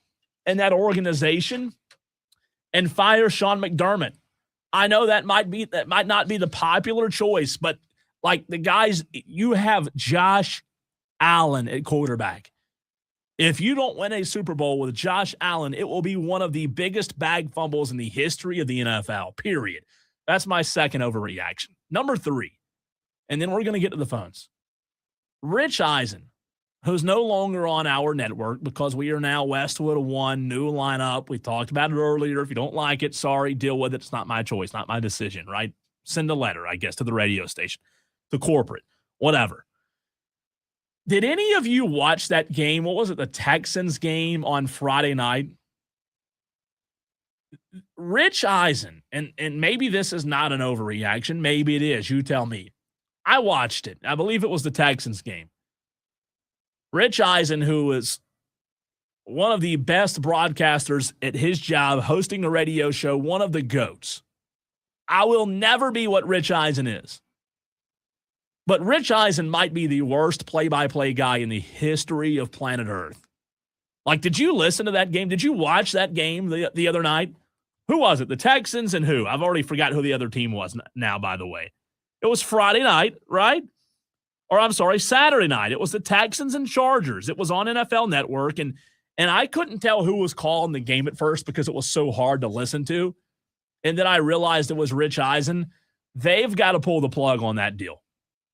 in that organization, and fire Sean McDermott. I know that might not be the popular choice, but like the guys, you have Josh Allen at quarterback. If you don't win a Super Bowl with Josh Allen, it will be one of the biggest bag fumbles in the history of the NFL, period. That's my second overreaction. Number three, and then we're going to get to the phones. Rich Eisen, who's no longer on our network because we are now Westwood 1, new lineup. We talked about it earlier. If you don't like it, sorry, deal with it. It's not my choice, not my decision, right? Send a letter, I guess, to the radio station, to corporate, whatever. Did any of you watch that game? What was it, the Texans game on Friday night? Rich Eisen, and maybe this is not an overreaction. Maybe it is. You tell me. I watched it. I believe it was the Texans game. Rich Eisen, who is one of the best broadcasters at his job, hosting a radio show, one of the GOATs. I will never be what Rich Eisen is. But Rich Eisen might be the worst play-by-play guy in the history of planet Earth. Like, did you listen to that game? Did you watch that game the other night? Who was it? The Texans and who? I've already forgot who the other team was now, by the way. It was Friday night, right? Or I'm sorry, Saturday night. It was the Texans and Chargers. It was on NFL Network, and I couldn't tell who was calling the game at first because it was so hard to listen to. And then I realized it was Rich Eisen. They've got to pull the plug on that deal.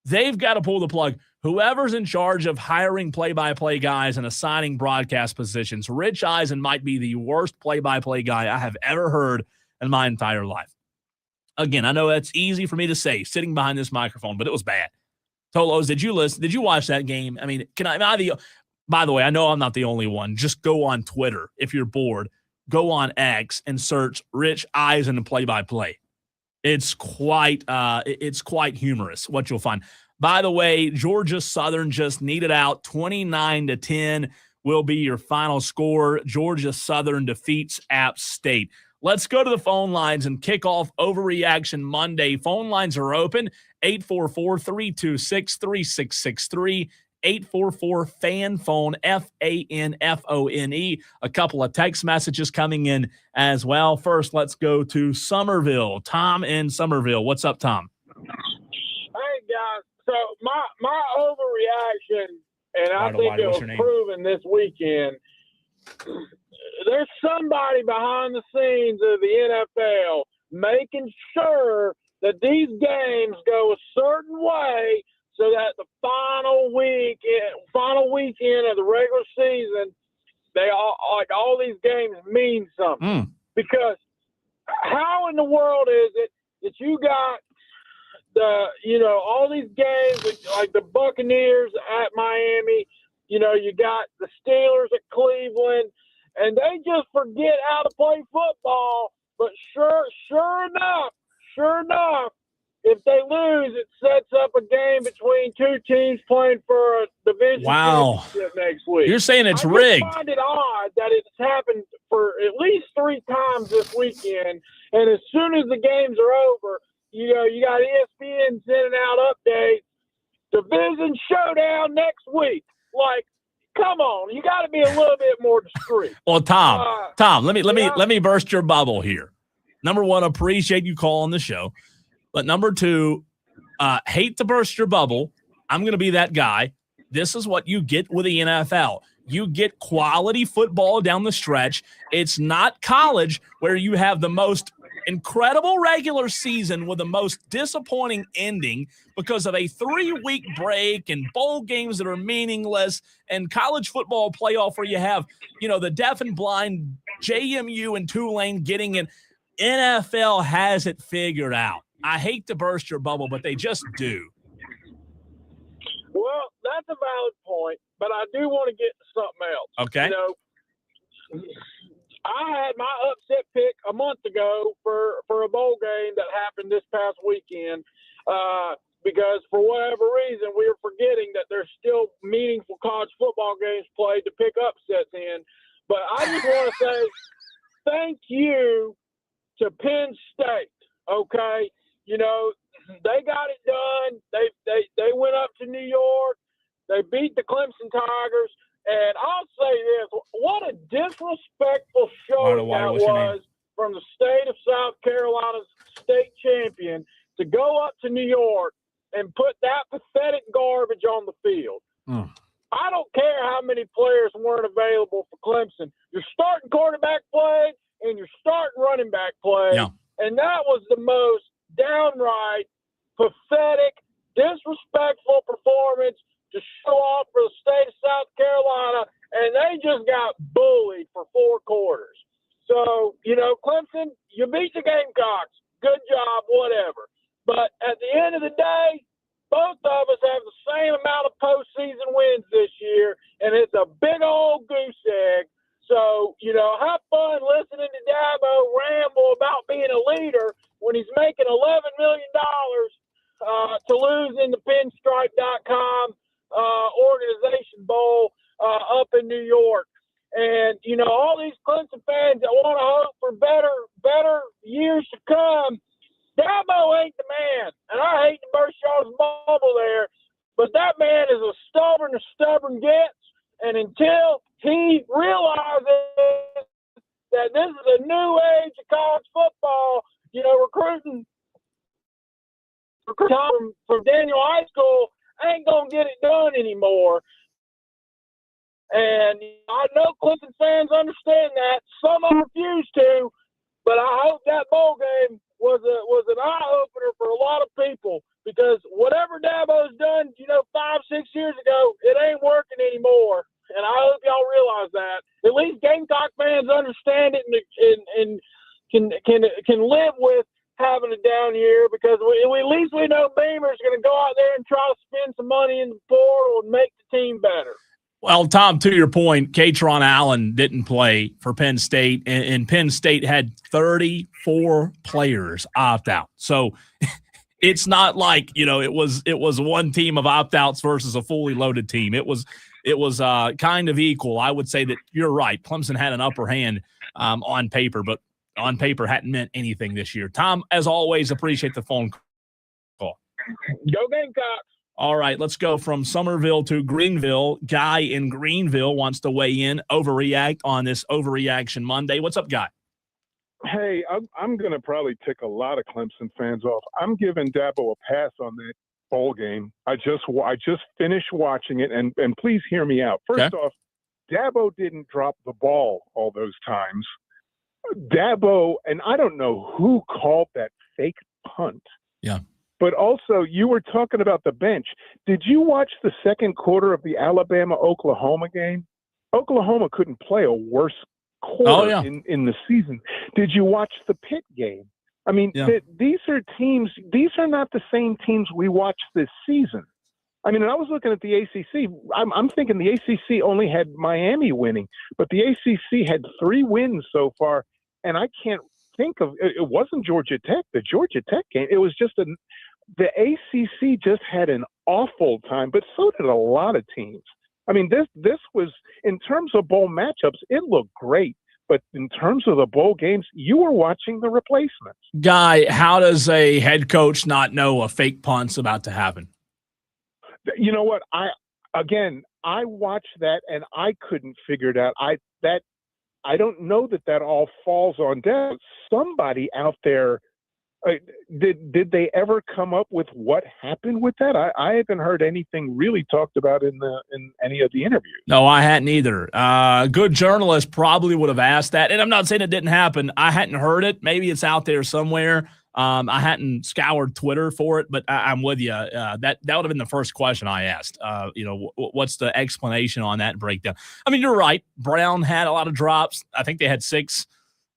They've got to pull the plug. Whoever's in charge of hiring play-by-play guys and assigning broadcast positions, Rich Eisen might be the worst play-by-play guy I have ever heard in my entire life. Again, I know that's easy for me to say sitting behind this microphone, but it was bad. Tolos, did you listen? Did you watch that game? I mean, by the way, I know I'm not the only one. Just go on Twitter if you're bored. Go on X and search Rich Eisen play-by-play. It's quite humorous what you'll find. By the way, Georgia Southern just needed out 29-10 will be your final score. Georgia Southern defeats App State. Let's go to the phone lines and kick off Overreaction Monday. Phone lines are open, 844-326-3663, 844-FANFONE, FANFONE. A couple of text messages coming in as well. First, let's go to Somerville. Tom in Somerville. What's up, Tom? Hey, guys. So my overreaction, and I think it was proven this weekend, there's somebody behind the scenes of the NFL making sure that these games go a certain way so that the final weekend of the regular season, all these games mean something. Because how in the world is it that you got all these games like the Buccaneers at Miami, you got the Steelers at Cleveland, and they just forget how to play football. But sure enough, if they lose, it sets up a game between two teams playing for a division championship next week. You're saying it's I rigged. I find it odd that it's happened for at least 3 times this weekend, and as soon as the games are over, you got ESPN sending out updates. Division showdown next week. Like, come on, you got to be a little bit more discreet. Well, Tom, let me burst your bubble here. Number one, appreciate you calling the show. But number two, hate to burst your bubble. I'm going to be that guy. This is what you get with the NFL. You get quality football down the stretch. It's not college where you have the most incredible regular season with the most disappointing ending because of a 3-week break and bowl games that are meaningless and college football playoff where you have, the deaf and blind JMU and Tulane getting in. NFL has it figured out. I hate to burst your bubble, but they just do. Well, that's a valid point, but I do want to get to something else. Okay. I had my upset pick a month ago for a bowl game that happened this past weekend because for whatever reason we were forgetting that there's still meaningful college football games played to pick upsets in. But I just want to say thank you to Penn State, okay? They got it done. They went up to New York. They beat the Clemson Tigers. And I'll say this, what a disrespectful showing that was from the state of South Carolina's state champion to go up to New York and put that pathetic garbage on the field. I don't care how many players weren't available for Clemson. You're starting quarterback play and you're starting running back play. Yeah. And that was the most downright pathetic, disrespectful performance to show off for the state of South Carolina, and they just got bullied for 4 quarters. So, Clemson, you beat the Gamecocks. Good job, whatever. But at the end of the day, both of us have the same amount of postseason wins this year, and it's a big old goose egg. So, have fun listening to Dabo ramble about being a leader when he's making $11 million to lose in the pinstripe.com organization bowl up in New York. And, all these Clemson fans that want to hope for better years to come, Dabo ain't the man. And I hate to burst y'all's bubble there, but that man is as stubborn gets. And until he realizes that this is a new age of college football, recruiting from Daniel High School ain't going to get it done anymore. And I know Clemson fans understand that. Some of them refuse to, but I hope that bowl game was an eye-opener for a lot of people because whatever Dabo's done, 5-6 years ago, it ain't working anymore. And I hope y'all realize that. At least Gamecock fans understand it and can live with having a down year because at least we know Beamer's going to go out there and try to spend some money in the portal and make the team better. Well, Tom, to your point, Katron Allen didn't play for Penn State, and Penn State had 34 players opt out. So it's not like, it was one team of opt-outs versus a fully loaded team. It was kind of equal. I would say that you're right. Clemson had an upper hand on paper, but on paper hadn't meant anything this year. Tom, as always, appreciate the phone call. Go Gamecocks. All right, let's go from Somerville to Greenville. Guy in Greenville wants to weigh in, overreact on this Overreaction Monday. What's up, Guy? Hey, I'm going to probably tick a lot of Clemson fans off. I'm giving Dabo a pass on that bowl game. I just finished watching it, and please hear me out. First off, Dabo didn't drop the ball all those times. Dabo, and I don't know who called that fake punt. Yeah. But also, you were talking about the bench. Did you watch the second quarter of the Alabama-Oklahoma game? Oklahoma couldn't play a worse quarter in the season. Did you watch the Pitt game? I mean, these are not the same teams we watched this season. I mean, and I was looking at the ACC. I'm thinking the ACC only had Miami winning, but the ACC had 3 wins so far, and I can't think of – it wasn't Georgia Tech, the Georgia Tech game. It was just the ACC just had an awful time, but so did a lot of teams. I mean, this was, in terms of bowl matchups, it looked great. But in terms of the bowl games, you were watching the replacements. Guy, how does a head coach not know a fake punt's about to happen? You know what? I watched that and I couldn't figure it out. I don't know that all falls on deaf. Somebody out there, did they ever come up with what happened with that? I haven't heard anything really talked about in any of the interviews. No, I hadn't either. A good journalist probably would have asked that, and I'm not saying it didn't happen. I hadn't heard it. Maybe it's out there somewhere. I hadn't scoured Twitter for it, but I'm with you. That would have been the first question I asked. What's the explanation on that breakdown? I mean, you're right. Brown had a lot of drops. I think they had 6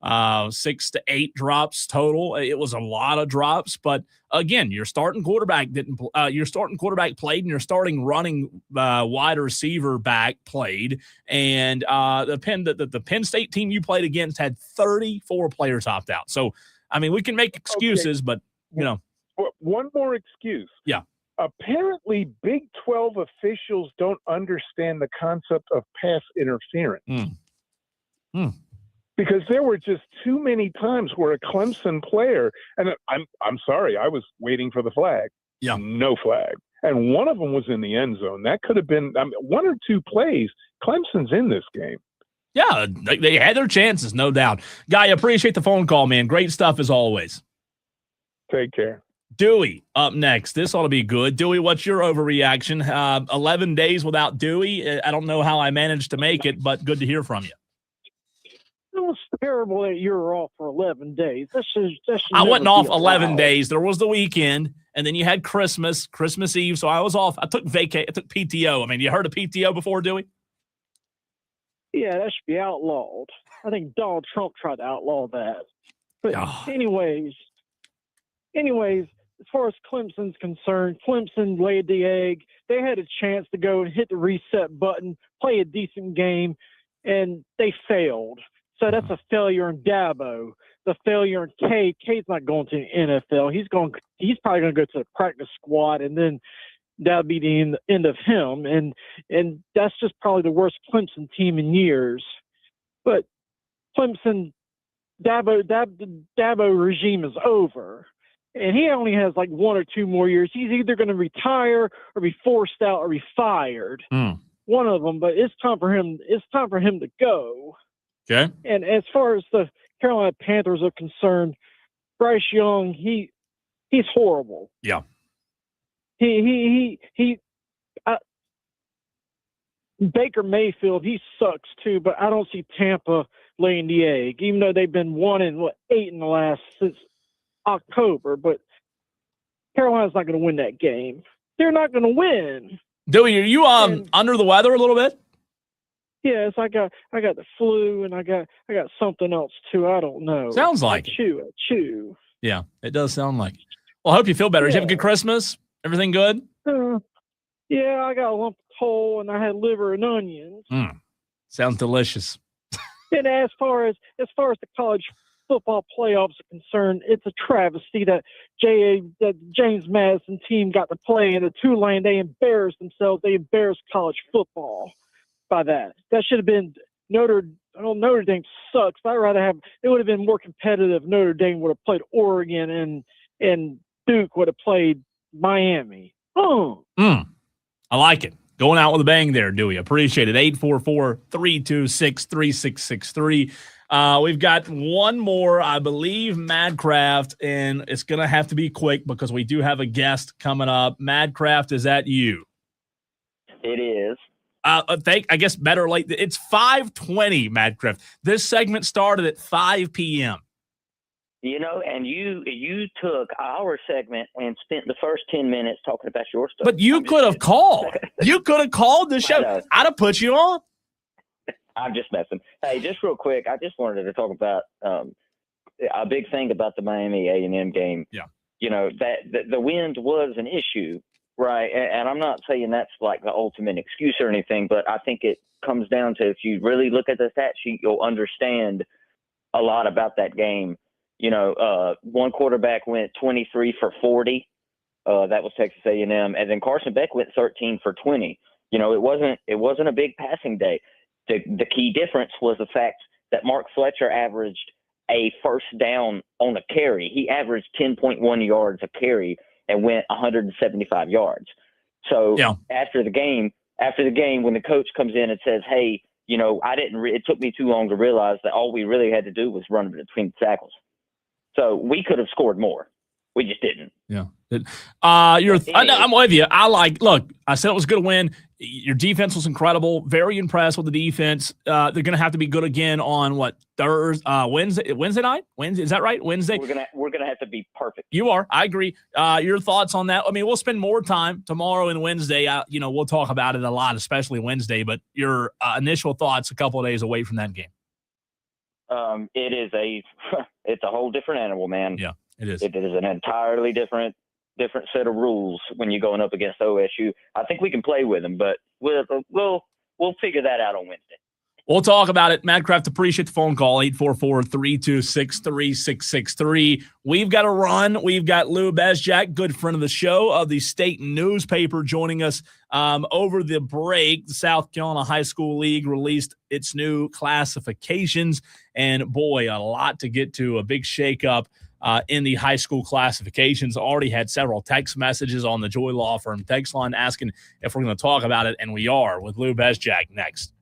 to 8 drops total. It was a lot of drops, but again, your starting quarterback played, and your starting running wide receiver back played, and the Penn State team you played against had 34 players opt out. So, I mean, we can make excuses, but one more excuse. Yeah. Apparently, Big 12 officials don't understand the concept of pass interference. Because there were just too many times where a Clemson player, and I'm sorry, I was waiting for the flag. Yeah. No flag. And one of them was in the end zone. That could have been 1 or 2 plays. Clemson's in this game. Yeah, they had their chances, no doubt. Guy, appreciate the phone call, man. Great stuff as always. Take care. Dewey up next. This ought to be good. Dewey, what's your overreaction? 11 days without Dewey. I don't know how I managed to make it, but good to hear from you. It was terrible that you were off for 11 days. I wasn't off 11 days. There was the weekend, and then you had Christmas Eve, so I was off. I took PTO. I mean, you heard of PTO before, Dewey? Yeah, that should be outlawed. I think Donald Trump tried to outlaw that. But anyways, as far as Clemson's concerned, Clemson laid the egg. They had a chance to go and hit the reset button, play a decent game, and they failed. So that's a failure in Dabo. The failure in Cade. Cade's not going to the NFL. He's probably going to go to the practice squad, and then that'll be the end of him. And that's just probably the worst Clemson team in years. But Clemson, Dabo regime is over. And he only has like 1 or 2 more years. He's either going to retire or be forced out or be fired. One of them, but it's time for him to go. Okay. And as far as the Carolina Panthers are concerned, Bryce Young, he's horrible. Yeah. Baker Mayfield, he sucks too, but I don't see Tampa laying the egg, even though they've been 1-8 in the last since October. But Carolina's not going to win that game. They're not going to win. Dewey, are you under the weather a little bit? Yes, I got the flu, and I got something else too. I don't know. Sounds like I chew. Yeah, it does sound like it. Well, I hope you feel better. Did you have a good Christmas? Everything good? Yeah, I got a lump of coal, and I had liver and onions. Sounds delicious. And as far as the college football playoffs are concerned, it's a travesty that James Madison team got to play in the Tulane. They embarrassed themselves. They embarrassed college football by that. That should have been Notre Dame sucks, but I'd rather have it would have been more competitive. Notre Dame would have played Oregon and Duke would have played Miami. I like it. Going out with a bang there, Dewey. Appreciate it. 844-326-3663. We've got one more, I believe, Madcraft, and it's going to have to be quick because we do have a guest coming up. Madcraft, is that you? It is. I guess better late. It's 5:20, Madcraft. This segment started at 5 p.m. You know, and you took our segment and spent the first 10 minutes talking about your stuff. But you could have called. You could have called the show. I'd have put you on. I'm just messing. Hey, just real quick, I just wanted to talk about a big thing about the Miami A&M game. Yeah. You know, that the wind was an issue, right? And I'm not saying that's like the ultimate excuse or anything, but I think it comes down to if you really look at the stat sheet, you'll understand a lot about that game. You know, one quarterback went 23 for 40, That was Texas A&M, and then Carson Beck went 13 for 20. You know, it wasn't a big passing day. The key difference was the fact that Mark Fletcher averaged a first down on a carry. He averaged 10.1 yards a carry and went 175 yards. So after the game, when the coach comes in and says, "Hey, you know, it took me too long to realize that all we really had to do was run between the tackles. So we could have scored more. We just didn't." Yeah. I'm with you. Look, I said it was going to win. Your defense was incredible. Very impressed with the defense. They're going to have to be good again on Wednesday night? Wednesday, is that right? Wednesday? We're gonna have to be perfect. You are. I agree. Your thoughts on that? I mean, we'll spend more time tomorrow and Wednesday. We'll talk about it a lot, especially Wednesday, but your initial thoughts a couple of days away from that game. It's a whole different animal, man. Yeah, it is. It is an entirely different set of rules when you're going up against OSU. I think we can play with them, but we'll figure that out on Wednesday. We'll talk about it. Matchps, appreciate the phone call, 844-326-3663. We've got to run. We've got Lou Bezjak, good friend of the show, of the state newspaper, joining us over the break. The South Carolina High School League released its new classifications, and boy, a lot to get to, a big shakeup in the high school classifications. Already had several text messages on the Joy Law Firm text line asking if we're going to talk about it, and we are, with Lou Bezjak next.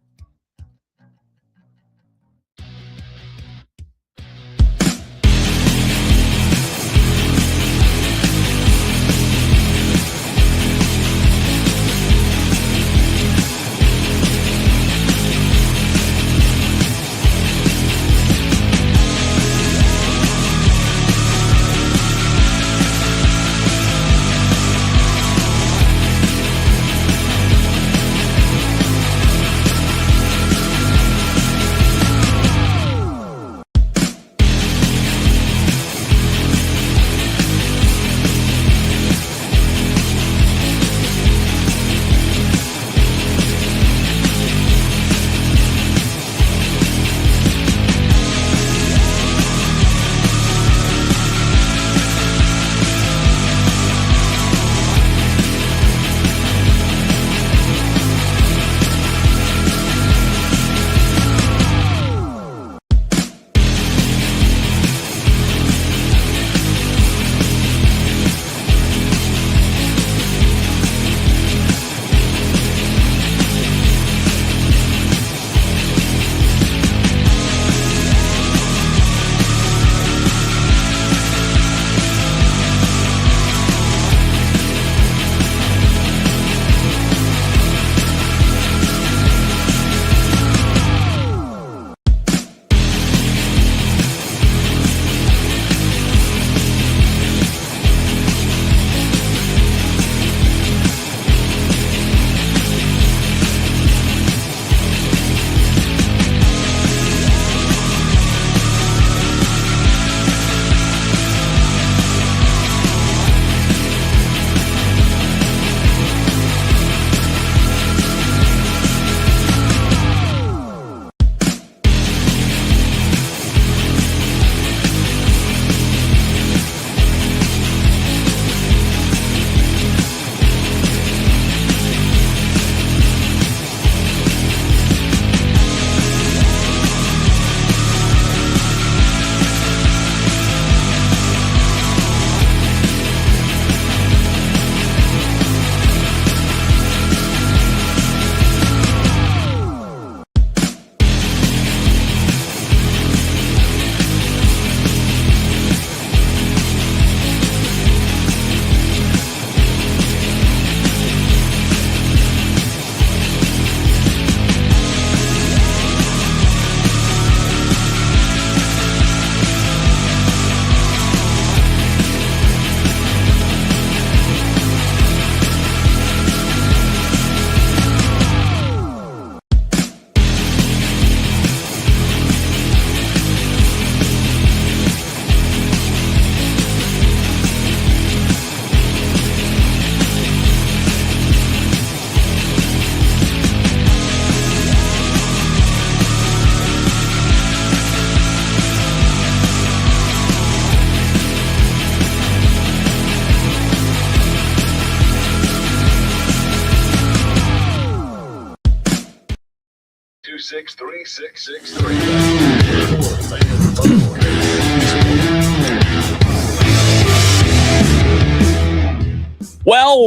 Well,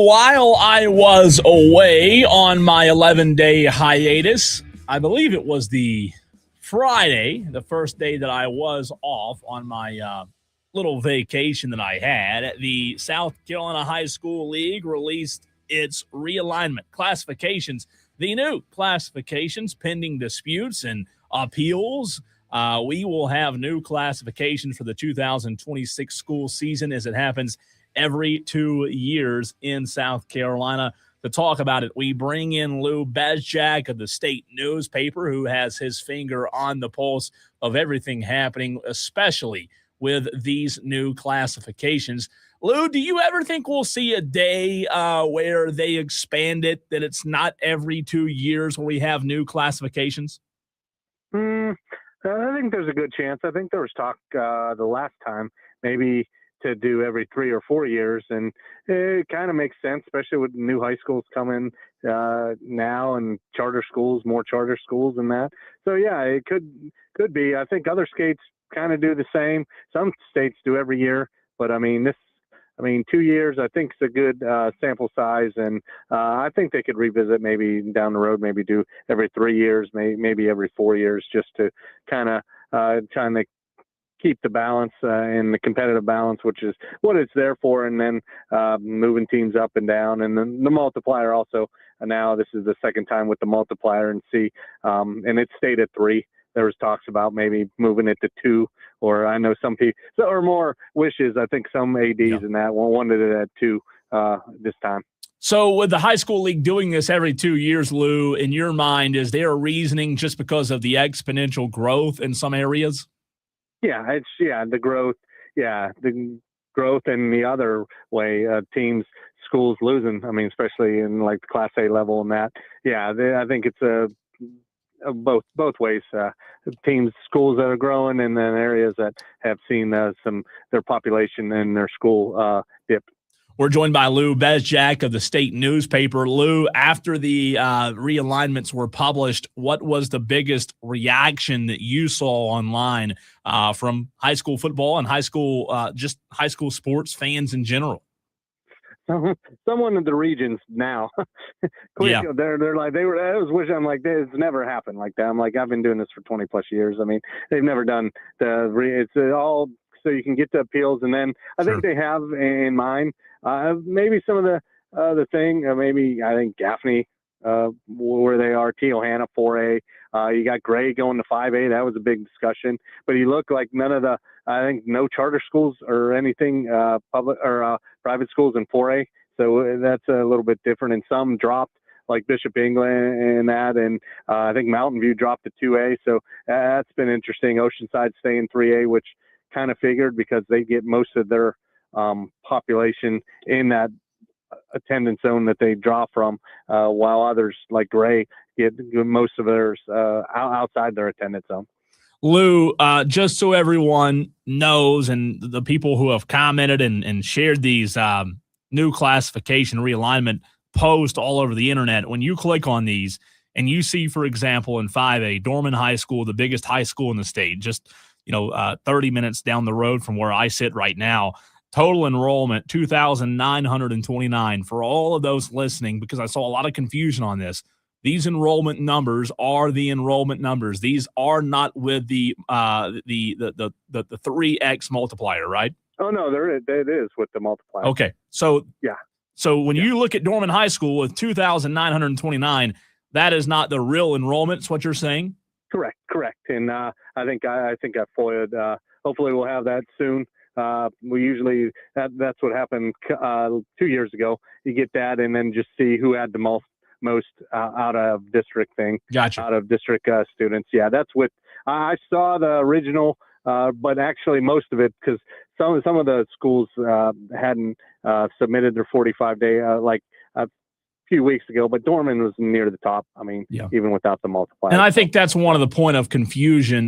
while I was away on my 11-day hiatus, I believe it was the Friday, the first day that I was off on my little vacation that I had, the South Carolina High School League released its realignment classifications. The new classifications pending disputes and appeals. We will have new classifications for the 2026 school season as it happens every 2 years in South Carolina. To talk about it, we bring in Lou Bezjak of the state newspaper, who has his finger on the pulse of everything happening, especially with these new classifications. Lou, do you ever think we'll see a day where they expand it, that it's not every 2 years where we have new classifications? I think there's a good chance. I think there was talk the last time maybe to do every 3 or 4 years, and it kind of makes sense, especially with new high schools coming now and charter schools, more charter schools and that. So yeah, it could be. I think other states kind of do the same. Some states do every year, but I mean 2 years I think is a good sample size, and I think they could revisit maybe down the road, maybe do every 3 years, maybe every 4 years, just to kind of trying to keep the balance and the competitive balance, which is what it's there for, and then moving teams up and down, and then the multiplier also. Now this is the second time with the multiplier, and and it stayed at 3. There was talks about maybe moving it to 2, or I know some people, or more wishes. I think some ADs and that wanted it at 2 this time. So with the high school league doing this every 2 years, Lou, in your mind, is there a reasoning just because of the exponential growth in some areas? Yeah, the growth. Yeah, the growth, and the other way, schools losing. I mean, especially in like the Class A level and that. Yeah, I think it's both ways. Schools that are growing, and then areas that have seen their population and their school dip. We're joined by Lou Bezjak of the state newspaper. Lou, after the realignments were published, what was the biggest reaction that you saw online from high school football and high school sports fans in general? Someone in the regions now, they're like, I was wishing, I'm like, it's never happened like that. I'm like, I've been doing this for 20 plus years. I mean, they've never done it's all so you can get to appeals, and then I think they have in mind maybe some of the thing. Maybe I think Gaffney, where they are, Teohana 4A. You got Gray going to 5A. That was a big discussion. But you look like I think no charter schools or anything public or private schools in 4A. So that's a little bit different. And some dropped, like Bishop England and that. And I think Mountain View dropped to 2A. So that's been interesting. Oceanside staying 3A, which kind of figured because they get most of their population in that attendance zone that they draw from, while others like Gray get most of theirs outside their attendance zone. Lou, just so everyone knows, and the people who have commented and shared these new classification realignment posts all over the internet, when you click on these and you see, for example, in 5A, Dorman High School, the biggest high school in the state, just 30 minutes down the road from where I sit right now, total enrollment, 2,929. For all of those listening, because I saw a lot of confusion on this, these enrollment numbers are the enrollment numbers. These are not with the 3x multiplier, right? Oh no, it is with the multiplier. Okay, so yeah. So when you look at Dorman High School with 2,929, that is not the real enrollment. Is what you're saying? Correct. And I think I FOIA'd. Hopefully, we'll have that soon. We usually that's what happened 2 years ago. You get that, and then just see who had the most out of district thing. Gotcha. Out of district students. Yeah, that's what I saw the original, but actually most of it, because some of the schools hadn't submitted their 45-day like a few weeks ago, but Dorman was near the top. I mean, even without the multiplier. And I think that's one point of confusion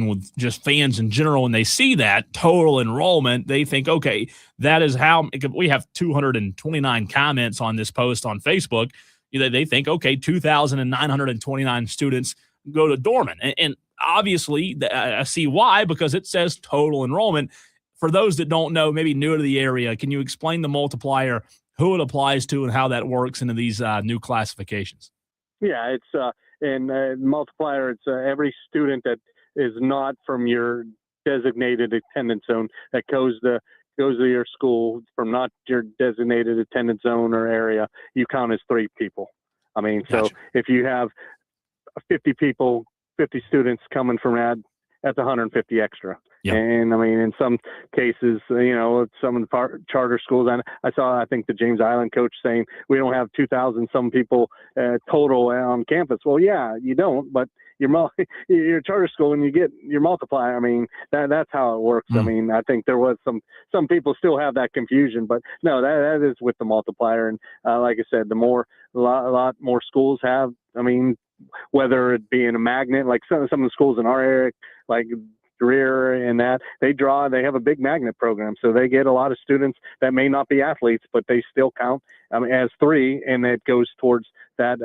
with just fans in general. When they see that total enrollment, they think, okay, that is how we have 229 comments on this post on Facebook. they think, okay, 2,929 students go to Dorman. And obviously, I see why, because it says total enrollment. For those that don't know, maybe new to the area, can you explain the multiplier, who it applies to, and how that works into these new classifications? Yeah, it's multiplier. It's every student that is not from your designated attendance zone that goes to your school from not your designated attendance zone or area. You count as 3 people. I mean, Gotcha. So if you have 50 students coming from that's 150 extra. Yep. And I mean, in some cases, some of the charter schools, I think the James Island coach saying we don't have 2,000 some people total on campus. Well, yeah, you don't, but you're a charter school and you get your multiplier. I mean, that's how it works. I mean, I think there was some people still have that confusion, but no, that is with the multiplier. And like I said, a lot more schools have, I mean, whether it be in a magnet, like some of the schools in our area, like Greer and that, they have a big magnet program. So they get a lot of students that may not be athletes, but they still count as 3, and it goes towards that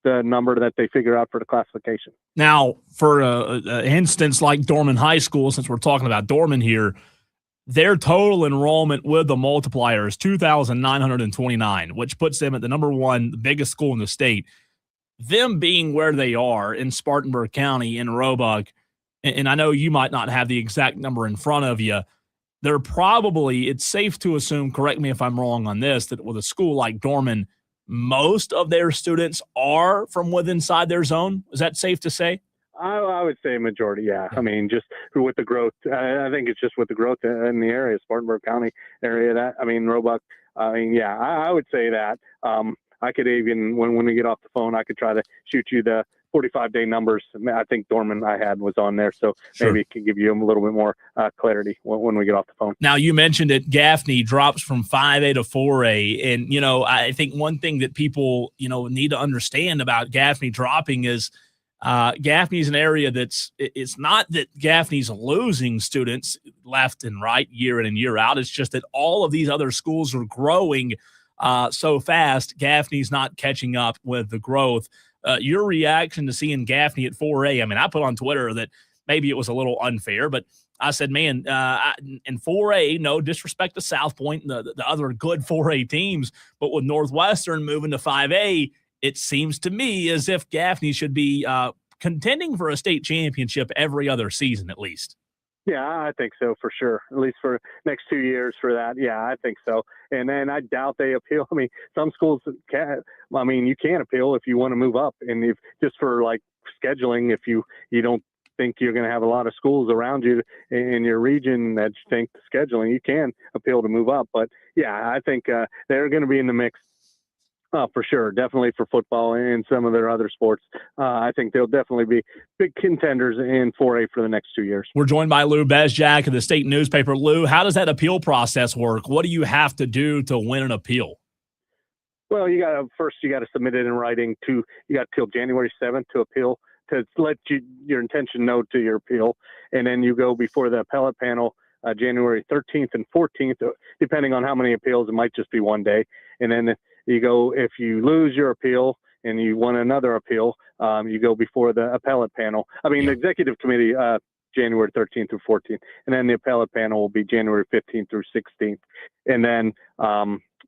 the number that they figure out for the classification. Now, for an instance like Dorman High School, since we're talking about Dorman here, their total enrollment with the multiplier is 2,929, which puts them at the number 1, the biggest school in the state. Them being where they are in Spartanburg County, in Roebuck, and I know you might not have the exact number in front of you, they're probably, it's safe to assume, correct me if I'm wrong on this, that with a school like Dorman, most of their students are from within inside their zone. Is that safe to say? I would say majority, yeah. I mean, just with the growth, I think it's just with the growth in the area, Spartanburg County area, Roebuck, yeah, I would say that. I could even, when we get off the phone, I could try to shoot you the 45-day numbers. I think Dorman I had was on there, so maybe it could give you a little bit more clarity when we get off the phone. Now, you mentioned that Gaffney drops from 5A to 4A, and, I think one thing that people, need to understand about Gaffney dropping is Gaffney's an area it's not that Gaffney's losing students left and right year in and year out. It's just that all of these other schools are growing so fast, Gaffney's not catching up with the growth. Your reaction to seeing Gaffney at 4A, I mean, I put on Twitter that maybe it was a little unfair, but I said, man, in 4A, no disrespect to South Point and the other good 4A teams, but with Northwestern moving to 5A, it seems to me as if Gaffney should be contending for a state championship every other season at least. Yeah, I think so for sure. At least for next 2 years for that. Yeah, I think so. And then I doubt they appeal. I mean, some schools can't. I mean, you can appeal if you want to move up, and if just for like scheduling, if you don't think you're going to have a lot of schools around you in your region that you think scheduling, you can appeal to move up. But yeah, I think they're going to be in the mix. For sure. Definitely for football and some of their other sports. I think they'll definitely be big contenders in 4A for the next 2 years. We're joined by Lou Bezjak of the state newspaper. Lou, how does that appeal process work? What do you have to do to win an appeal? Well, you got to submit it in writing you got till January 7th to appeal, to let your intention know to your appeal. And then you go before the appellate panel, January 13th and 14th, depending on how many appeals. It might just be one day. And then you go, if you lose your appeal and you want another appeal, you go before the appellate panel. The executive committee, January 13th through 14th. And then the appellate panel will be January 15th through 16th. And then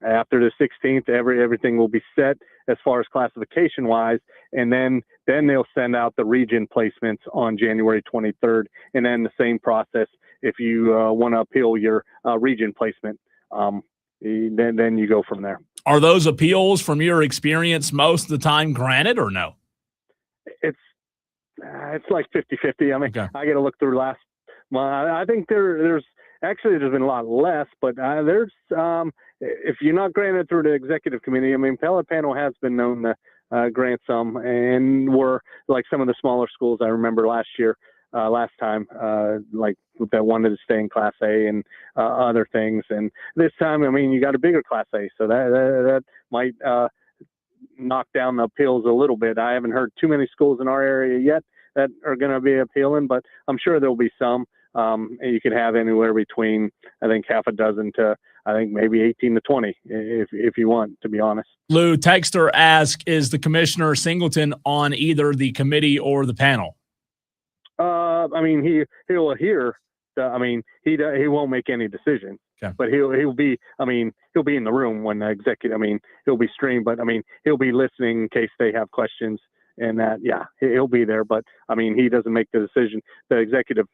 after the 16th, everything will be set as far as classification wise. And then they'll send out the region placements on January 23rd. And then the same process if you want to appeal your region placement. Then you go from there. Are those appeals, from your experience, most of the time granted or no? It's like 50-50. I mean, okay. I got to look through last month. I think there's been a lot less, but there's if you're not granted through the executive committee, appellate panel has been known to grant some, and we're like some of the smaller schools. I remember last time, like that wanted to stay in Class A and other things. And this time, you got a bigger Class A, so that might knock down the appeals a little bit. I haven't heard too many schools in our area yet that are going to be appealing, but I'm sure there'll be some. And you could have anywhere between, I think, half a dozen to I think maybe 18-20 if you want, to be honest. Lou, texter asks, is the commissioner Singleton on either the committee or the panel? I mean, he'll hear. He won't make any decision. Okay. But he'll be. I mean, he'll be in the room when the executive. I mean, he'll be streamed, but I mean, he'll be listening in case they have questions and that. Yeah, he'll be there. But I mean, he doesn't make the decision. The executive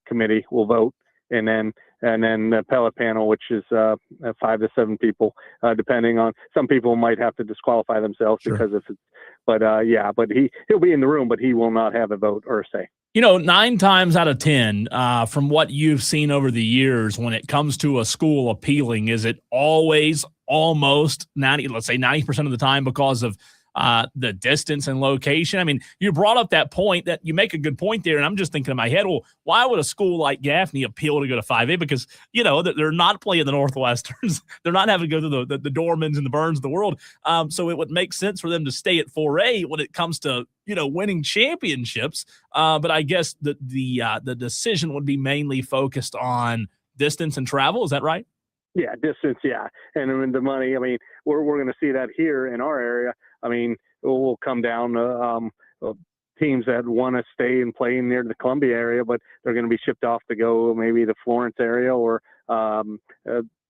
committee will vote, and then the appellate panel, which is 5 to 7 people, depending on. Some people might have to disqualify themselves because of it. But but he'll be in the room, but he will not have a vote or a say. 9 times out of 10, from what you've seen over the years, when it comes to a school appealing, is it always almost 90% of the time because of the distance and location? I mean, you brought up that point that you make a good point there, and I'm just thinking in my head, well, why would a school like Gaffney appeal to go to 5A? Because, they're not playing the Northwesterns. They're not having to go to the Dormans and the Burns of the world. So it would make sense for them to stay at 4A when it comes to, winning championships. But I guess the decision would be mainly focused on distance and travel. Is that right? Yeah, distance, yeah. And the money, I mean, we're going to see that here in our area. I mean, it will come down to teams that want to stay and play near the Columbia area, but they're going to be shipped off to go maybe the Florence area or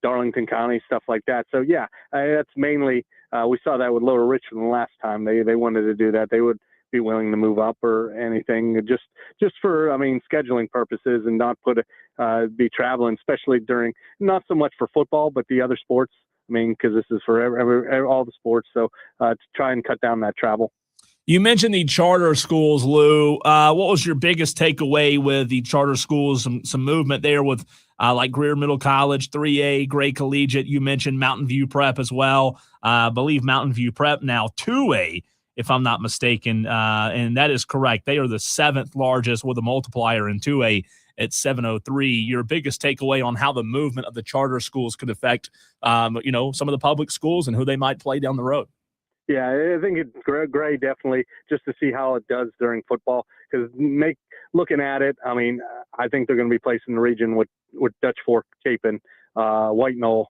Darlington County, stuff like that. So, yeah, that's mainly we saw that with Lower Richmond last time. They wanted to do that. They would be willing to move up or anything just for, scheduling purposes and not be traveling, especially during, not so much for football, but the other sports. Because this is for all the sports. So to try and cut down that travel. You mentioned the charter schools, Lou. What was your biggest takeaway with the charter schools? Some movement there with like Greer Middle College, 3A, Gray Collegiate. You mentioned Mountain View Prep as well. I believe Mountain View Prep now 2A, if I'm not mistaken. And that is correct. They are the 7th largest with a multiplier in 2A at 703. Your biggest takeaway on how the movement of the charter schools could affect, some of the public schools and who they might play down the road? Yeah, I think it's Gray definitely, just to see how it does during football. Because looking at it, I think they're going to be placed in the region with Dutch Fork, Chapin, White Knoll,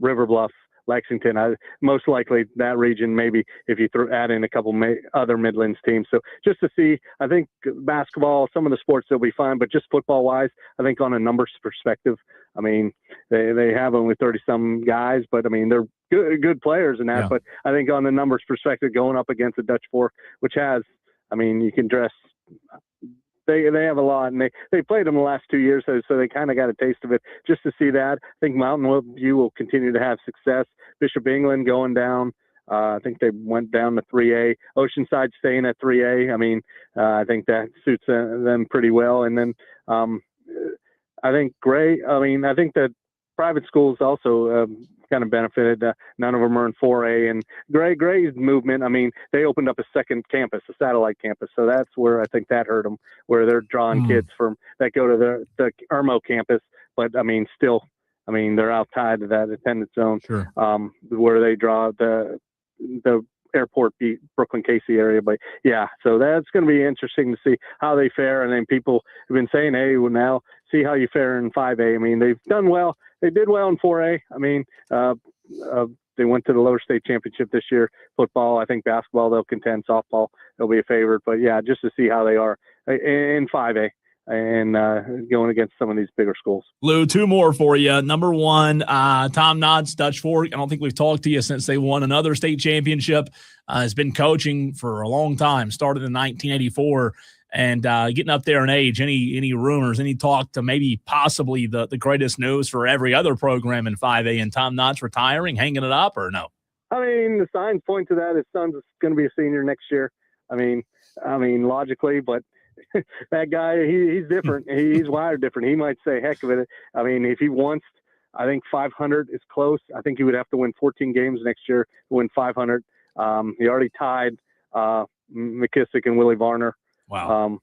River Bluff, Lexington. Most likely that region, maybe if you add in a couple other Midlands teams. So just to see, I think basketball, some of the sports they'll be fine, but just football wise, I think on a numbers perspective, they have only 30-some guys, but they're good players in that. Yeah. But I think on the numbers perspective, going up against the Dutch Fork, which has, you can dress. They have a lot, and they played them the last 2 years, so they kind of got a taste of it. Just to see that, I think Mountain View will continue to have success. Bishop England going down. I think they went down to 3A. Oceanside staying at 3A. I think that suits them pretty well. And then I think Gray. I think that private schools also kind of benefited. None of them are in 4A. And Gray's movement, they opened up a second campus, a satellite campus. So that's where I think that hurt them, where they're drawing kids from that go to the Irmo campus. But, still, they're outside of that attendance zone. Sure. Where they draw the airport, Brooklyn Casey area. But yeah, so that's going to be interesting to see how they fare. And then people have been saying, hey, well, now see how you fare in 5A. They've done well. They did well in 4A. They went to the lower state championship this year. Football, I think basketball, they'll contend. Softball, they'll be a favorite. But yeah, just to see how they are in 5A. And going against some of these bigger schools. Lou, 2 more for you. Number 1, Tom Knotts, Dutch Fork. I don't think we've talked to you since they won another state championship. Has been coaching for a long time, started in 1984, and getting up there in age. Any rumors, any talk to maybe possibly the greatest news for every other program in 5A, and Tom Knotts retiring, hanging it up, or no? The signs point to that. His son's going to be a senior next year. Logically, but that guy, he's different. He's wired different. He might say, heck of it. If he wants, I think 500 is close. I think he would have to win 14 games next year to win 500. He already tied McKissick and Willie Varner. Wow.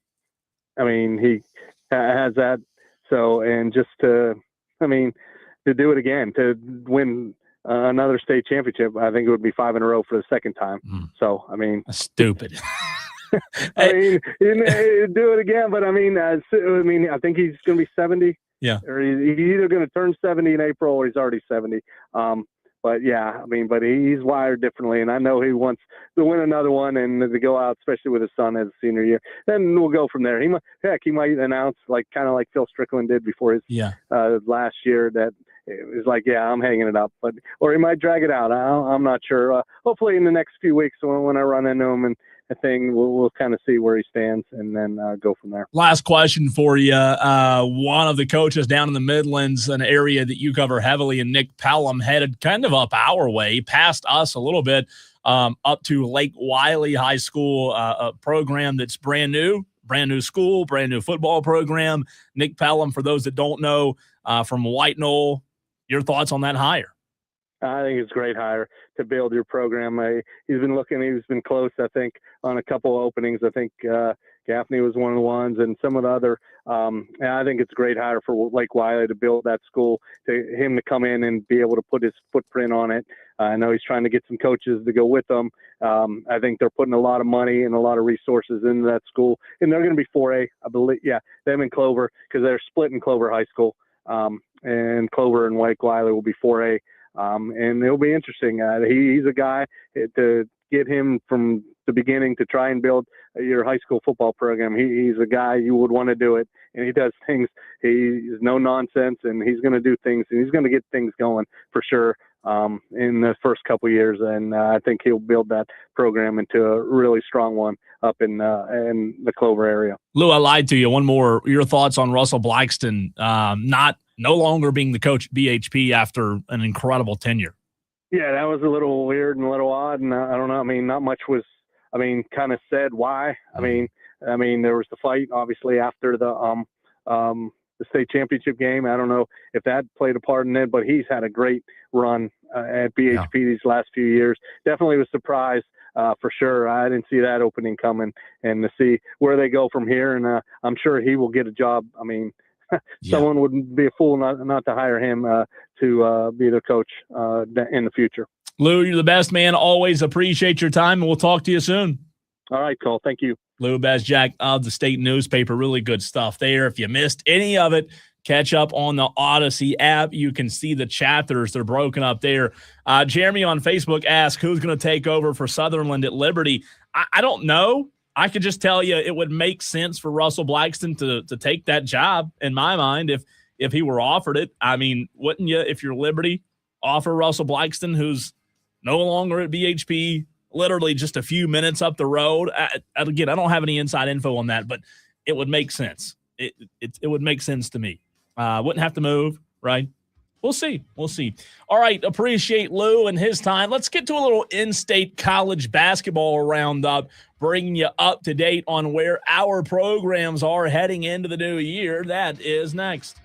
He has that. So, and just to do it again, to win another state championship, I think it would be 5 in a row for the second time. So, That's stupid. do it again, but I think he's going to be 70 Yeah. Or he's either going to turn 70 in April or he's already 70. But yeah, I mean, but he's wired differently, and I know he wants to win another one and to go out, especially with his son as a senior year. Then we'll go from there. He might announce, like kind of like Phil Strickland did before his last year, that it was like, yeah, I'm hanging it up. Or he might drag it out. I'm not sure. Hopefully, in the next few weeks, when I run into him and a thing, we'll kind of see where he stands and then go from there. Last question for you. One of the coaches down in the Midlands, an area that you cover heavily, and Nick Pelham, headed kind of up our way, past us a little bit, up to Lake Wiley High School, a program that's brand new school, brand new football program. Nick Pelham, for those that don't know, from White Knoll, your thoughts on that hire? I think it's a great hire to build your program. He's been close, I think, on a couple of openings. I think Gaffney was one of the ones, and some of the other. I think it's a great hire for Lake Wiley to build that school, him to come in and be able to put his footprint on it. I know he's trying to get some coaches to go with them. I think they're putting a lot of money and a lot of resources into that school, and they're going to be 4A, I believe. Yeah, them and Clover, because they're split in Clover High School, and Clover and Lake Wiley will be 4A. And it'll be interesting. He's a guy to get him from the beginning to try and build your high school football program. He's a guy you would want to do it, and he does things. He's no nonsense, and he's going to do things, and he's going to get things going for sure in the first couple of years. And I think he'll build that program into a really strong one up in the Clover area. Lou, I lied to you. One more. Your thoughts on Russell Blackston no longer being the coach at BHP after an incredible tenure? Yeah, that was a little weird and a little odd, and I don't know. I mean, not much was, kind of said why. I mean, there was the fight obviously after the state championship game. I don't know if that played a part in it, but he's had a great run at BHP these last few years. Definitely was surprised for sure. I didn't see that opening coming, and to see where they go from here, and I'm sure he will get a job. I mean, someone would be a fool not to hire him to be their coach in the future. Lou, you're the best, man. Always appreciate your time, and we'll talk to you soon. All right, Cole. Thank you. Lou Bezjak of the State Newspaper. Really good stuff there. If you missed any of it, catch up on the Odyssey app. You can see the chapters. They're broken up there. Jeremy on Facebook asked, who's going to take over for Sutherland at Liberty? I don't know. I could just tell you it would make sense for Russell Blackston to take that job, in my mind, if he were offered it. I mean, wouldn't you, if you're Liberty, offer Russell Blackston, who's no longer at BHP, literally just a few minutes up the road? Again, I don't have any inside info on that, but it would make sense. It would make sense to me. Wouldn't have to move, right? We'll see. All right, appreciate Lou and his time. Let's get to a little in-state college basketball roundup, bringing you up to date on where our programs are heading into the new year. That is next.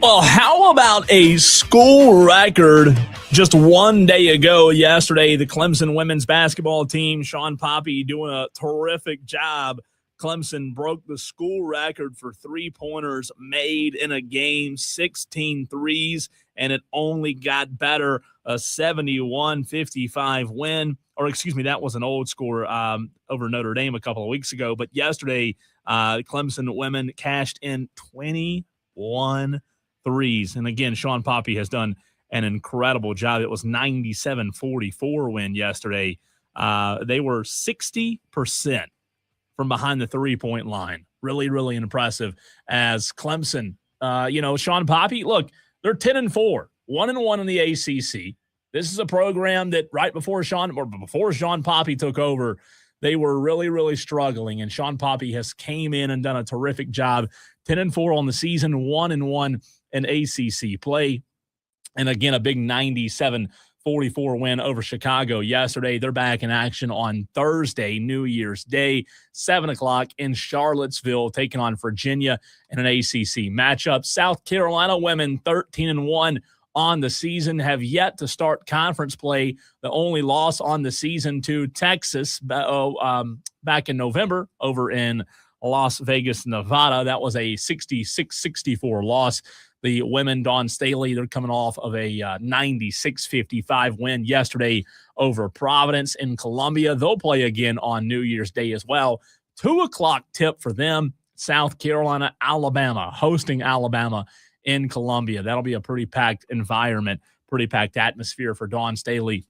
Well, how about a school record just one day ago yesterday? The Clemson women's basketball team, Sean Poppy doing a terrific job. Clemson broke the school record for three-pointers made in a game, 16 threes, and it only got better, a 71-55 win. Or, excuse me, that was an old score over Notre Dame a couple of weeks ago. But yesterday, Clemson women cashed in 21 threes. And again, Sean Poppy has done an incredible job. It was 97-44 win yesterday. They were 60% from behind the three-point line. Really, really impressive as Clemson. Sean Poppy, look, they're 10-4, 1-1 in the ACC. This is a program that before Sean Poppy took over, they were really, really struggling. And Sean Poppy has came in and done a terrific job. 10-4 on the season, 1-1 in ACC play. And again, a big 97-44 win over Chicago yesterday. They're back in action on Thursday, New Year's Day, 7 o'clock in Charlottesville, taking on Virginia in an ACC matchup. South Carolina women 13-1 on the season, have yet to start conference play. The only loss on the season to Texas back in November over in Las Vegas, Nevada. That was a 66-64 loss. The women, Dawn Staley, they're coming off of a 96-55 win yesterday over Providence in Columbia. They'll play again on New Year's Day as well. 2 o'clock tip for them, South Carolina, Alabama, hosting Alabama in Columbia. That'll be a pretty packed environment, pretty packed atmosphere for Dawn Staley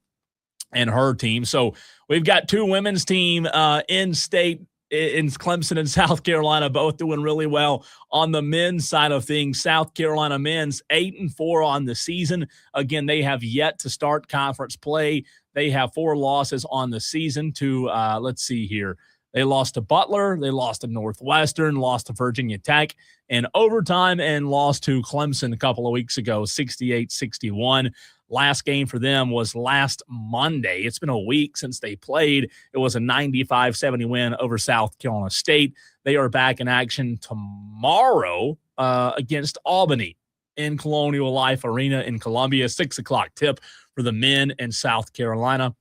and her team. So we've got two women's team in state in Clemson and South Carolina, both doing really well. On the men's side of things, South Carolina men's 8-4 on the season. Again, they have yet to start conference play. They have 4 losses on the season to, let's see here. They lost to Butler, they lost to Northwestern, lost to Virginia Tech in overtime, and lost to Clemson a couple of weeks ago, 68-61. Last game for them was last Monday. It's been a week since they played. It was a 95-70 win over South Carolina State. They are back in action tomorrow against Albany in Colonial Life Arena in Columbia. 6 o'clock tip for the men in South Carolina.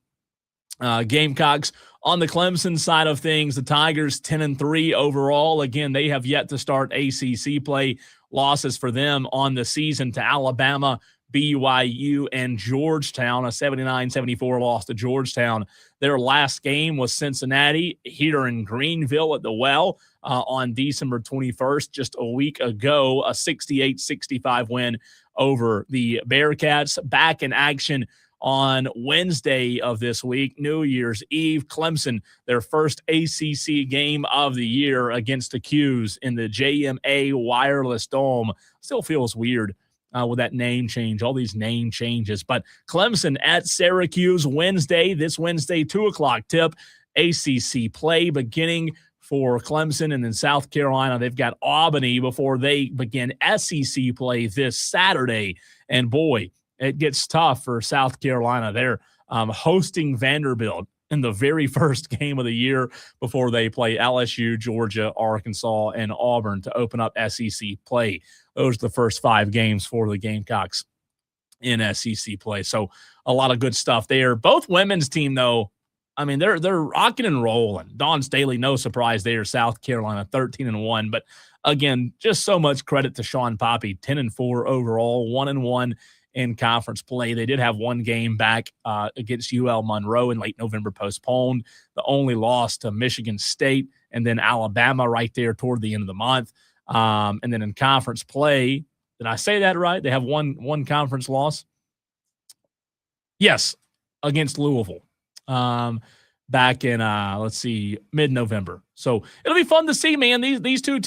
Gamecocks on the Clemson side of things, the Tigers 10-3 overall. Again, they have yet to start ACC play. Losses for them on the season to Alabama, BYU, and Georgetown, a 79-74 loss to Georgetown. Their last game was Cincinnati here in Greenville at the Well on December 21st, just a week ago, a 68-65 win over the Bearcats. Back in action on Wednesday of this week, New Year's Eve, Clemson, their first ACC game of the year against the Qs in the JMA Wireless Dome. Still feels weird with that name change, all these name changes. But Clemson at Syracuse this Wednesday, 2 o'clock tip, ACC play beginning for Clemson. And in South Carolina, they've got Albany before they begin SEC play this Saturday. And boy, it gets tough for South Carolina. They're hosting Vanderbilt in the very first game of the year before they play LSU, Georgia, Arkansas, and Auburn to open up SEC play. Those are the first 5 games for the Gamecocks in SEC play. So a lot of good stuff there. Both women's team, though, I mean, they're rocking and rolling. Dawn Staley, no surprise there. South Carolina, 13-1. But again, just so much credit to Sean Poppy, 10-4 overall, 1-1 in conference play. They did have one game back against UL Monroe in late November, postponed. The only loss to Michigan State and then Alabama right there toward the end of the month. And then in conference play, did I say that right? They have one conference loss. Yes, against Louisville back in, mid-November. So it'll be fun to see, man. These two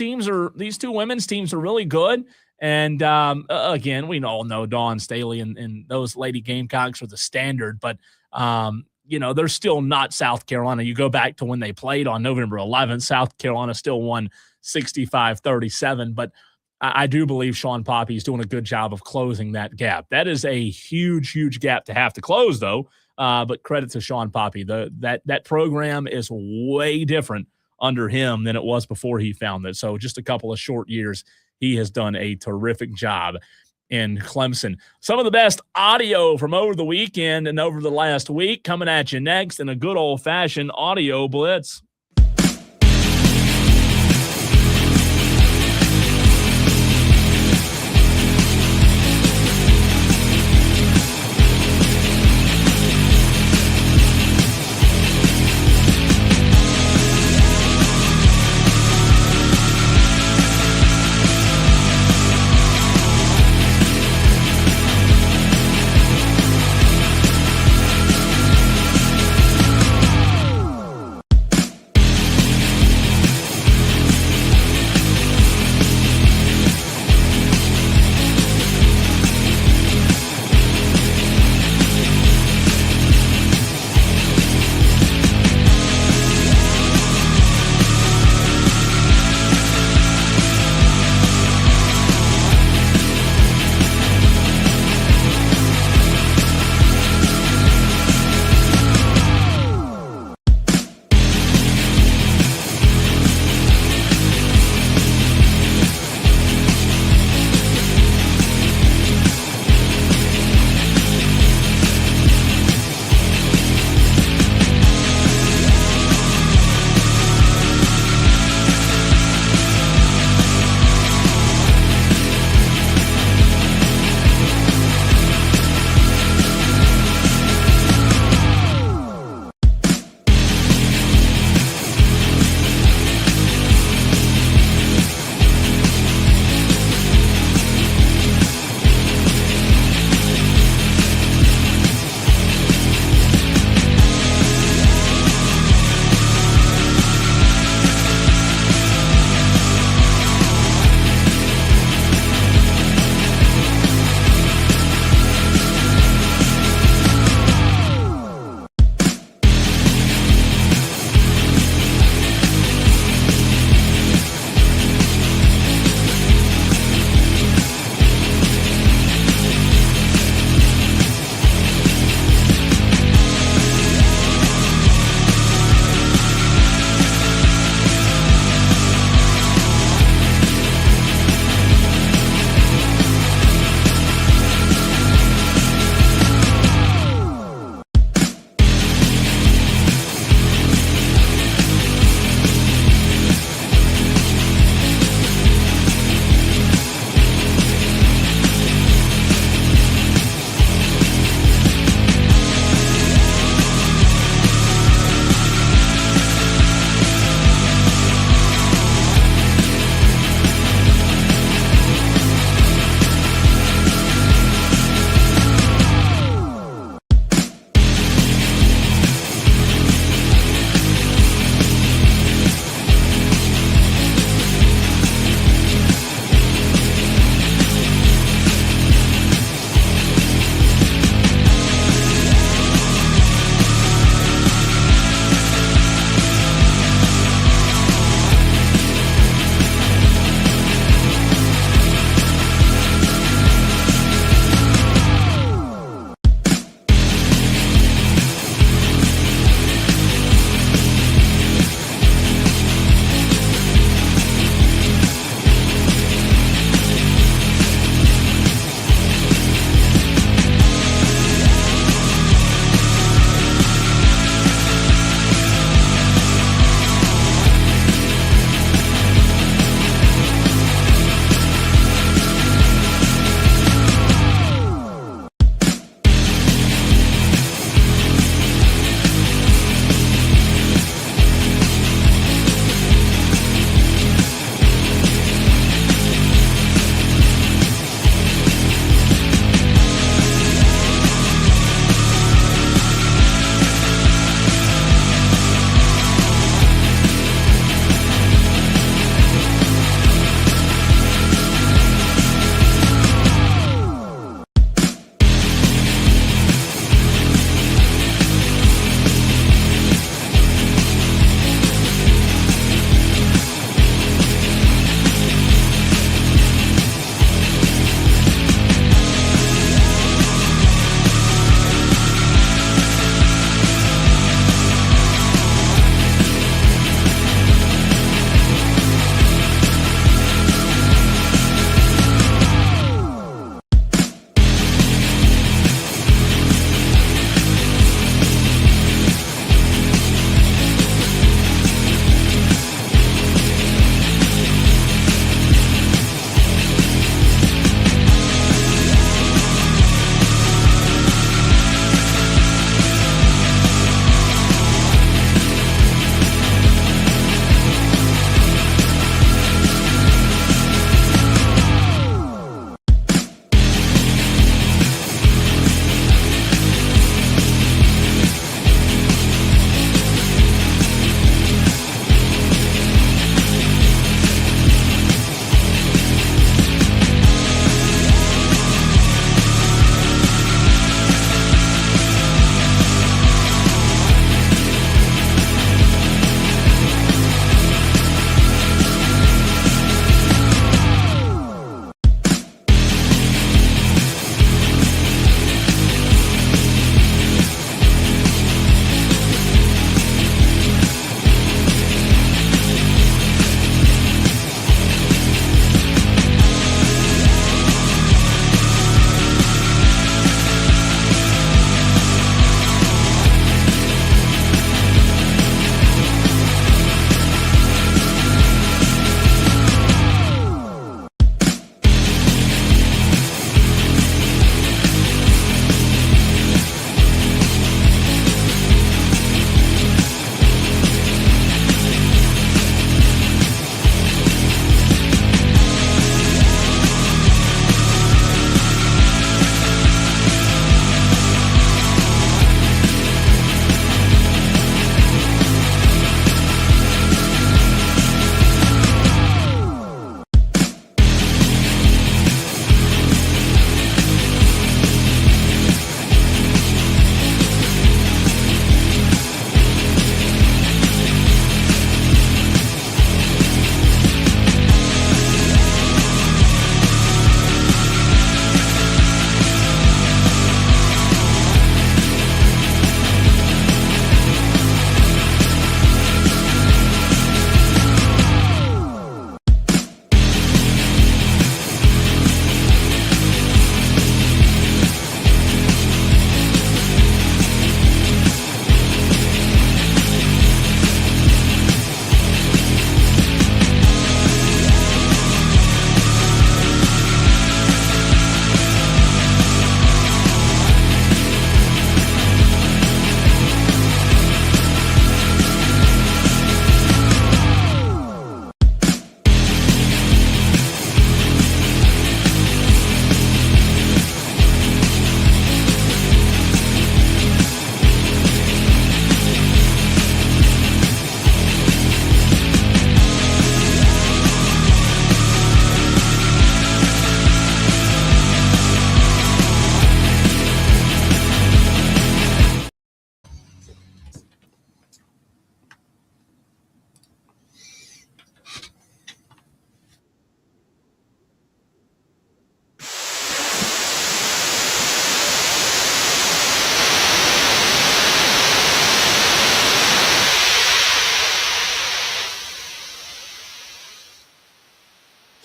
women's teams are really good. And again, we all know Dawn Staley and those Lady Gamecocks are the standard, but they're still not South Carolina. You go back to when they played on November 11th, South Carolina still won 65-37, but I do believe Sean Poppy is doing a good job of closing that gap. That is a huge, huge gap to have to close, though. But credit to Sean Poppy. That program is way different under him than it was before he found it. So just a couple of short years he has done a terrific job in Clemson. Some of the best audio from over the weekend and over the last week coming at you next in a good old-fashioned audio blitz.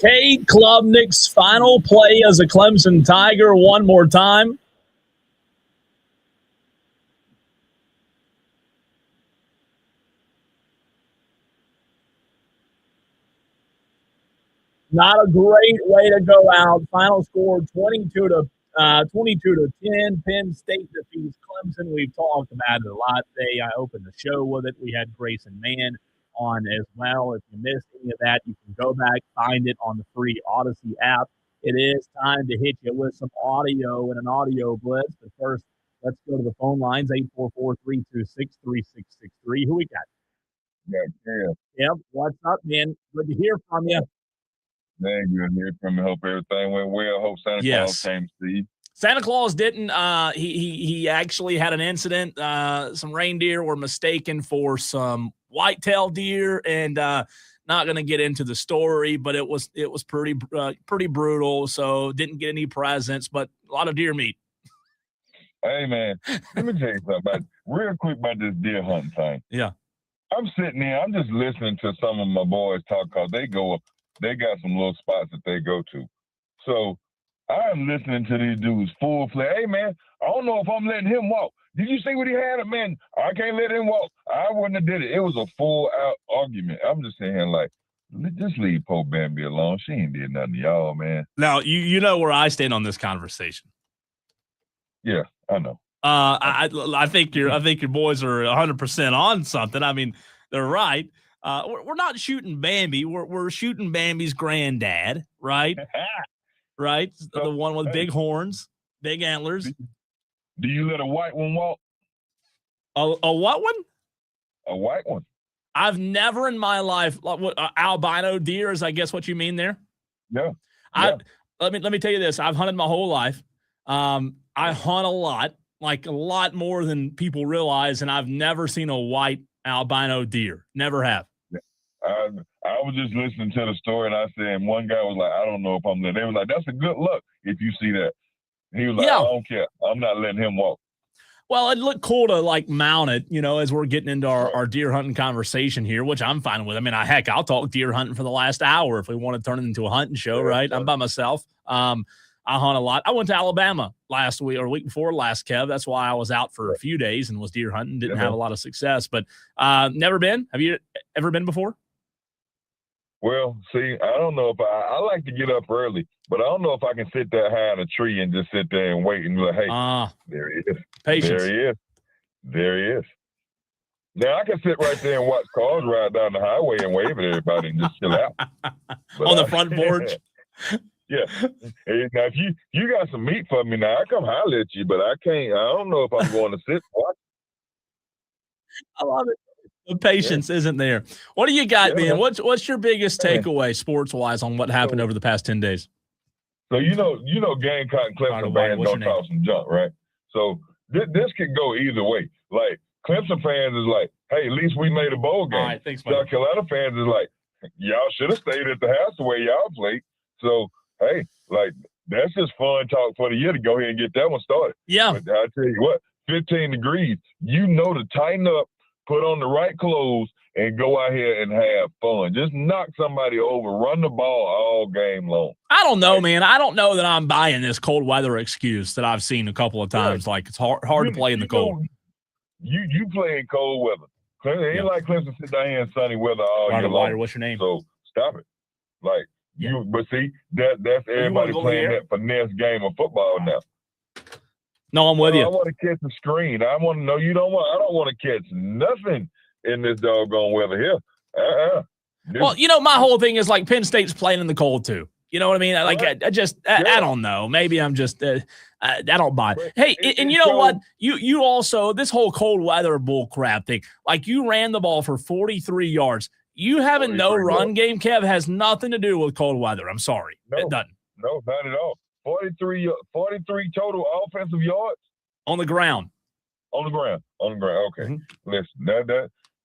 Cade Klubnik's final play as a Clemson Tiger one more time. Not a great way to go out. Final score 22 to 10. Penn State defeats Clemson. We've talked about it a lot today. I opened the show with it. We had Grayson Mann on as well. If you missed any of that, you can go back, find it on the free Odyssey app. It is time to hit you with some audio and an audio blitz. But first, let's go to the phone lines, 844-326-3663. Who we got? Yeah. Yep. What's up, man? Good to hear from you. Man, good to hear from you. Hope everything went well. Hope Santa Claus came to see you. Santa Claus didn't. He actually had an incident. Some reindeer were mistaken for some whitetail deer, and not going to get into the story, but it was pretty brutal. So didn't get any presents, but a lot of deer meat. Hey man, let me tell you something real quick about this deer hunting thing. Yeah, I'm sitting there. I'm just listening to some of my boys talk because they got some little spots that they go to. So I'm listening to these dudes full play. Hey, man, I don't know if I'm letting him walk. Did you see what he had? Man, I can't let him walk. I wouldn't have did it. It was a full-out argument. I'm just saying, like, just leave poor Bambi alone. She ain't did nothing to y'all, man. Now, you know where I stand on this conversation. Yeah, I know. I think your boys are 100% on something. I mean, they're right. We're not shooting Bambi. We're shooting Bambi's granddad, right? Right, the one with big horns, big antlers. Do you let a white one walk? A what one? A white one. I've never in my life albino deer is I guess what you mean there. Yeah. Let me tell you this. I've hunted my whole life. I hunt a lot more than people realize, and I've never seen a white albino deer. Never have. I was just listening to the story, and I said, and one guy was like, I don't know if I'm letting. They were like, that's a good look if you see that. He was like, I don't care. I'm not letting him walk. Well, it looked cool to like mount it, as we're getting into our deer hunting conversation here, which I'm fine with. I mean, I'll talk deer hunting for the last hour if we want to turn it into a hunting show, right? I'm by myself. I hunt a lot. I went to Alabama last week or week before last, Kev. That's why I was out for a few days and was deer hunting. Didn't have a lot of success, but never been. Have you ever been before? Well, see, I don't know if I like to get up early, but I don't know if I can sit that high in a tree and just sit there and wait and be like, hey, there he is. Patience. There he is. Now, I can sit right there and watch cars ride down the highway and wave at everybody and just chill out. On the front porch? Yeah. Hey, now, if you got some meat for me now, I come holler at you, but I don't know if I'm going to sit and watch. I love it. The patience isn't there. What do you got, man? What's your biggest takeaway sports-wise on what happened over the past 10 days? So, Gamecock and Clemson fans don't talk some junk, right? So this could go either way. Like, Clemson fans is like, hey, at least we made a bowl game. All right, thanks, South Carolina fans is like, y'all should have stayed at the house the way y'all played. So, hey, like, that's just fun talk for the year to go ahead and get that one started. Yeah. But I tell you what, 15 degrees, to tighten up, put on the right clothes, and go out here and have fun. Just knock somebody over, run the ball all game long. I don't know, man. I don't know that I'm buying this cold weather excuse that I've seen a couple of times. Like, it's hard to play in the cold. You play in cold weather. It ain't like Clemson sit down here in sunny weather all year long. What's your name? So stop it. Like, but see, that's everybody playing that finesse game of football now. No, I'm with you. I want to catch the screen. I want to know I don't want to catch nothing in this doggone weather here. Well, my whole thing is like Penn State's playing in the cold too. You know what I mean? Like, I don't know. Maybe I'm just, I don't buy it. Hey, and you know what? You also, this whole cold weather bull crap thing, like you ran the ball for 43 yards. You having no run game, Kev, has nothing to do with cold weather. I'm sorry. It doesn't. No, not at all. 43 total offensive yards on the ground. On the ground. Okay. Mm-hmm. Listen,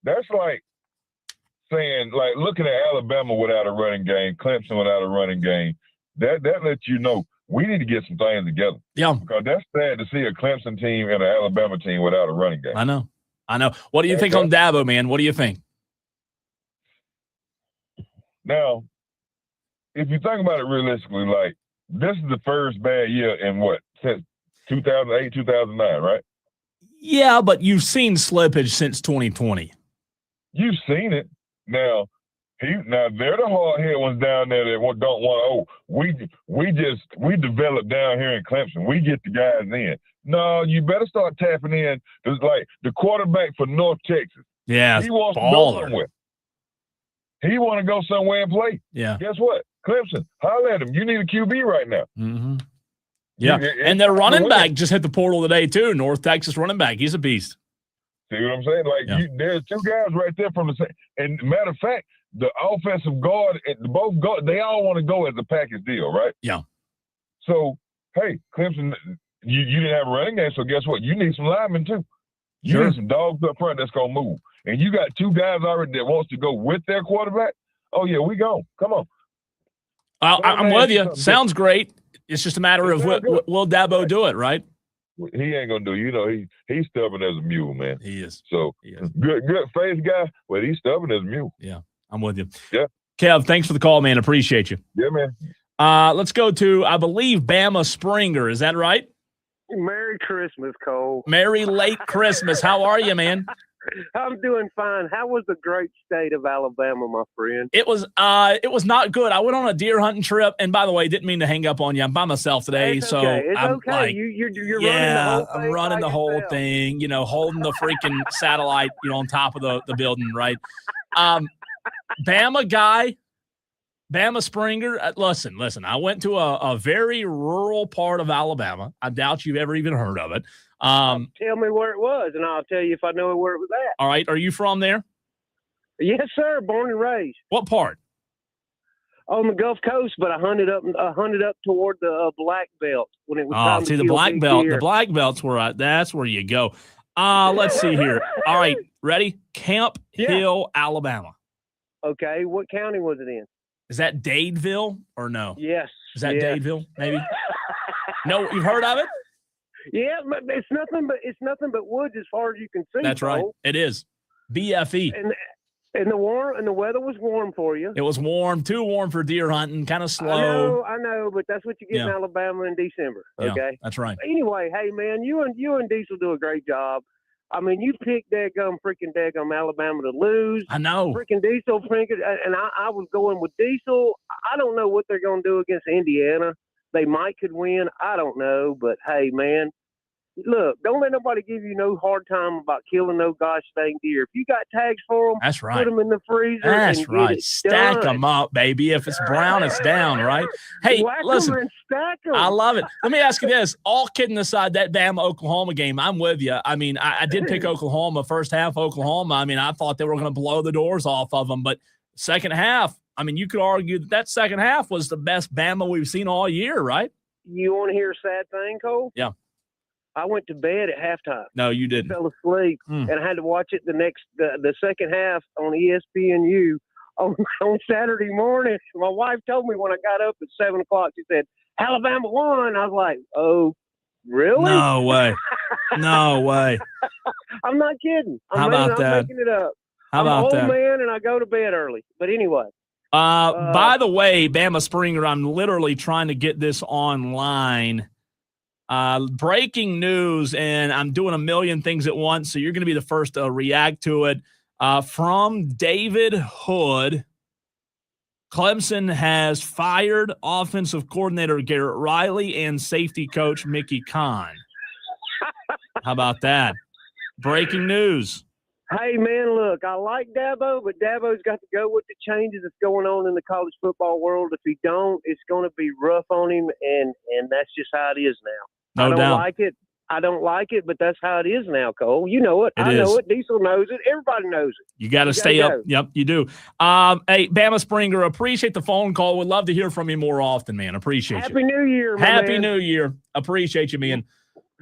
that's like saying, like looking at Alabama without a running game, Clemson without a running game. That lets you know we need to get some things together. Yeah. Because that's sad to see a Clemson team and an Alabama team without a running game. I know. What do you think on Dabo, man? What do you think? Now, if you think about it realistically, like this is the first bad year in what, since 2008, 2009, right? Yeah, but you've seen slippage since 2020. You've seen it. Now they're the hard head ones down there that don't want. We develop down here in Clemson. We get the guys in. No, you better start tapping in. There's like the quarterback for North Texas. Yeah, he wants to go somewhere. He want to go somewhere and play. Yeah. Guess what? Clemson, holler at him. You need a QB right now. Mm-hmm. Yeah, and their running back just hit the portal today too. North Texas running back. He's a beast. See what I'm saying? Like there's two guys right there from the same. And matter of fact, the offensive guard, both guard, they all want to go as a package deal, right? Yeah. So hey, Clemson, you didn't have a running game, so guess what? You need some linemen too. You need some dogs up front that's gonna move. And you got two guys already that wants to go with their quarterback. Oh yeah, we go. Come on. I'm with you. Sounds great. It's just a matter of will Dabo do it, right? He ain't gonna do it. You know, he's stubborn as a mule, man. He is. So good face guy, but he's stubborn as a mule. Yeah, I'm with you. Yeah. Kev, thanks for the call, man. Appreciate you. Yeah, man. Let's go to, I believe, Bama Springer. Is that right? Merry Christmas, Cole. Merry late Christmas. How are you, man? I'm doing fine. How was the great state of Alabama, my friend? It was not good. I went on a deer hunting trip, and by the way, didn't mean to hang up on you. I'm by myself today, it's so okay. It's I'm okay. Like, you're yeah, running the whole thing. I'm running the whole thing. You know, holding the freaking satellite, on top of the building, right? Bama guy, Bama Springer. Listen. I went to a very rural part of Alabama. I doubt you've ever even heard of it. Tell me where it was, and I'll tell you if I know where it was at. All right. Are you from there? Yes, sir. Born and raised. What part? On the Gulf Coast, but I hunted up toward the Black Belt when it was time to the kill Black big Belt. deer. The Black Belt's that's where you go. Let's see here. All right. Ready? Camp Hill, Alabama. Okay. What county was it in? Is that Dadeville or no? Yes. Is that Dadeville? Maybe. No, you've heard of it? Yeah, it's nothing but woods as far as you can see. That's right. It is. BFE. And the weather was warm for you. It was warm, too warm for deer hunting, kind of slow. I know, but that's what you get in Alabama in December. Okay, yeah, that's right. Anyway, hey man, you and Diesel do a great job. I mean, you picked freaking Alabama to lose. I know. Freaking Diesel, and I was going with Diesel. I don't know what they're going to do against Indiana. They could win. I don't know, but hey, man, look, don't let nobody give you no hard time about killing no gosh dang deer. If you got tags for them, that's right. Put them in the freezer. That's right. Stack them up, baby. If it's brown, it's down, right? Hey, listen, and stack them. I love it. Let me ask you this. All kidding aside, that Bama-Oklahoma game, I'm with you. I mean, I did pick Oklahoma, first half Oklahoma. I mean, I thought they were going to blow the doors off of them, but second half, I mean, you could argue that second half was the best Bama we've seen all year, right? You want to hear a sad thing, Cole? Yeah. I went to bed at halftime. No, you didn't. I fell asleep, and I had to watch it the second half on ESPNU on Saturday morning. My wife told me when I got up at 7 o'clock, she said, Alabama won. I was like, oh, really? No way. No way. I'm not kidding. I'm making it up. How about that? I'm an old man, and I go to bed early. But anyway. By the way, Bama Springer, I'm literally trying to get this online. Breaking news, and I'm doing a million things at once, so you're going to be the first to react to it. From David Hood, Clemson has fired offensive coordinator Garrett Riley and safety coach Mickey Kahn. How about that? Breaking news. Hey, man, look, I like Dabo, but Dabo's got to go with the changes that's going on in the college football world. If he don't, it's going to be rough on him, and that's just how it is now. No doubt. I don't like it, but that's how it is now, Cole. You know it. I know it. Diesel knows it. Everybody knows it. You got to stay up. Yep, you do. Hey, Bama Springer, appreciate the phone call. Would love to hear from you more often, man. Appreciate Happy you. New Year, man. Happy New Year. Appreciate you, man.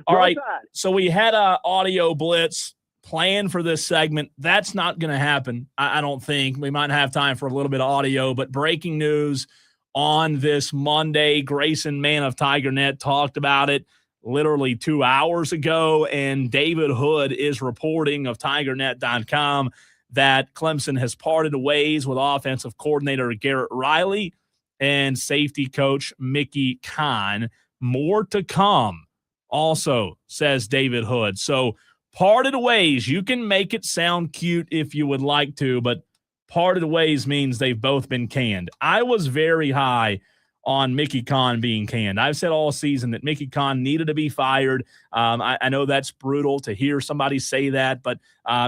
All right, so we had a audio blitz planned for this segment. That's not going to happen, I don't think. We might have time for a little bit of audio, but breaking news on this Monday. Grayson, man of TigerNet, talked about it literally 2 hours ago, and David Hood is reporting of TigerNet.com that Clemson has parted ways with offensive coordinator Garrett Riley and safety coach Mickey Kahn. More to come, also, says David Hood. So parted ways. You can make it sound cute if you would like to, but parted ways means they've both been canned. I was very high on Mickey Kahn being canned. I've said all season that Mickey Kahn needed to be fired. I know that's brutal to hear somebody say that, but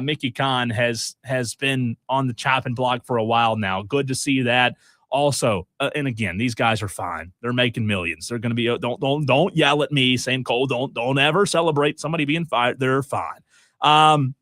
Mickey Kahn has been on the chopping block for a while now. Good to see that. Also, and again, these guys are fine. They're making millions. They're going to be. Don't yell at me saying, Cole, don't ever celebrate somebody being fired. They're fine.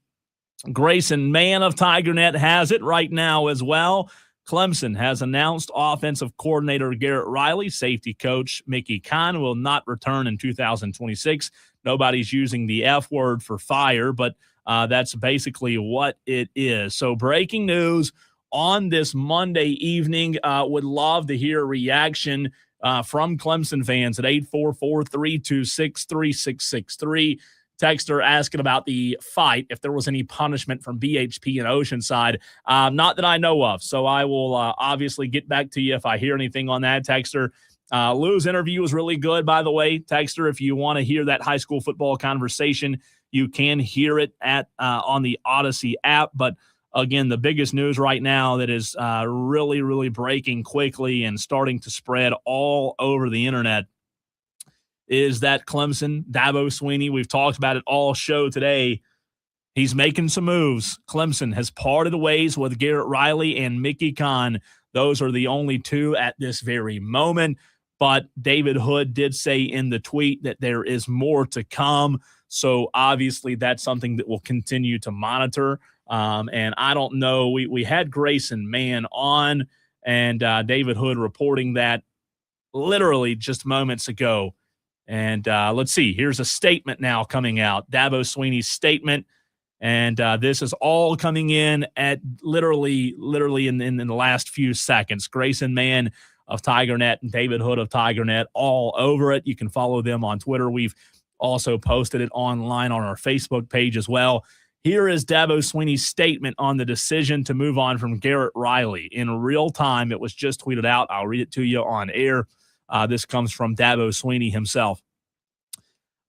Grayson, man of TigerNet, has it right now as well. Clemson has announced offensive coordinator Garrett Riley, safety coach Mickey Kahn will not return in 2026. Nobody's using the F word for fire, but that's basically what it is. So breaking news on this Monday evening. Would love to hear a reaction from Clemson fans at 844-326-3663. Texter asking about the fight, if there was any punishment from BHP and Oceanside. Not that I know of, so I will obviously get back to you if I hear anything on that, Texter. Lou's interview was really good, by the way. Texter, if you want to hear that high school football conversation, you can hear it at on the Odyssey app. But again, the biggest news right now that is really, really breaking quickly and starting to spread all over the internet is that Clemson, Dabo Swinney, we've talked about it all show today. He's making some moves. Clemson has parted ways with Garrett Riley and Mickey Kahn. Those are the only two at this very moment. But David Hood did say in the tweet that there is more to come. So obviously that's something that we'll continue to monitor. And I don't know. We had Grayson Mann on, and David Hood reporting that literally just moments ago. And let's see. Here's a statement now coming out. Dabo Swinney's statement. And this is all coming in at literally in the last few seconds. Grayson Mann of TigerNet and David Hood of TigerNet all over it. You can follow them on Twitter. We've also posted it online on our Facebook page as well. Here is Dabo Swinney's statement on the decision to move on from Garrett Riley. In real time, it was just tweeted out. I'll read it to you on air. This comes from Dabo Swinney himself.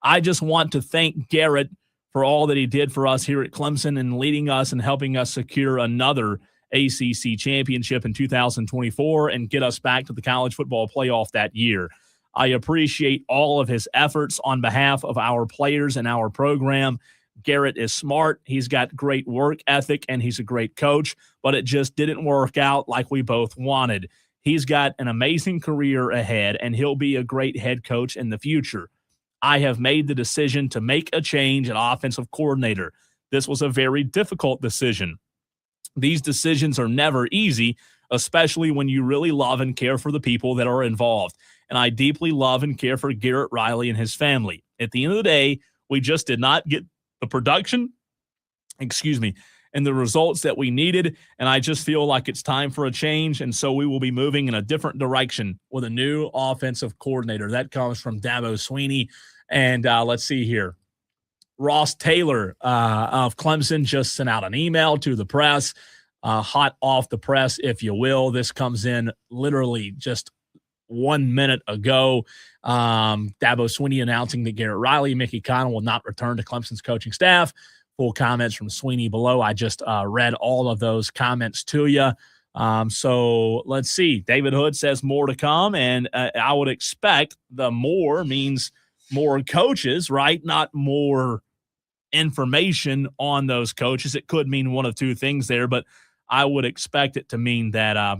I just want to thank Garrett for all that he did for us here at Clemson and leading us and helping us secure another ACC championship in 2024 and get us back to the college football playoff that year. I appreciate all of his efforts on behalf of our players and our program. Garrett is smart. He's got great work ethic, and he's a great coach, but it just didn't work out like we both wanted. He's got an amazing career ahead, and he'll be a great head coach in the future. I have made the decision to make a change at offensive coordinator. This was a very difficult decision. These decisions are never easy, especially when you really love and care for the people that are involved. And I deeply love and care for Garrett Riley and his family. At the end of the day, we just did not get the production, and the results that we needed. And I just feel like it's time for a change. And so we will be moving in a different direction with a new offensive coordinator. That comes from Dabo Swinney. And let's see here. Ross Taylor of Clemson just sent out an email to the press, hot off the press, if you will. This comes in literally just 1 minute ago. Dabo Swinney announcing that Garrett Riley, Mickey Kahn will not return to Clemson's coaching staff. Full comments from Swinney below. I just read all of those comments to you. So let's see. David Hood says more to come, and I would expect the more means more coaches, right? Not more information on those coaches. It could mean one of two things there, but I would expect it to mean that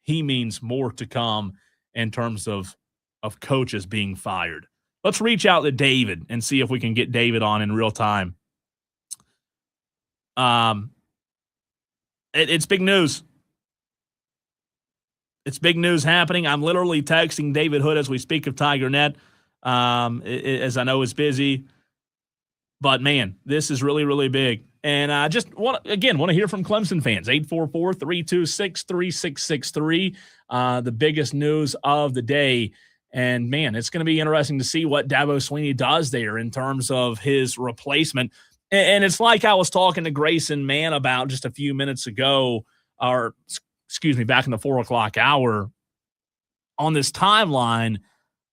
he means more to come in terms of coaches being fired. Let's reach out to David and see if we can get David on in real time. It's big news. It's big news happening. I'm literally texting David Hood as we speak of TigerNet, as I know is busy. But, man, this is really, really big. And I just want to hear from Clemson fans. 844-326-3663, the biggest news of the day. And, man, it's going to be interesting to see what Dabo Swinney does there in terms of his replacement. And it's like I was talking to Grayson Mann about just a few minutes ago, back in the 4 o'clock hour. on this timeline,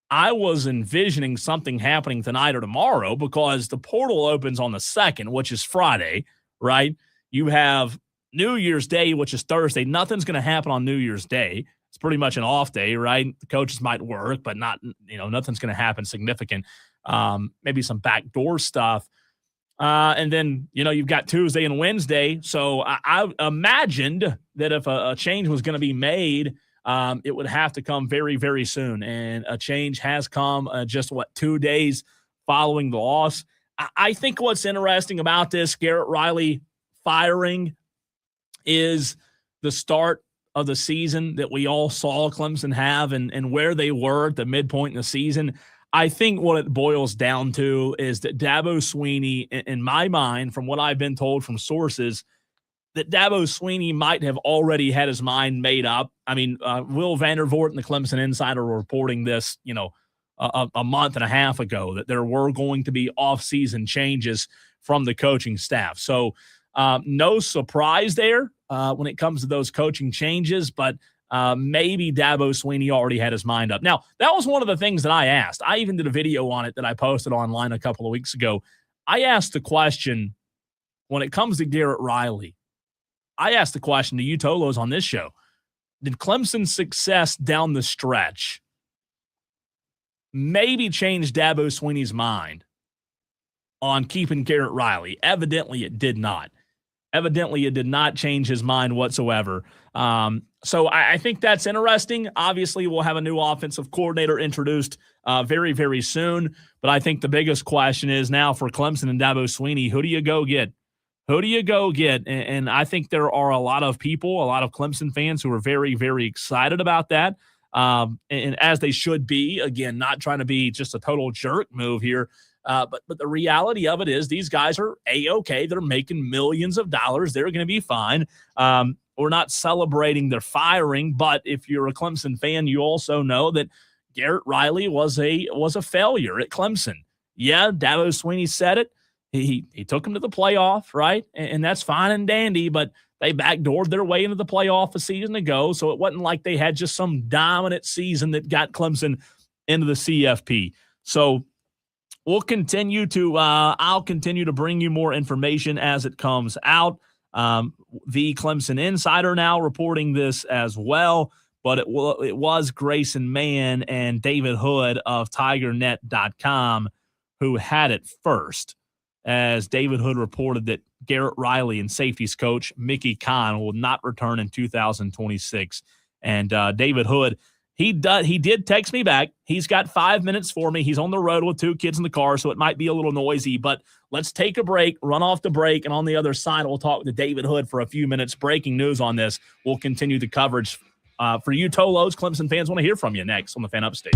I was envisioning something happening tonight or tomorrow because the portal opens on the 2nd, which is Friday, right? You have New Year's Day, which is Thursday. Nothing's going to happen on New Year's Day. It's pretty much an off day, right? The coaches might work, but nothing's going to happen significant. Maybe some backdoor stuff. And then, you've got Tuesday and Wednesday. So I imagined that if a change was going to be made, it would have to come very, very soon. And a change has come just 2 days following the loss. I think what's interesting about this Garrett Riley firing is the start of the season that we all saw Clemson have and where they were at the midpoint in the season. I think what it boils down to is that Dabo Swinney, in my mind, from what I've been told from sources, that Dabo Swinney might have already had his mind made up. I mean, Will Vandervoort and the Clemson Insider were reporting this, a month and a half ago, that there were going to be off-season changes from the coaching staff. So no surprise there when it comes to those coaching changes, but maybe Dabo Swinney already had his mind up. Now, that was one of the things that I asked. I even did a video on it that I posted online a couple of weeks ago. I asked the question, when it comes to Garrett Riley, I asked the question to you, Tolos, on this show. Did Clemson's success down the stretch maybe change Dabo Swinney's mind on keeping Garrett Riley? Evidently, it did not. Evidently, it did not change his mind whatsoever. So I think that's interesting. Obviously, we'll have a new offensive coordinator introduced very, very soon. But I think the biggest question is now for Clemson and Dabo Swinney, who do you go get? Who do you go get? And I think there are a lot of people, a lot of Clemson fans who are very, very excited about that. And as they should be. Again, not trying to be just a total jerk move here. But the reality of it is these guys are A-okay. They're making millions of dollars. They're going to be fine. We're not celebrating their firing, but if you're a Clemson fan, you also know that Garrett Riley was a failure at Clemson. Yeah, Dabo Swinney said it. He took him to the playoff, right? And that's fine and dandy, but they backdoored their way into the playoff a season ago, so it wasn't like they had just some dominant season that got Clemson into the CFP. So we'll continue to I'll continue to bring you more information as it comes out. The Clemson Insider now reporting this as well, but it was Grayson Mann and David Hood of TigerNet.com who had it first, as David Hood reported that Garrett Riley and safeties coach Mickey Kahn will not return in 2026. And David Hood, he did text me back. He's got 5 minutes for me. He's on the road with 2 kids in the car, so it might be a little noisy, but let's take a break, run off the break, and on the other side, we'll talk to David Hood for a few minutes. Breaking news on this. We'll continue the coverage. For you Tolos, Clemson fans want to hear from you next on the Fan Upstate.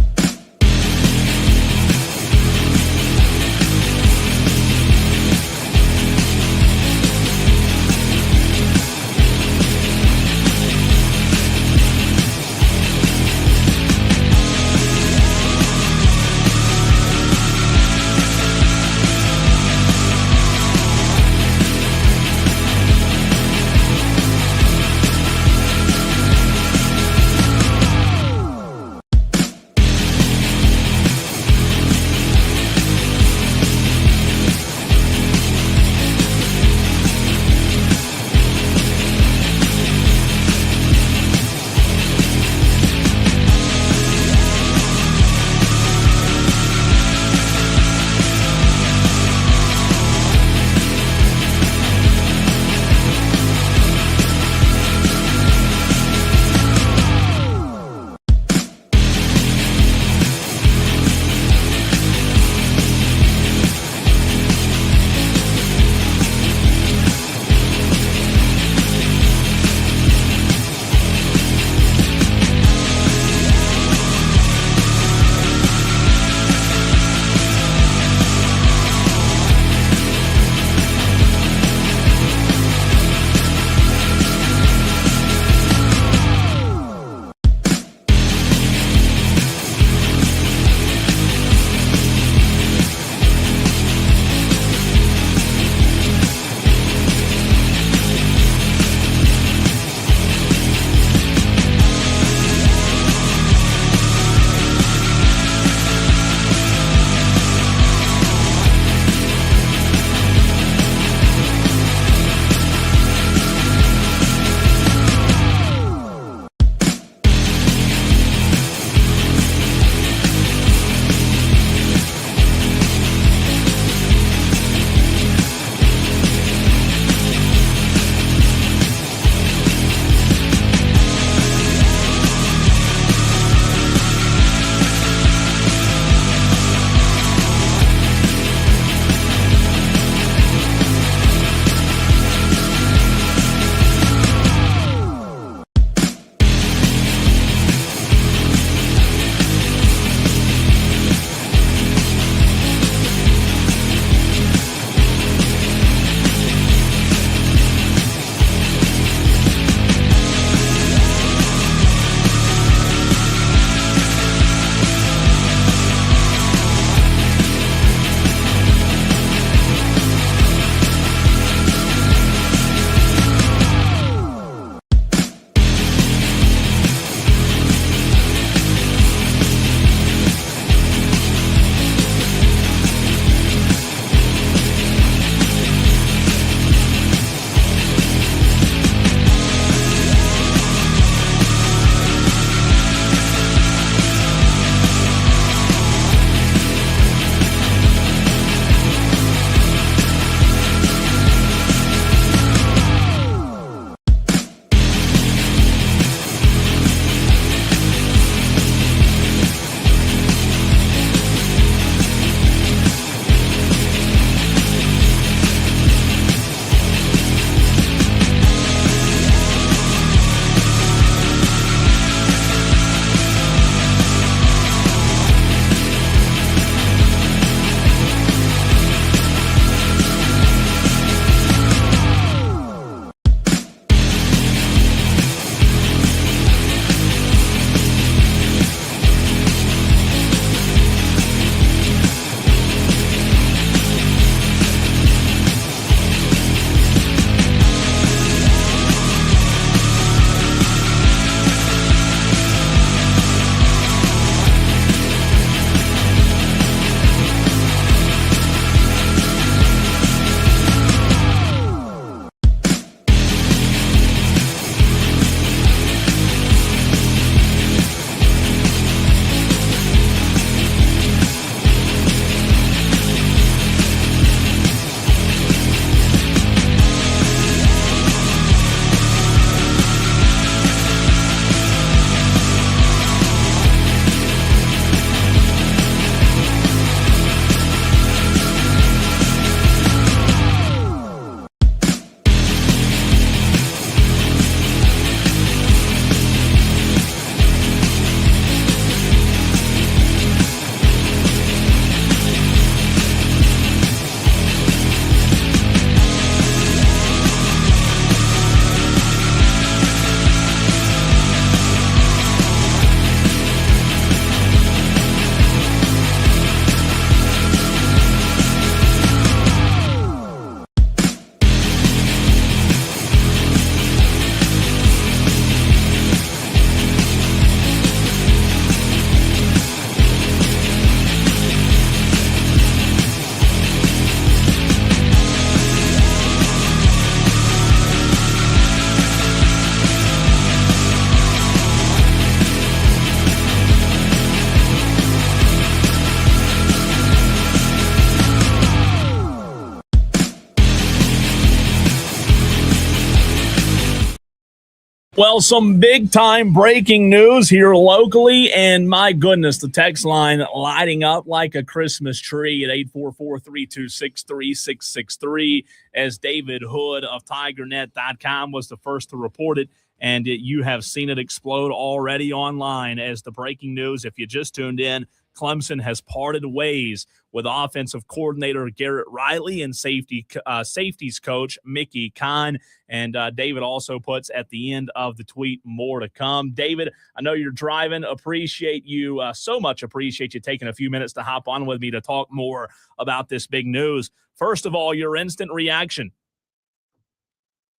Well, some big-time breaking news here locally, and my goodness, the text line lighting up like a Christmas tree at 844-326-3663 as David Hood of TigerNet.com was the first to report it, and you have seen it explode already online as the breaking news. If you just tuned in, Clemson has parted ways with offensive coordinator Garrett Riley and safeties coach Mickey Kahn. And David also puts at the end of the tweet, more to come. David, I know you're driving. Appreciate you appreciate you taking a few minutes to hop on with me to talk more about this big news. First of all, your instant reaction.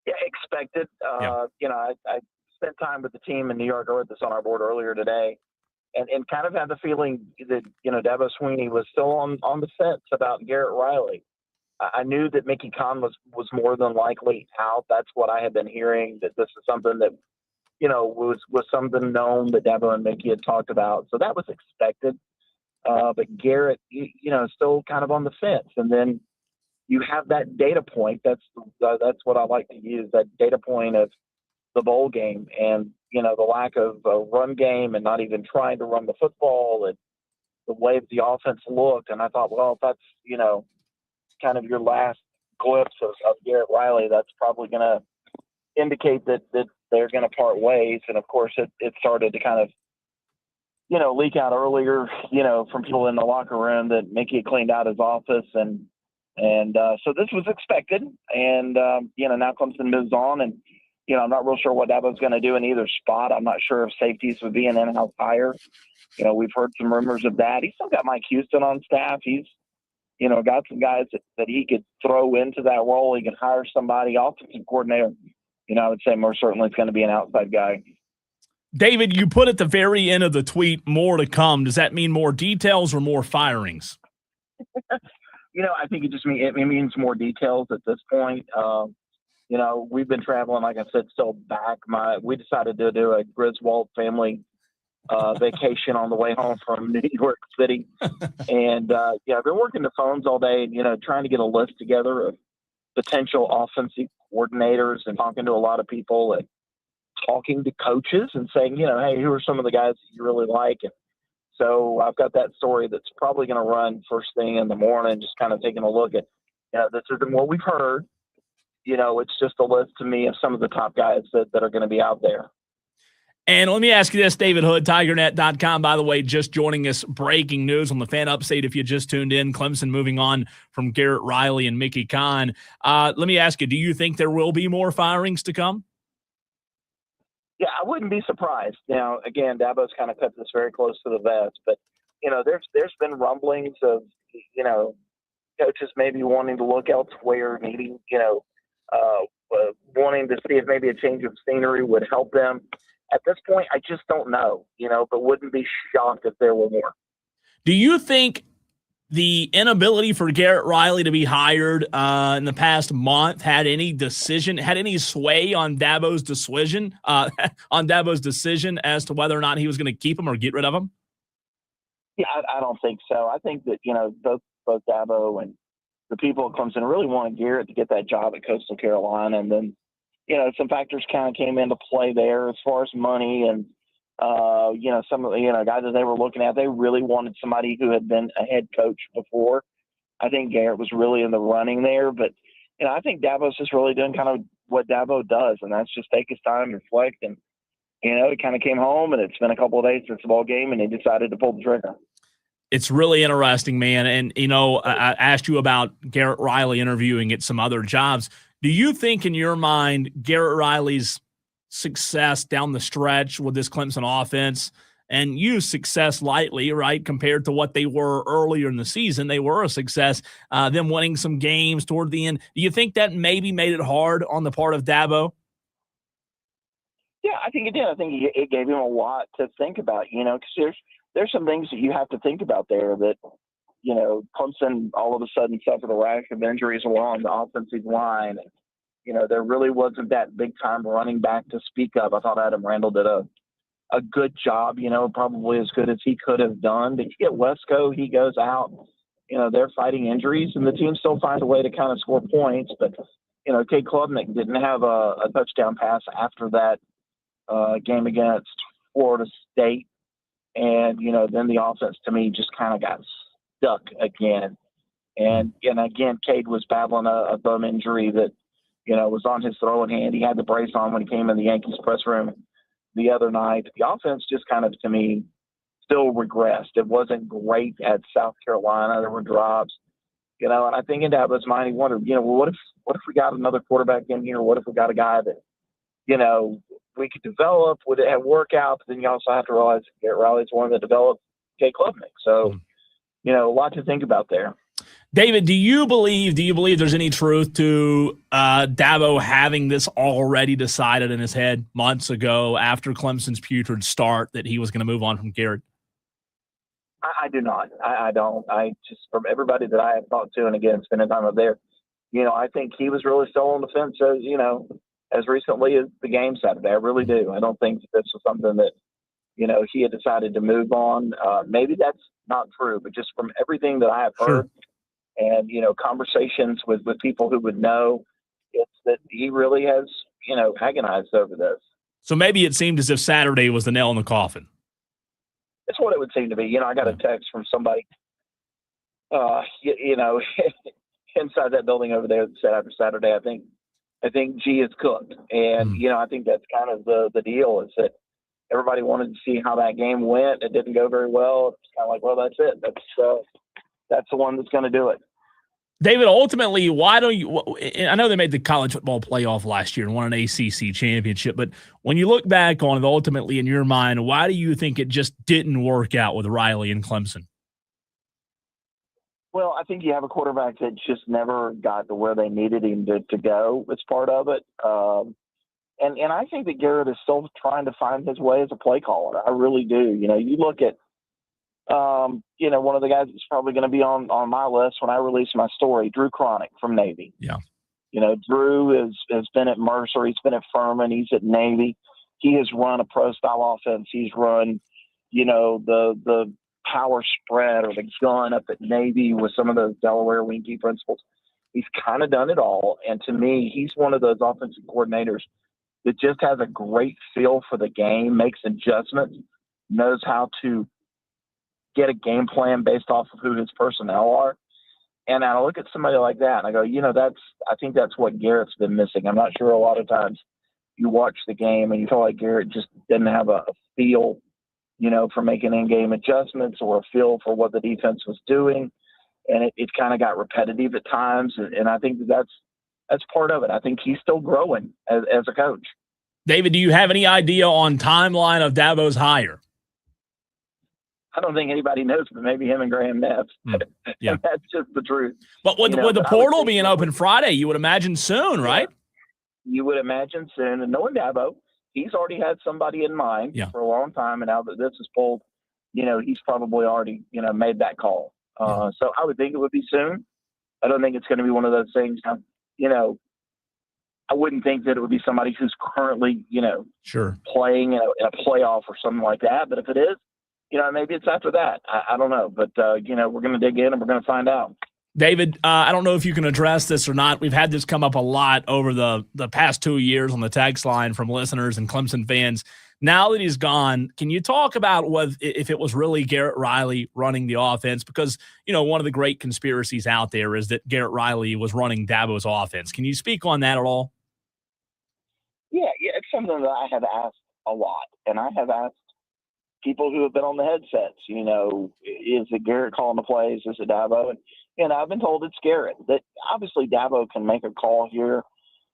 Yeah, expected. I spent time with the team in New York. I wrote this on our board earlier today. And kind of had the feeling that, Dabo Swinney was still on the fence about Garrett Riley. I knew that Mickey Kahn was more than likely out. That's what I had been hearing, that this is something that, was something known that Dabo and Mickey had talked about. So that was expected. But Garrett, still kind of on the fence. And then you have that data point. That's what I like to use, that data point of the bowl game and, the lack of a run game and not even trying to run the football and the way the offense looked. And I thought, well, if that's, kind of your last glimpse of Garrett Riley, that's probably going to indicate that they're going to part ways. And of course it started to kind of, leak out earlier, from people in the locker room that Mickey had cleaned out his office. And so this was expected. And, now Clemson moves on and, I'm not real sure what Dabo's going to do in either spot. I'm not sure if safeties would be an in-house hire. We've heard some rumors of that. He's still got Mike Houston on staff. He's, got some guys that he could throw into that role. He can hire somebody, offensive coordinator. I would say more certainly it's going to be an outside guy. David, you put at the very end of the tweet, more to come. Does that mean more details or more firings? I think it means more details at this point. We've been traveling, like I said, still back. We decided to do a Griswold family vacation on the way home from New York City. And, I've been working the phones all day and, trying to get a list together of potential offensive coordinators and talking to a lot of people and talking to coaches and saying, hey, who are some of the guys that you really like? And so I've got that story that's probably going to run first thing in the morning, just kind of taking a look at, this is what we've heard. It's just a list to me of some of the top guys that are going to be out there. And let me ask you this, David Hood, TigerNet.com, by the way, just joining us, breaking news on the Fan Upstate. If you just tuned in, Clemson moving on from Garrett Riley and Mickey Kahn. Let me ask you, do you think there will be more firings to come? Yeah, I wouldn't be surprised. Now, again, Dabo's kind of cut this very close to the vest, but, there's been rumblings of, coaches maybe wanting to look elsewhere, needing, wanting to see if maybe a change of scenery would help them. At this point, I just don't know, but wouldn't be shocked if there were more. Do you think the inability for Garrett Riley to be hired in the past month had any sway on Dabo's decision as to whether or not he was going to keep him or get rid of him? Yeah, I don't think so. I think that, both Dabo and the people at Clemson really wanted Garrett to get that job at Coastal Carolina. And then, some factors kind of came into play there as far as money and, some of the, guys that they were looking at, they really wanted somebody who had been a head coach before. I think Garrett was really in the running there, but, I think Dabo's just really doing kind of what Dabo does, and that's just take his time, reflect, and, he kind of came home, and it's been a couple of days since the ball game, and he decided to pull the trigger. It's really interesting, man. And, I asked you about Garrett Riley interviewing at some other jobs. Do you think in your mind Garrett Riley's success down the stretch with this Clemson offense, and use success lightly, right, compared to what they were earlier in the season, they were a success, them winning some games toward the end. Do you think that maybe made it hard on the part of Dabo? Yeah, I think it did. I think it gave him a lot to think about, because there's some things that you have to think about there that, Clemson all of a sudden suffered a rash of injuries along the offensive line. There really wasn't that big time running back to speak of. I thought Adam Randall did a good job, probably as good as he could have done. But you get Wesco, he goes out, they're fighting injuries, and the team still finds a way to kind of score points. But, Cade Klubnik didn't have a touchdown pass after that game against Florida State. And, then the offense to me just kind of got stuck again. And again, Cade was battling a thumb injury that, was on his throwing hand. He had the brace on when he came in the Yankees press room the other night. The offense just kind of, to me, still regressed. It wasn't great at South Carolina. There were drops, and I think in Dabo's mind, he wondered, what if we got another quarterback in here? What if we got a guy that, we could develop? Would it have work out? But then you also have to realize Garrett Riley's one that developed Jay Klubnik. So, a lot to think about there. David, do you believe there's any truth to Dabo having this already decided in his head months ago after Clemson's putrid start that he was going to move on from Garrett? I do not. I don't. I just, from everybody that I have talked to, and again, spending time up there, I think he was really still on the fence, as recently as the game Saturday. I really do. I don't think this was something that, he had decided to move on. Maybe that's not true, but just from everything that I have heard, and, conversations with people who would know, it's that he really has, agonized over this. So maybe it seemed as if Saturday was the nail in the coffin. That's what it would seem to be. I got a text from somebody, inside that building over there that said after Saturday, I think G is cooked. And, I think that's kind of the deal, is that everybody wanted to see how that game went. It didn't go very well. It's kind of like, well, that's it. That's the one that's going to do it. David, ultimately, why don't you – I know they made the college football playoff last year and won an ACC championship, but when you look back on it, ultimately in your mind, why do you think it just didn't work out with Riley and Clemson? Well, I think you have a quarterback that just never got to where they needed him to go. It's part of it. And I think that Garrett is still trying to find his way as a play caller. I really do. You look at one of the guys that's probably going to be on my list when I release my story, Drew Cronick from Navy. Yeah. Drew has been at Mercer. He's been at Furman. He's at Navy. He has run a pro-style offense. He's run, the power spread or the gun up at Navy with some of those Delaware wing key principles. He's kind of done it all. And to me, he's one of those offensive coordinators that just has a great feel for the game, makes adjustments, knows how to get a game plan based off of who his personnel are. And I look at somebody like that and I go, I think that's what Garrett's been missing. I'm not sure a lot of times you watch the game and you feel like Garrett just didn't have a feel, for making in-game adjustments or a feel for what the defense was doing. And it kind of got repetitive at times. And I think that's part of it. I think he's still growing as a coach. David, do you have any idea on timeline of Dabo's hire? I don't think anybody knows, but maybe him and Graham Neff. Yeah. That's just the truth. But with the portal being open Friday, you would imagine soon, right? You would imagine soon. And knowing Dabo, he's already had somebody in mind for a long time. And now that this is pulled, he's probably already, made that call. So I would think it would be soon. I don't think it's going to be one of those things. I wouldn't think that it would be somebody who's currently, playing in a playoff or something like that. But if it is, maybe it's after that. I don't know. But, we're going to dig in and we're going to find out. David, I don't know if you can address this or not. We've had this come up a lot over the past 2 years on the text line from listeners and Clemson fans. Now that he's gone, can you talk about if it was really Garrett Riley running the offense? Because, one of the great conspiracies out there is that Garrett Riley was running Dabo's offense. Can you speak on that at all? Yeah, it's something that I have asked a lot. And I have asked people who have been on the headsets, is it Garrett calling the plays? Is it Dabo? And I've been told it's Garrett. That obviously Dabo can make a call here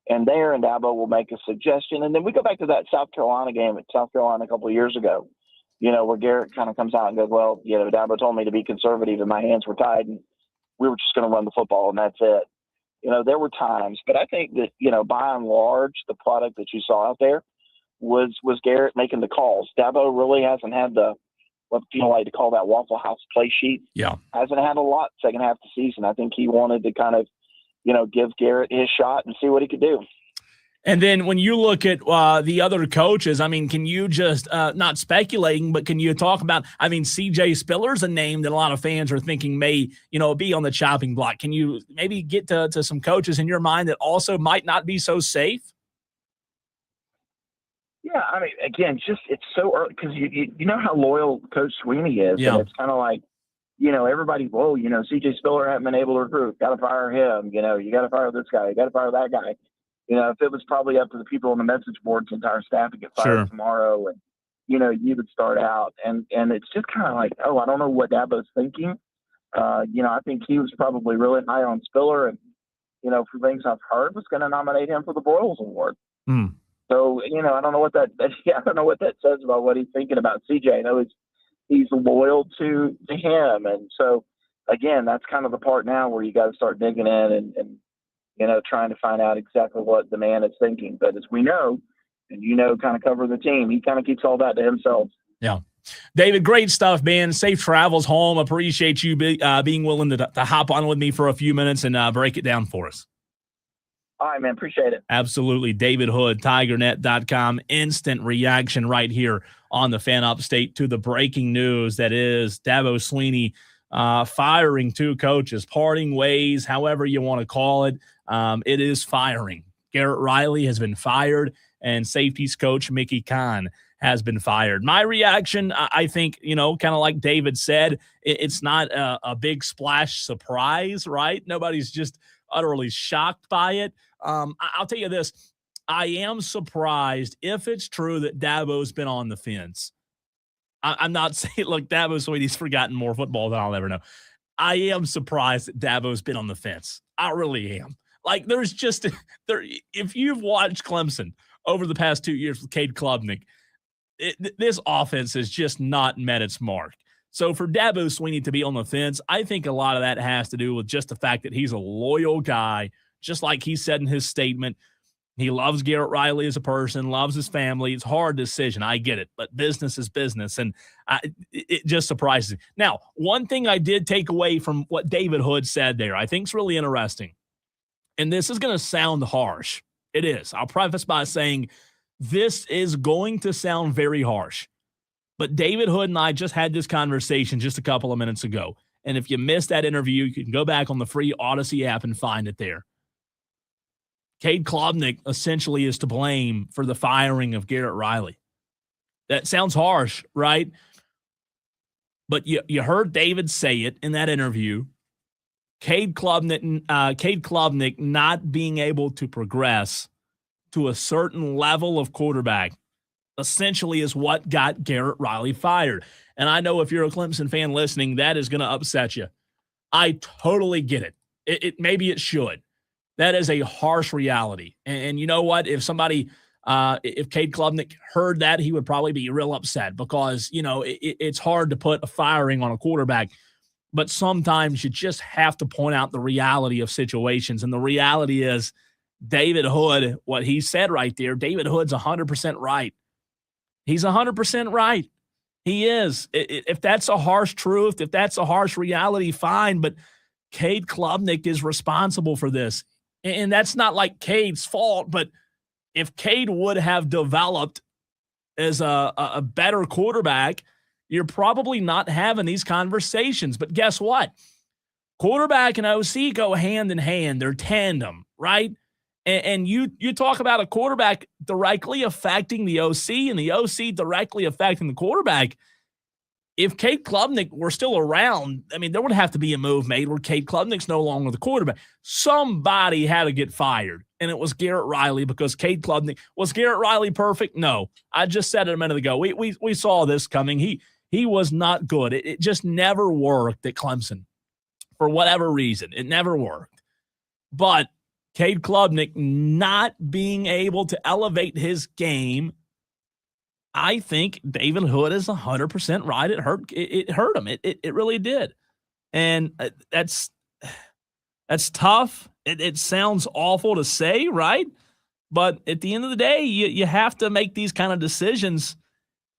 and there, and Dabo will make a suggestion. And then we go back to that South Carolina game at South Carolina a couple of years ago, where Garrett kind of comes out and goes, well, Dabo told me to be conservative and my hands were tied and we were just going to run the football and that's it. There were times, but I think that, by and large, the product that you saw out there was Garrett making the calls. Dabo really hasn't had what people like to call that Waffle House play sheet. Yeah. Hasn't had a lot second half of the season. I think he wanted to kind of, give Garrett his shot and see what he could do. And then when you look at the other coaches, can you just, not speculating, but can you talk about, C.J. Spiller's a name that a lot of fans are thinking may, be on the chopping block. Can you maybe get to some coaches in your mind that also might not be so safe? Yeah, I mean, again, just it's so early because you know how loyal Coach Sweeney is, Yeah. and it's kind of like, everybody, C.J. Spiller hasn't been able to recruit, got to fire him. You got to fire this guy, you got to fire that guy. If it was probably up to the people on the message board's entire staff to get fired tomorrow, and you would start out, and it's just kind of like, I don't know what Dabo's thinking. I think he was probably really high on Spiller, and from things I've heard, was going to nominate him for the Broyles Award. Mm. So I don't know what that I don't know what that says about what he's thinking about CJ. I know he's loyal to him, and so again, that's kind of the part now where you got to start digging in and trying to find out exactly what the man is thinking. But as we know, and kind of cover the team, he kind of keeps all that to himself. Yeah. David, great stuff, man. Safe travels home. Appreciate you being willing to hop on with me for a few minutes and break it down for us. All right, man. Appreciate it. Absolutely. David Hood, TigerNet.com. Instant reaction right here on the Fan Upstate to the breaking news that is Dabo Swinney firing two coaches, parting ways, however you want to call it. It is firing. Garrett Riley has been fired, and safeties coach Mickey Kahn has been fired. My reaction, I think, kind of like David said, it's not a big splash surprise, right? Nobody's just utterly shocked by it. I'll tell you this. I am surprised if it's true that Dabo's been on the fence. I'm not saying, look, Dabo Swinney's forgotten more football than I'll ever know. I am surprised that Dabo's been on the fence. I really am. Like, there's just if you've watched Clemson over the past 2 years with Cade Klubnik, this offense has just not met its mark. So for Dabo Swinney to be on the fence, I think a lot of that has to do with just the fact that he's a loyal guy, just like he said in his statement. He loves Garrett Riley as a person, loves his family. It's a hard decision. I get it, but business is business, and it just surprises me. Now, one thing I did take away from what David Hood said there, I think is really interesting, and this is going to sound harsh. It is. I'll preface by saying this is going to sound very harsh, but David Hood and I just had this conversation just a couple of minutes ago, and if you missed that interview, you can go back on the free Odyssey app and find it there. Cade Klubnik essentially is to blame for the firing of Garrett Riley. That sounds harsh, right? But you heard David say it in that interview. Cade Klubnik not being able to progress to a certain level of quarterback essentially is what got Garrett Riley fired. And I know if you're a Clemson fan listening, that is going to upset you. I totally get it. Maybe it should. That is a harsh reality. And you know what? If somebody, if Cade Klubnik heard that, he would probably be real upset because, it's hard to put a firing on a quarterback. But sometimes you just have to point out the reality of situations. And the reality is David Hood, what he said right there, David Hood's 100% right. He's 100% right. He is. If that's a harsh truth, if that's a harsh reality, fine. But Cade Klubnik is responsible for this. And that's not like Cade's fault, but if Cade would have developed as a better quarterback, you're probably not having these conversations. But guess what? Quarterback and OC go hand in hand. They're tandem, right? And you talk about a quarterback directly affecting the OC and the OC directly affecting the quarterback. If Cade Klubnik were still around, I mean, there would have to be a move made where Cade Klubnik's no longer the quarterback. Somebody had to get fired, and it was Garrett Riley because Cade Klubnik – was Garrett Riley perfect? No. I just said it a minute ago. We saw this coming. He was not good. It just never worked at Clemson for whatever reason. It never worked. But Cade Klubnik not being able to elevate his game – I think David Hood is 100% right. It hurt him. It really did. And that's tough. It sounds awful to say, right? But at the end of the day, you have to make these kind of decisions.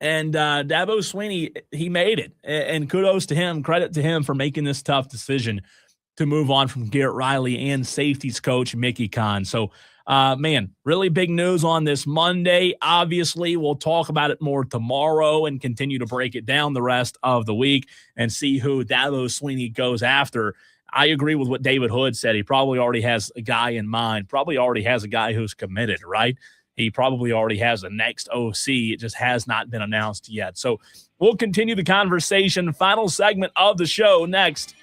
And Dabo Swinney, he made it. And kudos to him, credit to him for making this tough decision to move on from Garrett Riley and safeties coach Mickey Kahn. So, man, really big news on this Monday. Obviously, we'll talk about it more tomorrow and continue to break it down the rest of the week and see who Dabo Swinney goes after. I agree with what David Hood said. He probably already has a guy in mind, probably already has a guy who's committed, right? he probably already has the next OC. It just has not been announced yet. So we'll continue the conversation. Final segment of the show next.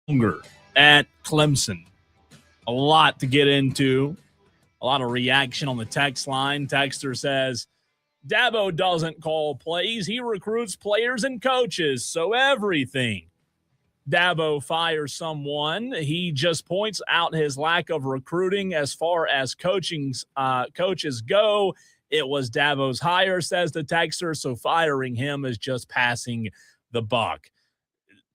longer at Clemson. A lot to get into. A lot of reaction on the text line. Texter says, Dabo doesn't call plays. He recruits players and coaches, so everything. Dabo fires someone. He just points out his lack of recruiting as far as coaches go. It was Dabo's hire, says the texter, so firing him is just passing the buck.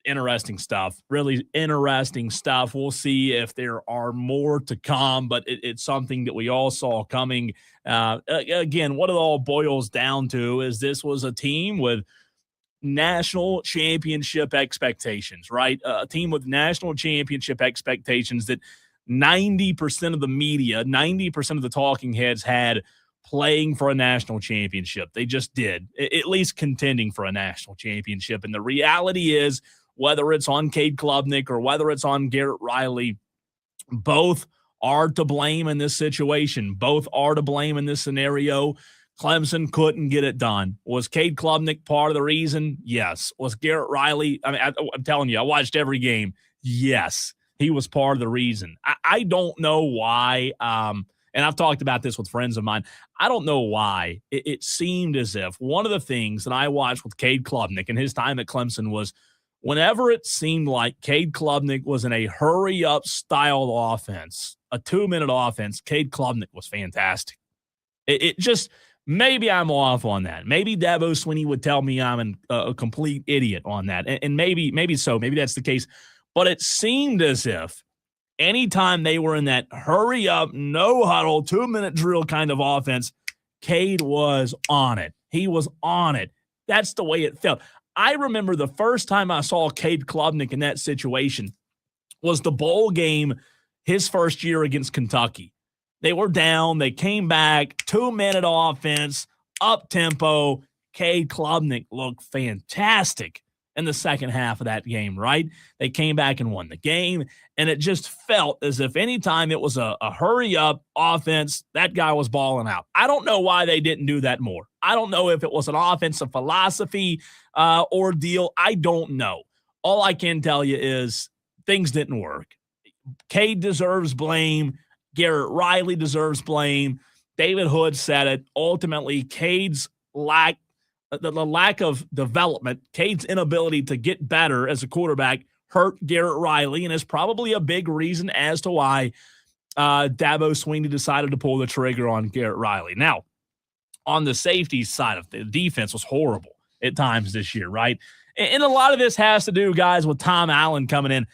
Interesting stuff. Really interesting stuff. We'll see if there are more to come, but it's something that we all saw coming. Again, what it all boils down to is this was a team with national championship expectations, right? A team with national championship expectations that 90% of the media, 90% of the talking heads had playing for a national championship. They just did, at least contending for a national championship. And the reality is, whether it's on Cade Klubnik or whether it's on Garrett Riley, both are to blame in this situation. Both are to blame in this scenario. Clemson couldn't get it done. Was Cade Klubnik part of the reason? Yes. Was Garrett Riley? I mean, I'm telling you, I watched every game. Yes, he was part of the reason. I don't know why, and I've talked about this with friends of mine. I don't know why it seemed as if one of the things that I watched with Cade Klubnik and his time at Clemson was whenever it seemed like Cade Klubnik was in a hurry-up style offense, a 2-minute offense, Cade Klubnik was fantastic. It just – maybe I'm off on that. Maybe Dabo Swinney would tell me I'm a complete idiot on that, and maybe so. Maybe that's the case. But it seemed as if anytime they were in that hurry-up, no-huddle, 2-minute drill kind of offense, Cade was on it. He was on it. That's the way it felt. I remember the first time I saw Cade Klubnik in that situation was the bowl game his first year against Kentucky. They were down. They came back. 2-minute offense, up-tempo. Cade Klubnik looked fantastic in the second half of that game, right? They came back and won the game, and it just felt as if anytime it was a hurry-up offense, that guy was balling out. I don't know why they didn't do that more. I don't know if it was an offensive philosophy ordeal. I don't know. All I can tell you is things didn't work. Cade deserves blame. Garrett Riley deserves blame. David Hood said it. Ultimately, Cade's lack of development, Cade's inability to get better as a quarterback hurt Garrett Riley, and is probably a big reason as to why Dabo Swinney decided to pull the trigger on Garrett Riley. Now, on the safety side of the defense was horrible at times this year, right? And a lot of this has to do, guys, with Tom Allen coming in.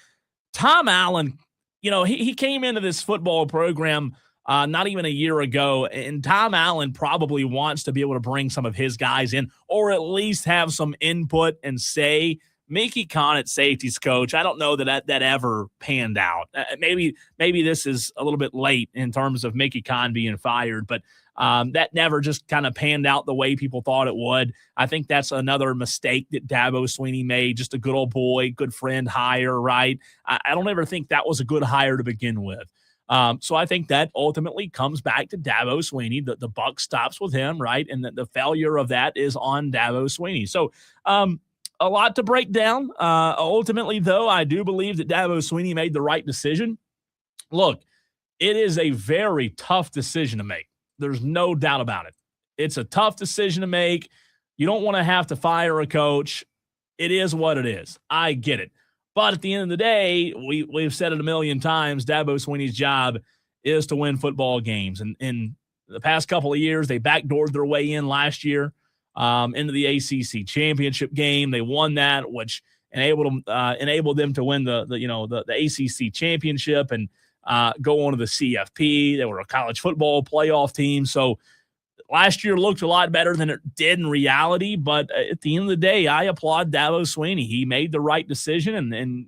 Tom Allen, you know, he came into this football program not even a year ago, and Tom Allen probably wants to be able to bring some of his guys in or at least have some input and say. Mickey Conant, safeties coach, I don't know that ever panned out. Maybe this is a little bit late in terms of Mickey Conant being fired, but that never just kind of panned out the way people thought it would. I think that's another mistake that Dabo Swinney made, just a good old boy, good friend hire, right? I don't ever think that was a good hire to begin with. So I think that ultimately comes back to Dabo Swinney. The buck stops with him, right? And the failure of that is on Dabo Swinney. So a lot to break down. Ultimately, though, I do believe that Dabo Swinney made the right decision. Look, it is a very tough decision to make. There's no doubt about it. It's a tough decision to make. You don't want to have to fire a coach. It is what it is. I get it. But at the end of the day, we've said it a million times, Dabo Swinney's job is to win football games. And in the past couple of years, they backdoored their way in last year into the ACC championship game. They won that, which enabled them to win the ACC championship and go on to the CFP. They were a college football playoff team. So last year looked a lot better than it did in reality. But at the end of the day, I applaud Dabo Swinney. He made the right decision. And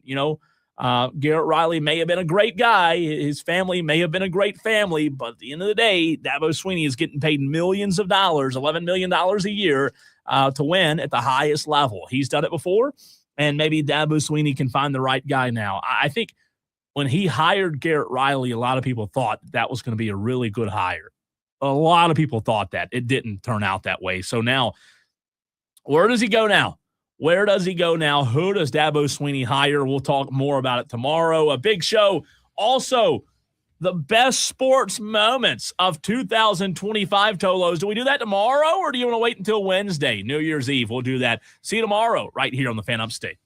Garrett Riley may have been a great guy. His family may have been a great family. But at the end of the day, Dabo Swinney is getting paid millions of dollars, $11 million a year to win at the highest level. He's done it before. And maybe Dabo Swinney can find the right guy now. I think when he hired Garrett Riley, a lot of people thought that was going to be a really good hire. A lot of people thought that. It didn't turn out that way. So now, where does he go now? Where does he go now? Who does Dabo Swinney hire? We'll talk more about it tomorrow. A big show. Also, the best sports moments of 2025, Tolos. Do we do that tomorrow, or do you want to wait until Wednesday, New Year's Eve? We'll do that. See you tomorrow right here on the Fan Upstate.